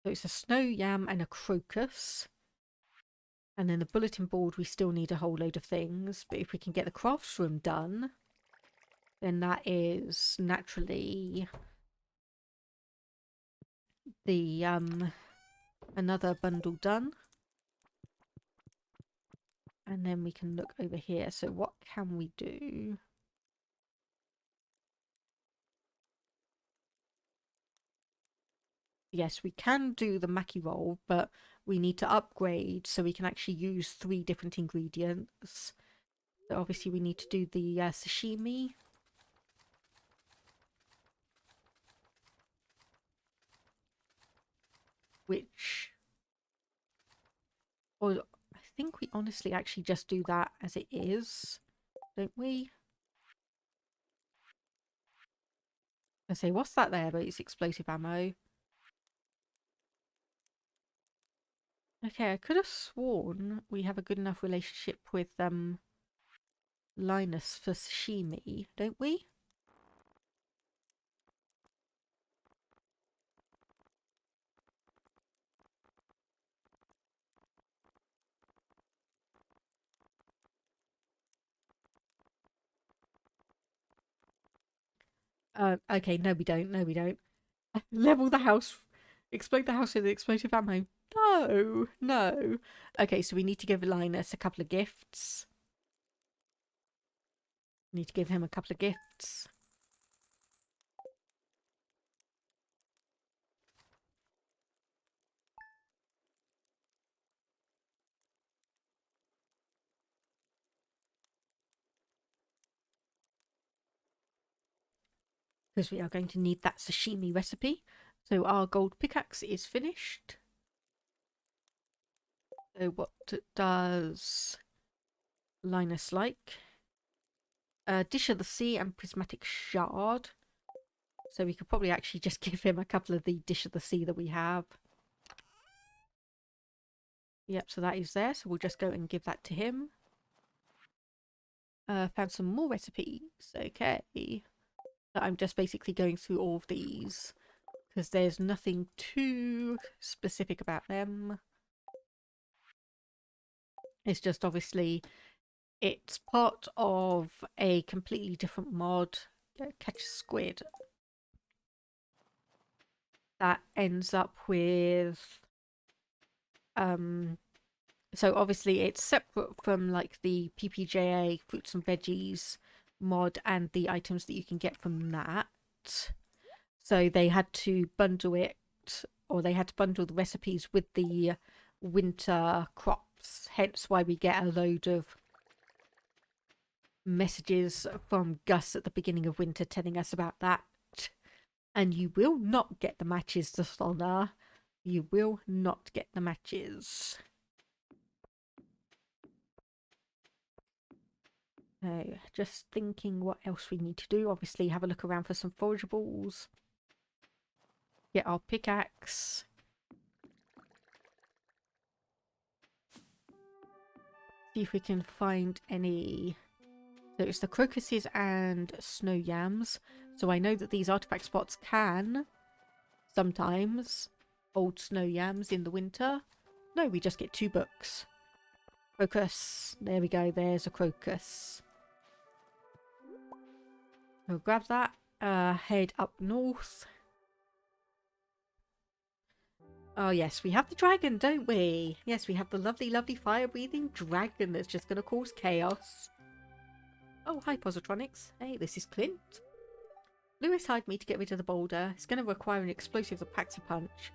So it's a snow yam and a crocus. And then the bulletin board, we still need a whole load of things. But if we can get the crafts room done, then that is naturally the another bundle done. And then we can look over here. So what can we do? Yes, we can do the maki roll, but we need to upgrade so we can actually use 3 different ingredients. So obviously we need to do the sashimi. Which... Or I think we honestly actually just do that as it is, don't we? I say, what's that there? But it's explosive ammo. Okay, I could have sworn we have a good enough relationship with Linus for sashimi, don't we? Okay, no we don't, no we don't. Level the house. Explode the house with explosive ammo. No, no. Okay, so we need to give Linus a couple of gifts. Need to give him a couple of gifts. Because we are going to need that sashimi recipe. So our gold pickaxe is finished. So what does Linus like? Dish of the Sea and Prismatic Shard. So we could probably actually just give him a couple of the Dish of the Sea that we have. Yep, so that is there. So we'll just go and give that to him. Found some more recipes. Okay. So I'm just basically going through all of these because there's nothing too specific about them. It's just obviously it's part of a completely different mod. Catch a squid. That ends up with so obviously it's separate from like the PPJA Fruits and Veggies mod and the items that you can get from that. So they had to bundle it, or they had to bundle the recipes with the winter crops, hence why we get a load of messages from Gus at the beginning of winter telling us about that. And you will not get the matches to Solna. You will not get the matches. So, just thinking what else we need to do. Obviously, have a look around for some forageables. Get our pickaxe. See if we can find any... So it's the crocuses and snow yams. So I know that these artifact spots can sometimes hold snow yams in the winter. No, we just get 2 books. Crocus. There we go. There's a crocus. We'll grab that. Head up north. Oh yes, we have the dragon, don't we? Yes, we have the lovely, lovely fire-breathing dragon that's just going to cause chaos. Oh, hi Positronics. Hey, this is Clint. Lewis hired me to get rid of the boulder. It's going to require an explosive that packs a punch.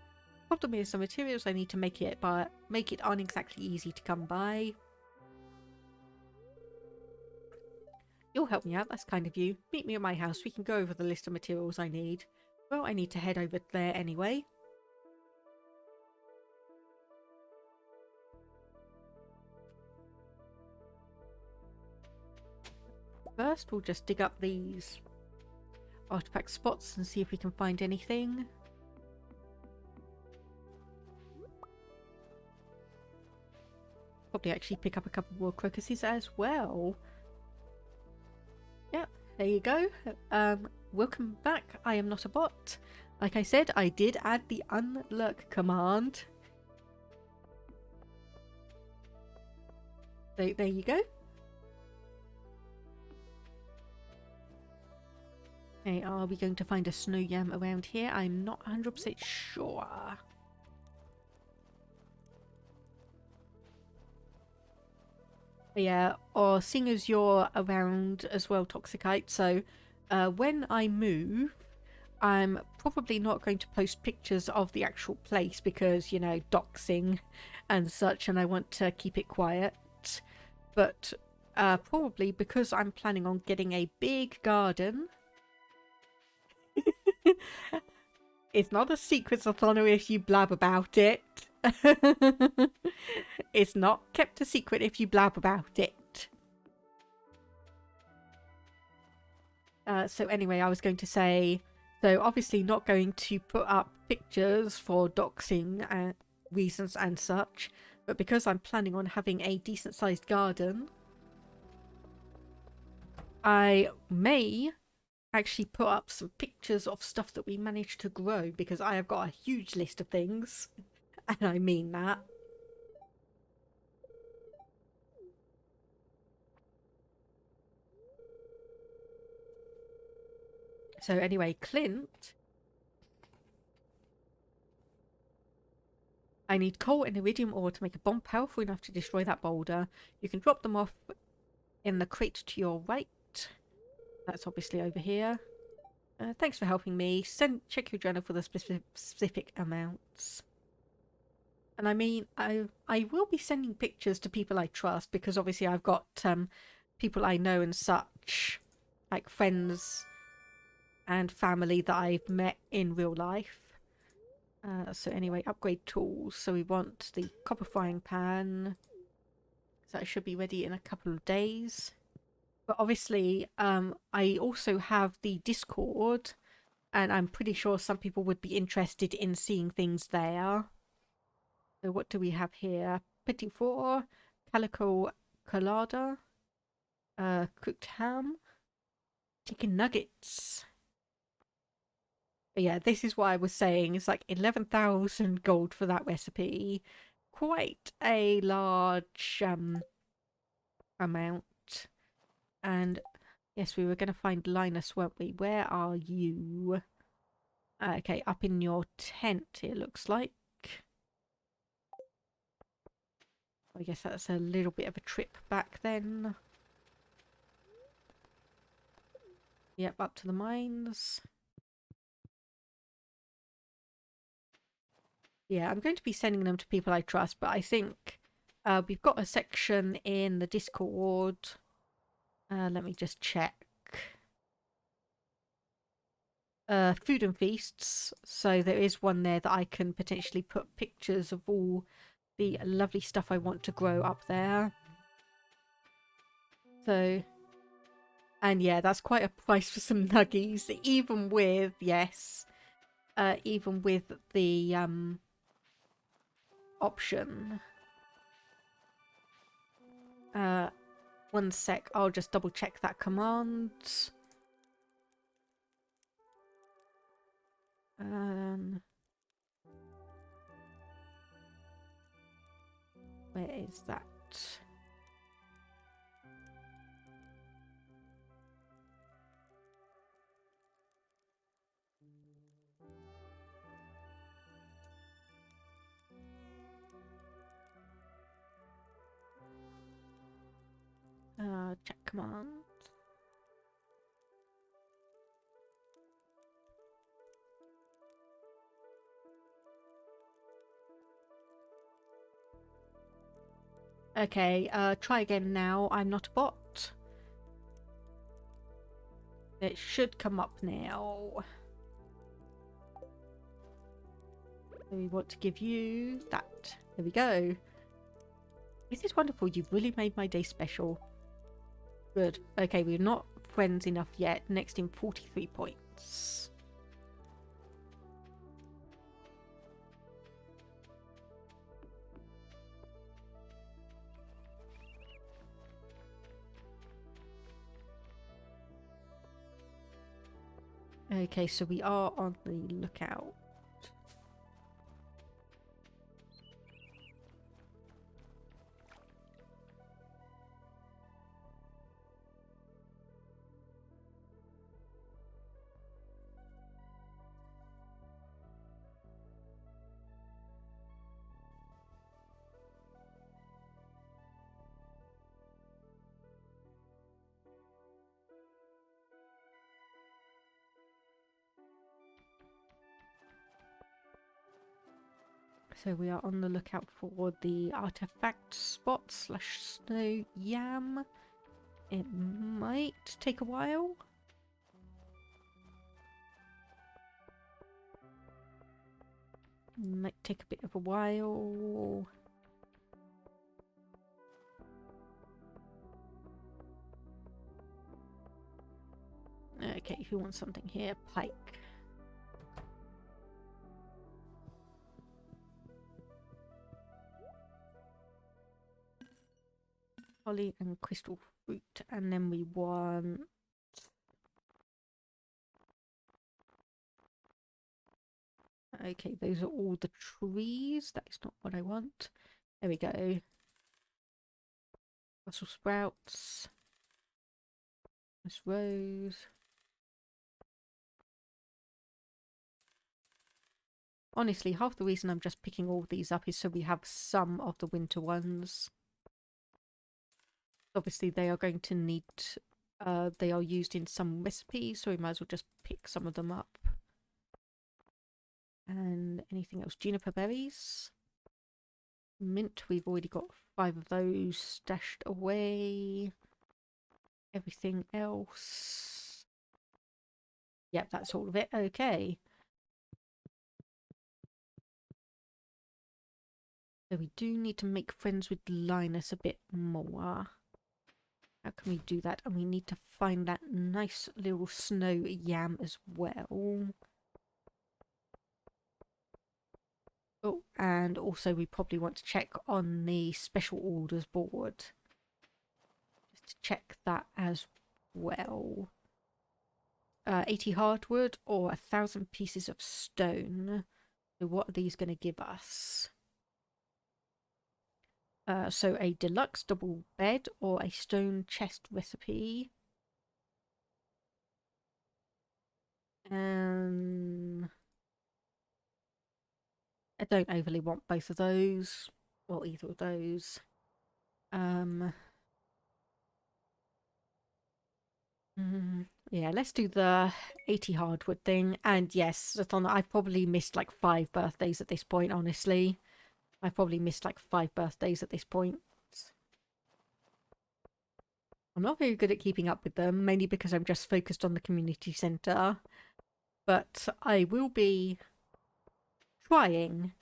Problem is, the materials I need to make it aren't exactly easy to come by. You'll help me out, that's kind of you. Meet me at my house, we can go over the list of materials I need. Well, I need to head over there anyway. First, we'll just dig up these artifact spots and see if we can find anything. Probably actually pick up a couple more crocuses as well. Yep, there you go. Welcome back. I am not a bot. Like I said, I did add the unlurk command. So there you go. Okay, are we going to find a snow yam around here? I'm not 100% sure. Yeah, or seeing as you're around as well, Toxicite, so when I move, I'm probably not going to post pictures of the actual place because, you know, doxing and such, and I want to keep it quiet. But probably because I'm planning on getting a big garden. It's not a secret, Sathono, if you blab about it. It's not kept a secret if you blab about it. So anyway, I was going to say, so obviously not going to put up pictures for doxing reasons and such, but because I'm planning on having a decent sized garden, I may actually put up some pictures of stuff that we managed to grow, because I have got a huge list of things, and I mean that. So anyway, Clint, I need coal and iridium ore to make a bomb powerful enough to destroy that boulder. You can drop them off in the crate to your right. That's obviously over here. Thanks for helping me. Check your journal for the specific amounts. And I mean, I will be sending pictures to people I trust, because obviously I've got people I know and such, like friends and family that I've met in real life. So anyway, upgrade tools. So we want the copper frying pan. So that should be ready in a couple of days. But obviously, I also have the Discord, and I'm pretty sure some people would be interested in seeing things there. So what do we have here? Petit four, calico colada, cooked ham, chicken nuggets. But yeah, this is what I was saying. It's like 11,000 gold for that recipe. Quite a large amount. And yes, we were going to find Linus, weren't we? Where are you? Okay, up in your tent, it looks like. I guess that's a little bit of a trip back then. Yep, up to the mines. Yeah, I'm going to be sending them to people I trust, but I think we've got a section in the Discord. Let me just check. Food and feasts. So there is one there that I can potentially put pictures of all the lovely stuff I want to grow up there. So, and yeah, that's quite a price for some nuggies, even with, yes, even with the option. One sec, I'll just double check that command. Where is that? Check command. Okay, try again now. I'm not a bot. It should come up now. So we want to give you that. There we go. This is wonderful. You've really made my day special. Good. Okay, we're not friends enough yet. Next in 43 points. Okay, so we are on the lookout. So we are on the lookout for the artifact spot / snow yam. It might take a while. Might take a bit of a while. Okay, if you want something here, pike. Holly and crystal fruit, and then we want okay, those are all the trees. That is not what I want. There we go. Brussels sprouts. This rose. Honestly, half the reason I'm just picking all these up is so we have some of the winter ones. Obviously, they are going to need, they are used in some recipes, so we might as well just pick some of them up. And anything else? Juniper berries. Mint, we've already got 5 of those stashed away. Everything else. Yep, that's all of it. Okay. So we do need to make friends with Linus a bit more. How can we do that? And we need to find that nice little snow yam as well. Oh, and also we probably want to check on the special orders board. Just to check that as well. 80 hardwood or 1,000 pieces of stone. So what are these going to give us? So a deluxe double bed or a stone chest recipe. I don't overly want both of those, or either of those. Yeah, let's do the 80 hardwood thing. And yes, Zathon, I've probably missed like 5 birthdays at this point, honestly. I've probably missed like 5 birthdays at this point. I'm not very good at keeping up with them, mainly because I'm just focused on the community centre. But I will be trying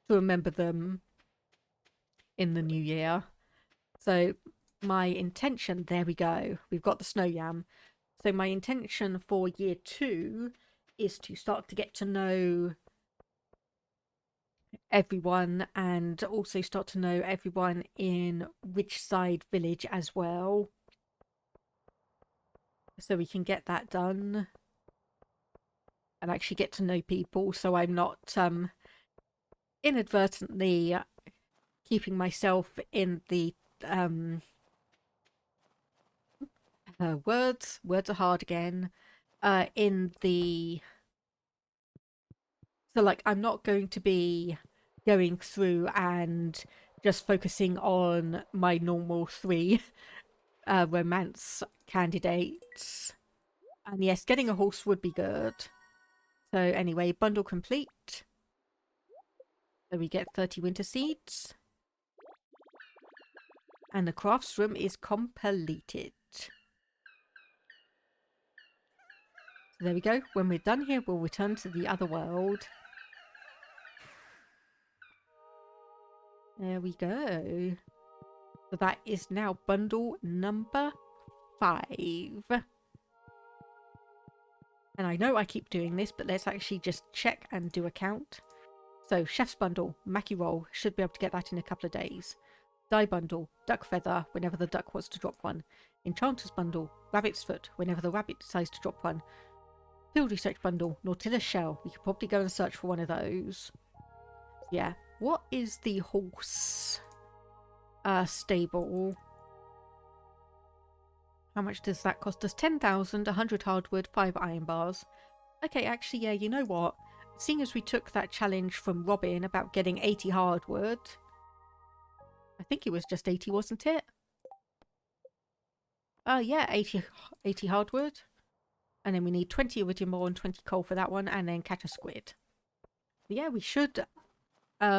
to remember them in the new year. So my intention, there we go, we've got the snow yam. So my intention for year 2 is to start to get to know everyone and also start to know everyone in Ridgeside Village as well. So we can get that done and actually get to know people, so I'm not inadvertently keeping myself in the words are hard again, in the, so like I'm not going to be going through and just focusing on my normal 3 romance candidates. And yes, getting a horse would be good. So anyway, bundle complete. So we get 30 winter seeds. And the crafts room is completed. There we go. When we're done here, we'll return to the other world. There we go. So that is now bundle number 5. And I know I keep doing this, but let's actually just check and do a count. So, Chef's Bundle, Mackie Roll, should be able to get that in a couple of days. Dye Bundle, Duck Feather, whenever the duck wants to drop one. Enchanter's Bundle, Rabbit's Foot, whenever the rabbit decides to drop one. Field Research Bundle, Nautilus Shell. We could probably go and search for one of those. Yeah. What is the horse stable? How much does that cost us? 10,000, 100 hardwood, 5 iron bars. Okay, actually, yeah, you know what? Seeing as we took that challenge from Robin about getting 80 hardwood, I think it was just 80, wasn't it? Yeah, 80 hardwood. And then we need 20 iridium ore and 20 coal for that one, and then catch a squid. Yeah, we should.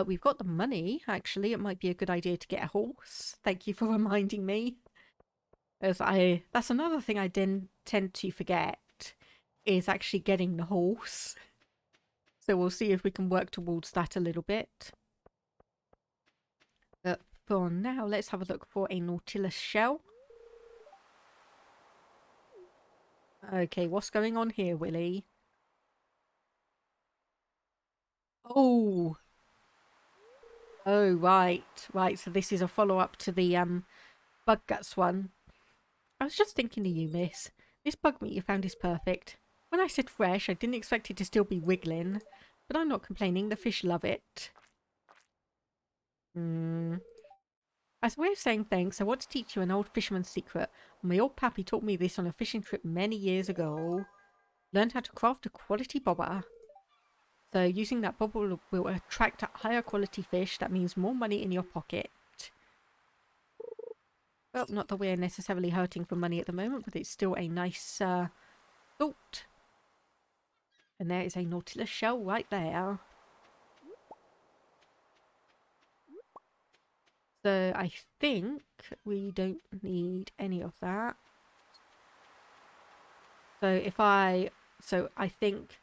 We've got the money, actually. It might be a good idea to get a horse. Thank you for reminding me. That's another thing I tend to forget, is actually getting the horse. So we'll see if we can work towards that a little bit. But for now, let's have a look for a Nautilus shell. Okay, what's going on here, Willy? Oh! Oh, right. Right, so this is a follow-up to the bug guts one. I was just thinking of you, miss. This bug meat you found is perfect. When I said fresh, I didn't expect it to still be wiggling. But I'm not complaining, the fish love it. As a way of saying thanks, I want to teach you an old fisherman's secret. My old pappy taught me this on a fishing trip many years ago. Learned how to craft a quality bobber. So using that bobber will attract higher quality fish. That means more money in your pocket. Well, not that we're necessarily hurting for money at the moment, but it's still a nice thought. And there is a Nautilus shell right there. So I think we don't need any of that. So I think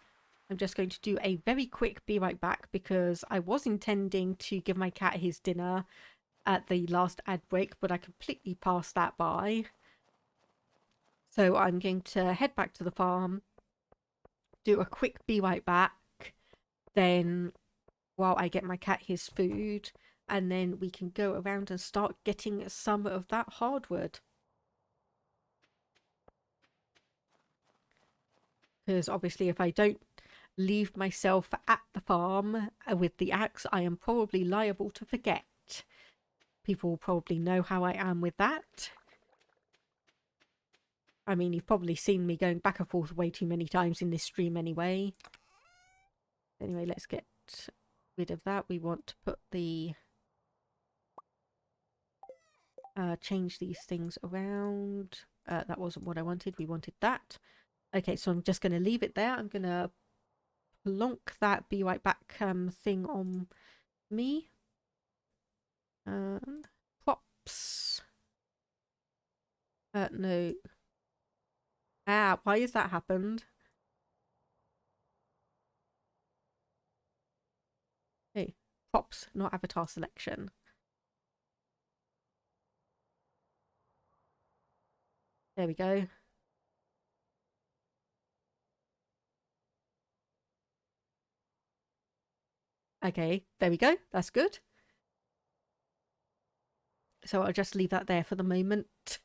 I'm just going to do a very quick be right back, because I was intending to give my cat his dinner at the last ad break, but I completely passed that by. So I'm going to head back to the farm, do a quick be right back, then while I get my cat his food, and then we can go around and start getting some of that hardwood. Because obviously if I don't leave myself at the farm with the axe, I am probably liable to forget. People will probably know how I am with that. I mean, you've probably seen me going back and forth way too many times in this stream anyway. Anyway, let's get rid of that. We want to put the... change these things around. That wasn't what I wanted. We wanted that. Okay, so I'm just going to leave it there. I'm going to plonk that be right back thing on me. Props. No. Ah, why has that happened? Hey, props, not avatar selection. There we go. Okay, there we go. That's good. So I'll just leave that there for the moment.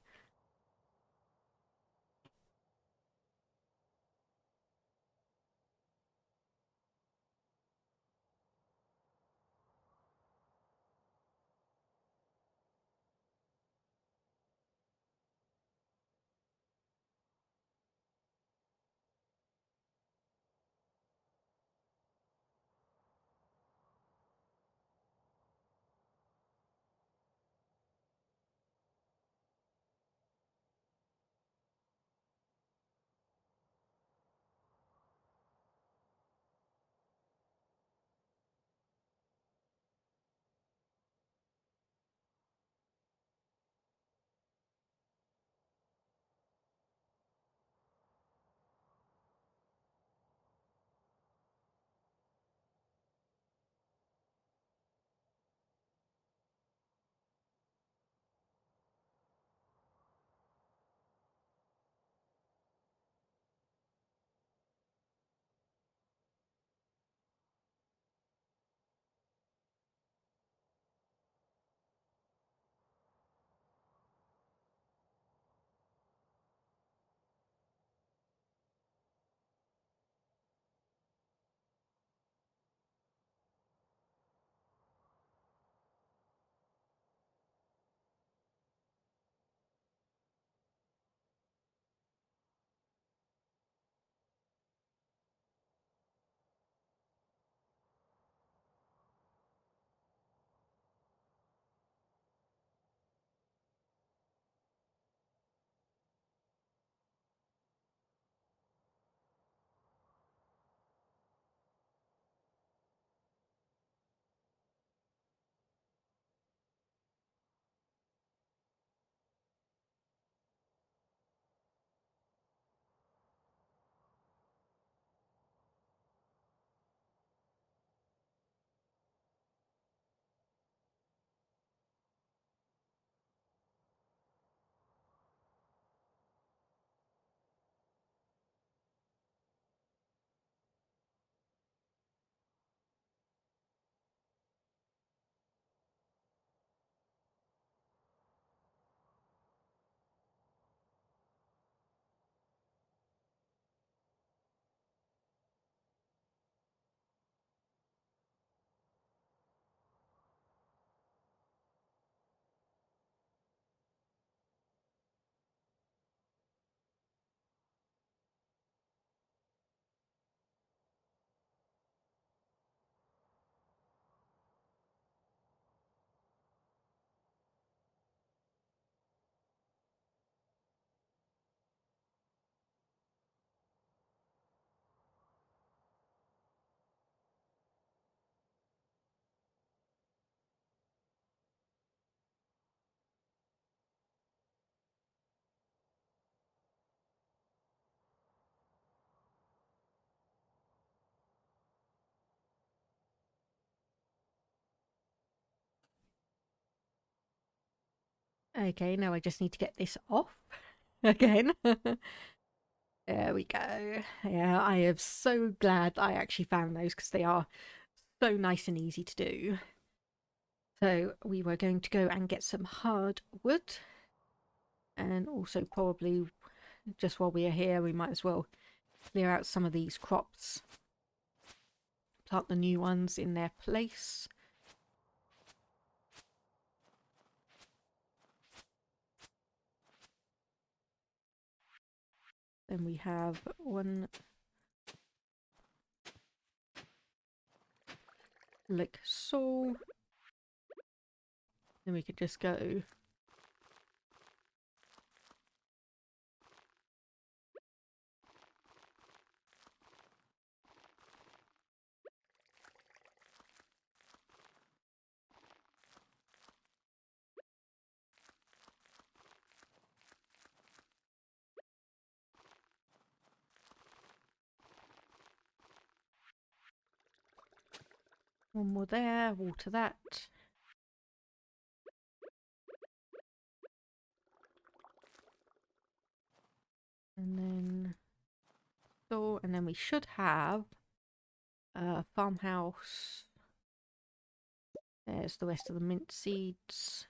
Okay, now I just need to get this off again. There we go. Yeah, I am so glad I actually found those because they are so nice and easy to do. So we were going to go and get some hardwood, and also probably just while we are here we might as well clear out some of these crops, plant the new ones in their place. Then we have one like so. Then we could just go one more there, water that. And then so, and then we should have a farmhouse. There's the rest of the mint seeds.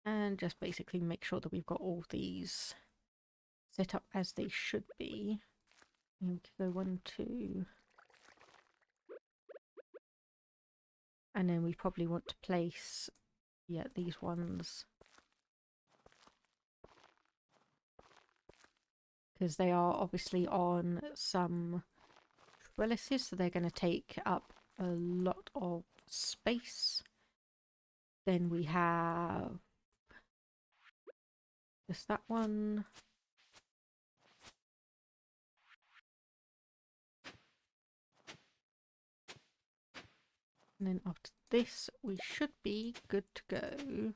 And just basically make sure that we've got all these set up as they should be. And we can go 1, 2. And then we probably want to place, yeah, these ones. Because they are obviously on some trellises, so they're going to take up a lot of space. Then we have just that one. And then after this, we should be good to go.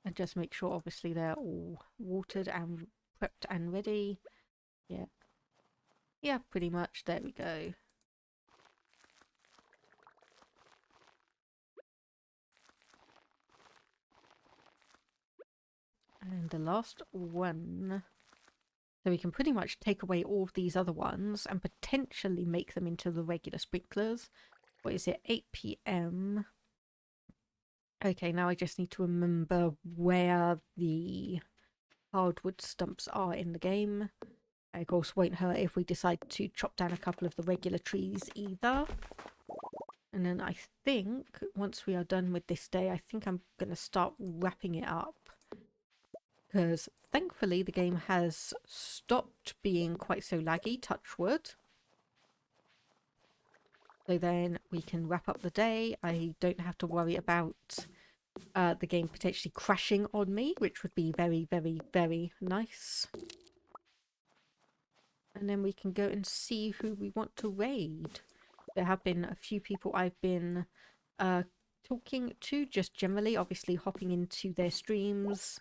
And just make sure, obviously, they're all watered and prepped and ready. Yeah. Yeah, pretty much. There we go. And the last one. So we can pretty much take away all of these other ones and potentially make them into the regular sprinklers. What is it? 8 PM. Okay, now I just need to remember where the hardwood stumps are in the game. Of course, won't hurt if we decide to chop down a couple of the regular trees either. And then I think once we are done with this day, I think I'm going to start wrapping it up. Because thankfully the game has stopped being quite so laggy, touch wood. So then we can wrap up the day. I don't have to worry about the game potentially crashing on me, which would be very, very, very nice. And then we can go and see who we want to raid. There have been a few people I've been talking to, just generally, obviously hopping into their streams,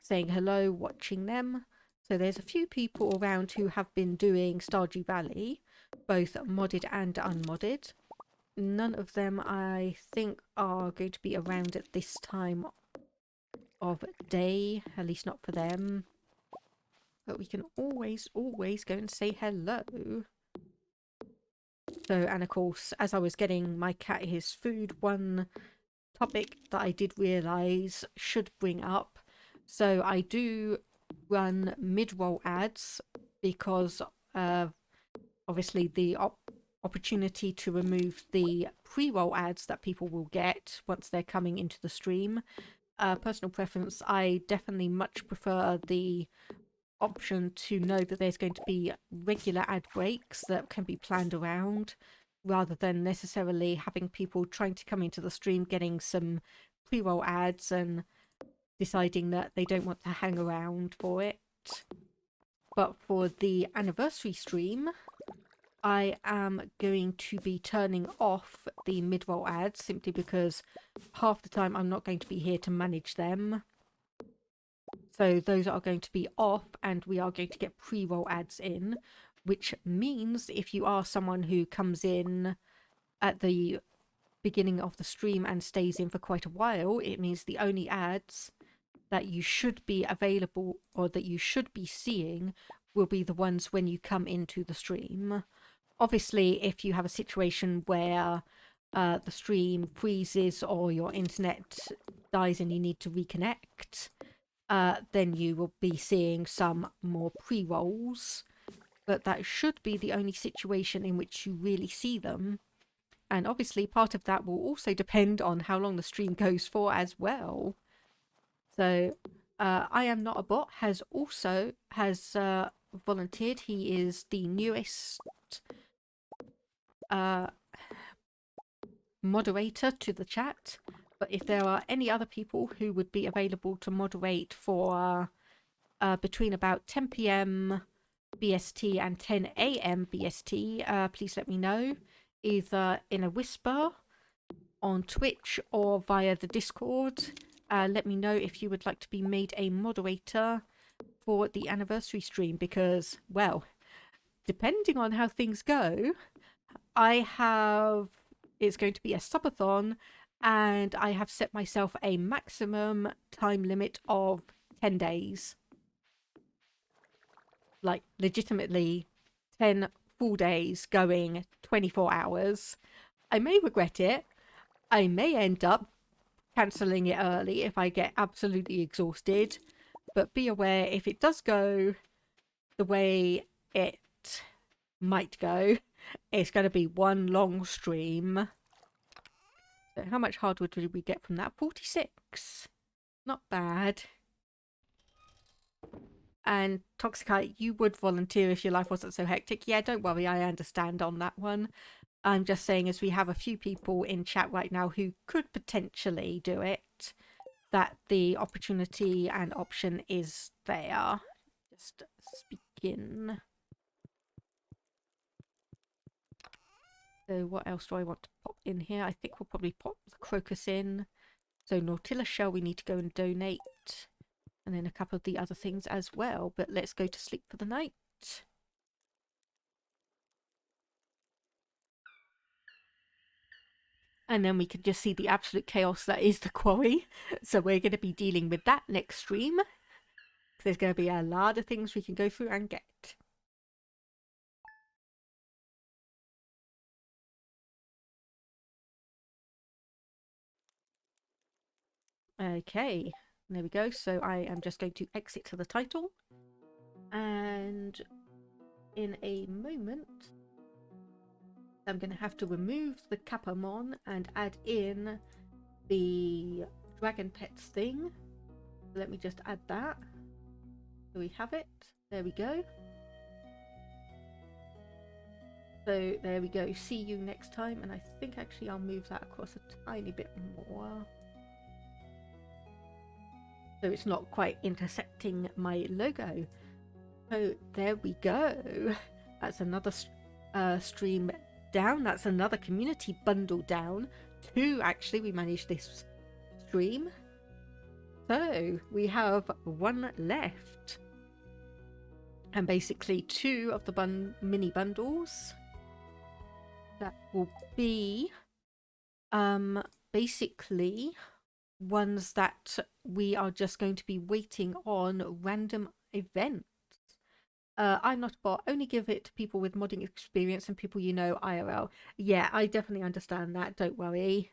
saying hello, watching them. So there's a few people around who have been doing Stardew Valley, both modded and unmodded. None of them, I think, are going to be around at this time of day, at least not for them. But we can always go and say hello. So, and of course, as I was getting my cat his food, one topic that I did realise should bring up. So I do run mid-roll ads because obviously the opportunity to remove the pre-roll ads that people will get once they're coming into the stream. Personal preference, I definitely much prefer the option to know that there's going to be regular ad breaks that can be planned around, rather than necessarily having people trying to come into the stream, getting some pre-roll ads and deciding that they don't want to hang around for it. But for the anniversary stream, I am going to be turning off the mid-roll ads simply because half the time I'm not going to be here to manage them. So those are going to be off, and we are going to get pre-roll ads in, which means if you are someone who comes in at the beginning of the stream and stays in for quite a while, it means the only ads that you should be available or that you should be seeing will be the ones when you come into the stream. Obviously, if you have a situation where the stream freezes or your internet dies and you need to reconnect, then you will be seeing some more pre-rolls, but that should be the only situation in which you really see them. And obviously part of that will also depend on how long the stream goes for as well. So I Am Not a Bot has volunteered. He is the newest moderator to the chat, but if there are any other people who would be available to moderate for between about 10 p.m. BST and 10 a.m. BST, please let me know, either in a whisper on Twitch or via the Discord. Let me know if you would like to be made a moderator for the anniversary stream, because, well, depending on how things go, it's going to be a subathon, and I have set myself a maximum time limit of 10 days. Like, legitimately 10 full days going 24 hours. I may regret it. I may end up cancelling it early if I get absolutely exhausted. But be aware, if it does go the way it might go, it's going to be one long stream. So how much hardwood did we get from that? 46. Not bad. And Toxicite, you would volunteer if your life wasn't so hectic. Yeah, don't worry, I understand on that one. I'm just saying, as we have a few people in chat right now who could potentially do it, that the opportunity and option is there. Just speaking. So what else do I want to pop in here? I think we'll probably pop the crocus in. So Nautilus shell we need to go and donate. And then a couple of the other things as well. But let's go to sleep for the night. And then we can just see the absolute chaos that is the quarry. So we're going to be dealing with that next stream. There's going to be a lot of things we can go through and get. Okay, there we go. So I am just going to exit to the title. And in a moment, I'm going to have to remove the Capamon and add in the Dragon Pets thing. Let me just add that. So we have it. There we go. So there we go. See you next time. And I think actually I'll move that across a tiny bit more, so it's not quite intersecting my logo. So there we go. That's another stream down. That's another community bundle down. 2 actually we managed this stream. So we have 1 left. And basically 2 of the mini bundles. That will be basically ones that we are just going to be waiting on random events. I'm Not a Bot, only give it to people with modding experience and people you know IRL. Yeah, I definitely understand that, don't worry.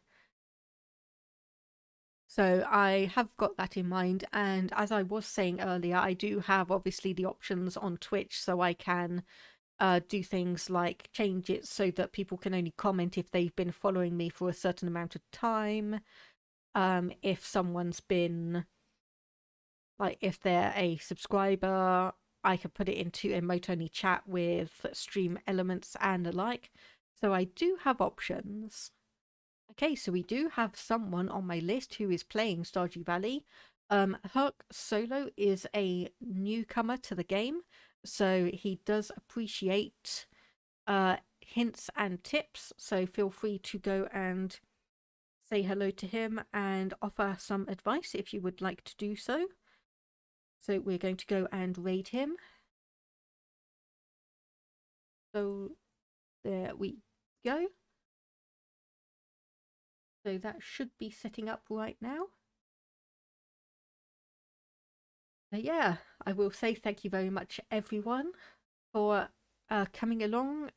So I have got that in mind, and as I was saying earlier, I do have obviously the options on Twitch, so I can do things like change it so that people can only comment if they've been following me for a certain amount of time. If someone's been, like, if they're a subscriber, I can put it into emote-only chat with stream elements and the like. So I do have options. Okay, so we do have someone on my list who is playing Stardew Valley. Herc Solo is a newcomer to the game, so he does appreciate hints and tips, so feel free to go and say hello to him and offer some advice if you would like to do so. So we're going to go and raid him. So there we go. So that should be setting up right now. Yeah, I will say thank you very much, everyone, for coming along,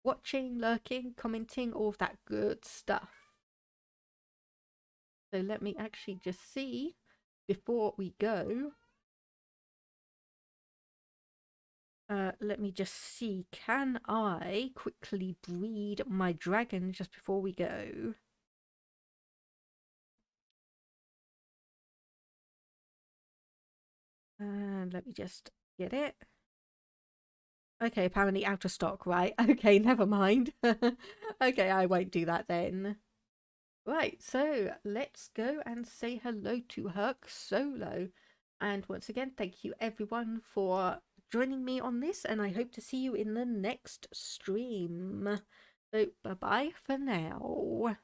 watching, lurking, commenting, all of that good stuff. So let me actually just see before we go. Let me just see, can I quickly breed my dragon just before we go? And let me just get it. Okay, apparently out of stock, right? Okay, never mind. Okay, I won't do that then. Right, so let's go and say hello to Herc Solo. And once again, thank you everyone for joining me on this, and I hope to see you in the next stream. So, bye-bye for now.